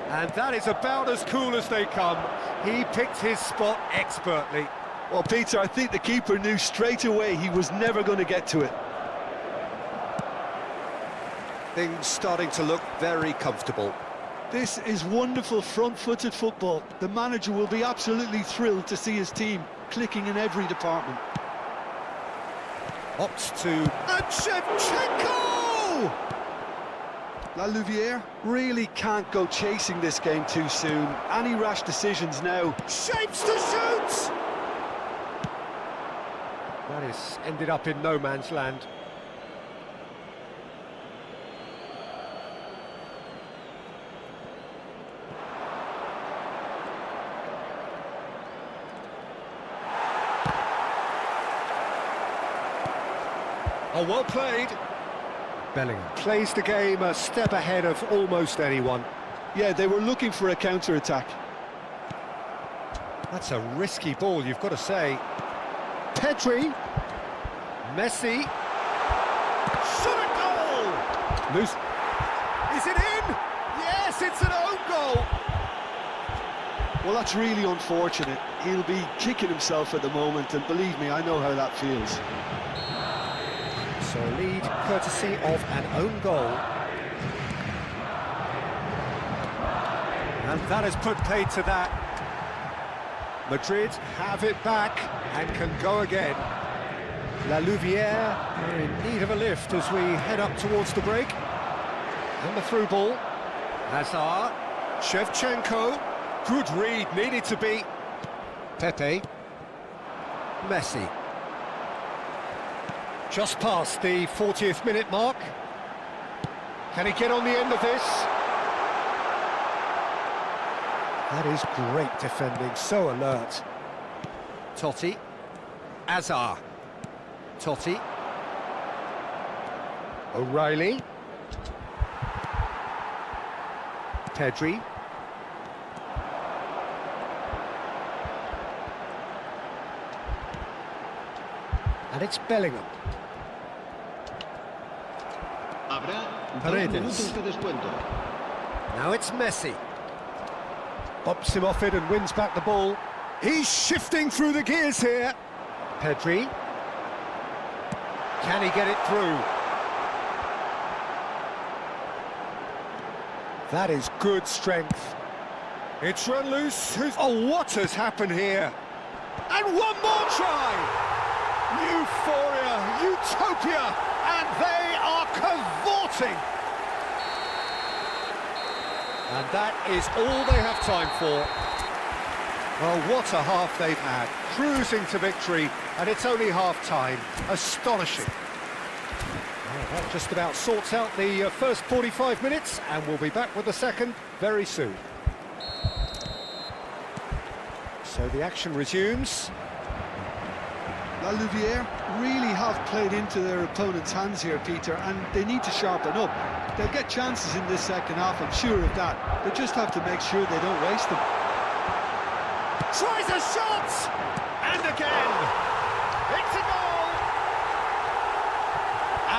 And that is about as cool as they come. He picked his spot expertly. Well, Peter, I think the keeper knew straight away he was never going to get to it. Things starting to look very comfortable. This is wonderful front-footed football. The manager will be absolutely thrilled to see his team clicking in every department. Opts to... And Shevchenko! La Louvière really can't go chasing this game too soon. Any rash decisions now. Shapes to shoot! That is ended up in no man's land. Oh, well played. Bellingham plays the game a step ahead of almost anyone. Yeah, they were looking for a counter-attack. That's a risky ball, you've got to say. Pedri. Messi. Shot a goal! Loose. Is it in? Yes, it's an own goal! Well, that's really unfortunate. He'll be kicking himself at the moment, and believe me, I know how that feels. So a lead courtesy of an own goal. And that has put paid to that. Madrid have it back and can go again. La Louvière are in need of a lift as we head up towards the break. And the through ball. Hazard. Shevchenko. Good read, needed to be. Pepe. Messi. Just past the 40th minute mark. Can he get on the end of this? That is great defending, so alert. Totti. Hazard. Totti. O'Reilly. Pedri. And it's Bellingham. Habrá Paredes. 2 minutos de descuento. Now it's Messi. Bops him off it and wins back the ball. He's shifting through the gears here. Pedri. Can he get it through? That is good strength. It's run loose. Oh, what has happened here? And one more try! Euphoria, utopia, and they are cavorting. And that is all they have time for. Well, what a half they've had. Cruising to victory, and it's only half-time. Astonishing. Well, that just about sorts out the first 45 minutes, and we'll be back with the second very soon. So the action resumes. La Louvière really have played into their opponent's hands here, Peter, and they need to sharpen up. They'll get chances in this second half, I'm sure of that. They just have to make sure they don't waste them. Tries a shot! And again! It's a goal!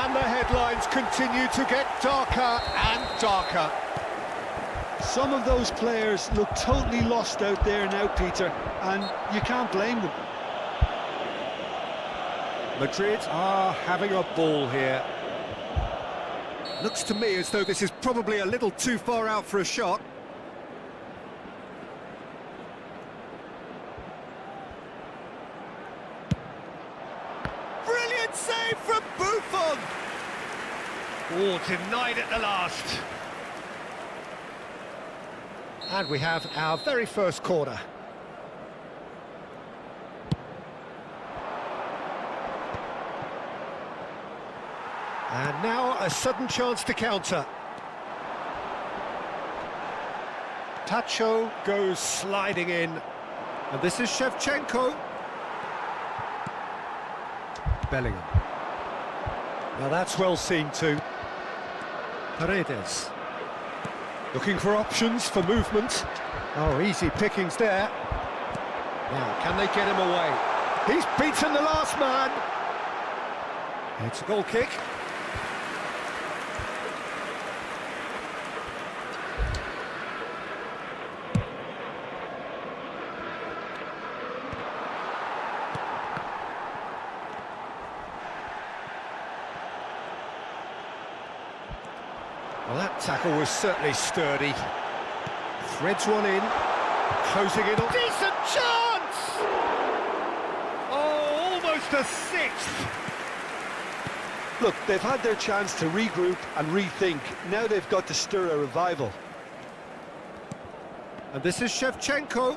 And the headlines continue to get darker and darker. Some of those players look totally lost out there now, Peter, and you can't blame them. Madrid are having a ball here. Looks to me as though this is probably a little too far out for a shot. Brilliant save from Buffon! Oh, denied at the last. And we have our very first corner. And now a sudden chance to counter. Tacho goes sliding in. And this is Shevchenko. Bellingham. Now that's well seen too. Paredes. Looking for options for movement. Oh, easy pickings there. Now, can they get him away? He's beaten the last man. It's a goal kick. Well, that tackle was certainly sturdy. Threads one in, closing it on. Decent chance! Oh, almost a sixth. Look, they've had their chance to regroup and rethink. Now they've got to stir a revival. And this is Shevchenko.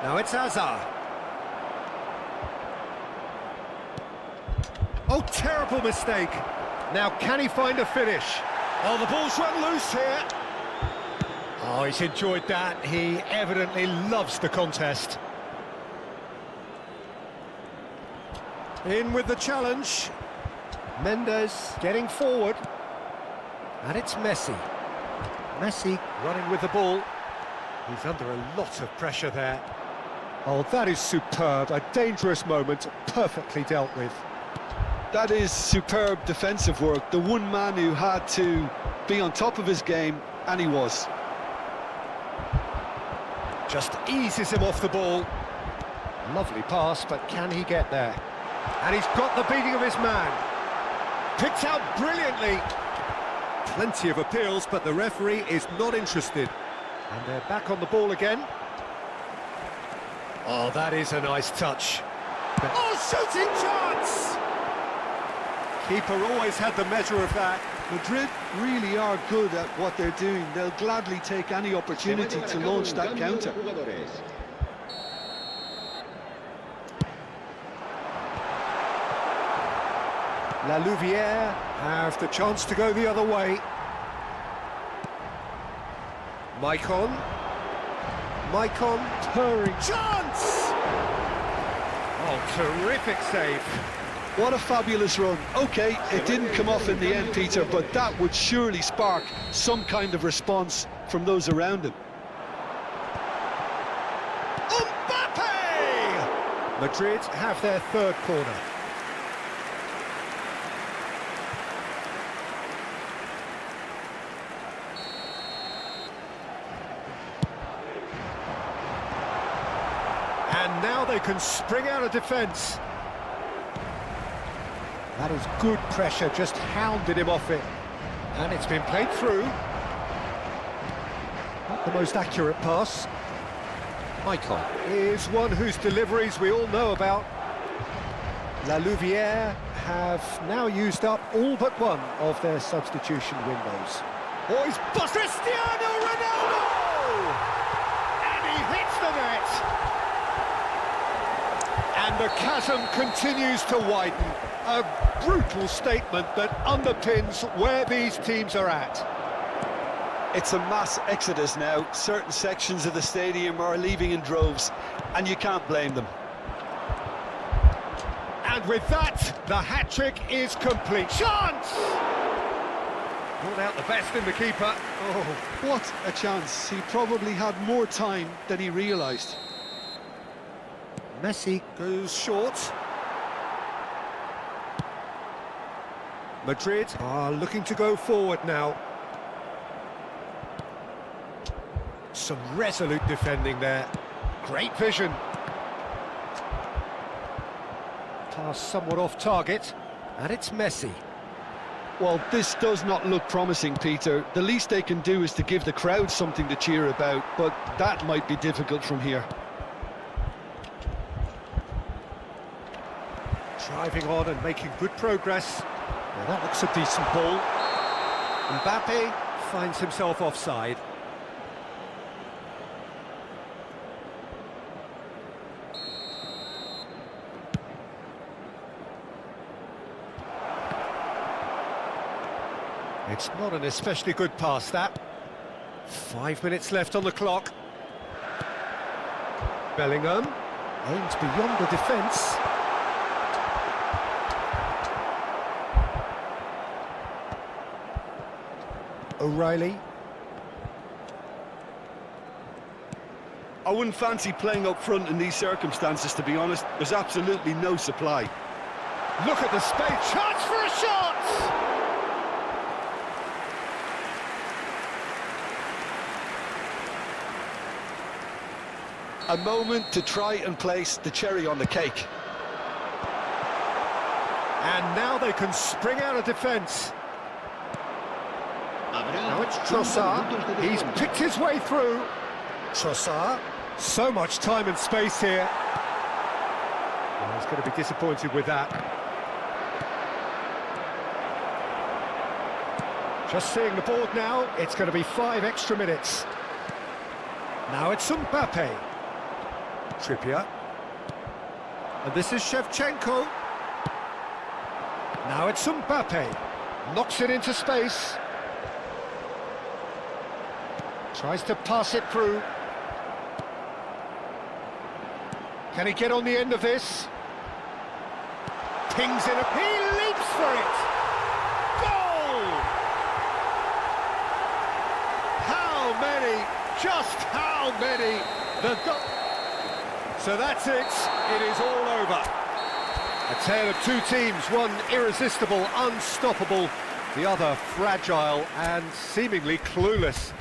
Now it's Hazard. Oh, terrible mistake. Now, can he find a finish? Oh, the ball's run loose here. Oh, he's enjoyed that. He evidently loves the contest. In with the challenge. Mendes getting forward. And it's Messi. Messi running with the ball. He's under a lot of pressure there. Oh, that is superb. A dangerous moment, perfectly dealt with. That is superb defensive work. The one man who had to be on top of his game, and he was. Just eases him off the ball. Lovely pass, but can he get there? And he's got the beating of his man. Picked out brilliantly. Plenty of appeals, but the referee is not interested. And they're back on the ball again. Oh, that is a nice touch. Oh, shooting chance! Keeper always had the measure of that. Madrid really are good at what they're doing. They'll gladly take any opportunity to launch that counter. La Louvière have the chance to go the other way. Maicon, purring. Chance! Oh, terrific save. What a fabulous run. OK, it didn't come off in the end, Peter, but that would surely spark some kind of response from those around him. Mbappe! Madrid have their third corner. And now they can spring out of defence. That is good pressure, just hounded him off it. And it's been played through. Not the most accurate pass. Maicon is one whose deliveries we all know about. La Louvière have now used up all but one of their substitution windows. Oh, he's busted! Cristiano Ronaldo! And he hits the net! And the chasm continues to widen. A brutal statement that underpins where these teams are at. It's a mass exodus now. Certain sections of the stadium are leaving in droves, and you can't blame them. And with that, the hat-trick is complete. Chance! Brought out the best in the keeper. Oh, what a chance. He probably had more time than he realised. Messi goes short. Madrid are looking to go forward now. Some resolute defending there. Great vision. Pass somewhat off target, and it's Messi. Well, this does not look promising, Peter. The least they can do is to give the crowd something to cheer about, but that might be difficult from here. Driving on and making good progress. Well, that looks a decent ball. Mbappe finds himself offside. It's not an especially good pass, that. 5 minutes left on the clock. Bellingham aims beyond the defence. O'Reilly. I wouldn't fancy playing up front in these circumstances, to be honest. There's absolutely no supply. Look at the space. Chance for a shot! A moment to try and place the cherry on the cake. And now they can spring out of defence. Now it's Trossard. He's picked his way through. Trossard. So much time and space here. Well, he's going to be disappointed with that. Just seeing the board now, it's going to be 5 extra minutes. Now it's Mbappe. Trippier. And this is Shevchenko. Now it's Mbappe. Knocks it into space. Tries to pass it through. Can he get on the end of this? Pings in. He leaps for it! Goal! How many? Just how many? So that's it. It is all over. A tale of two teams, one irresistible, unstoppable, the other fragile and seemingly clueless.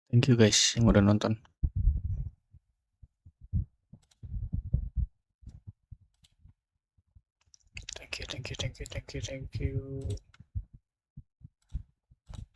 Thank you guys yang udah nonton. Thank you.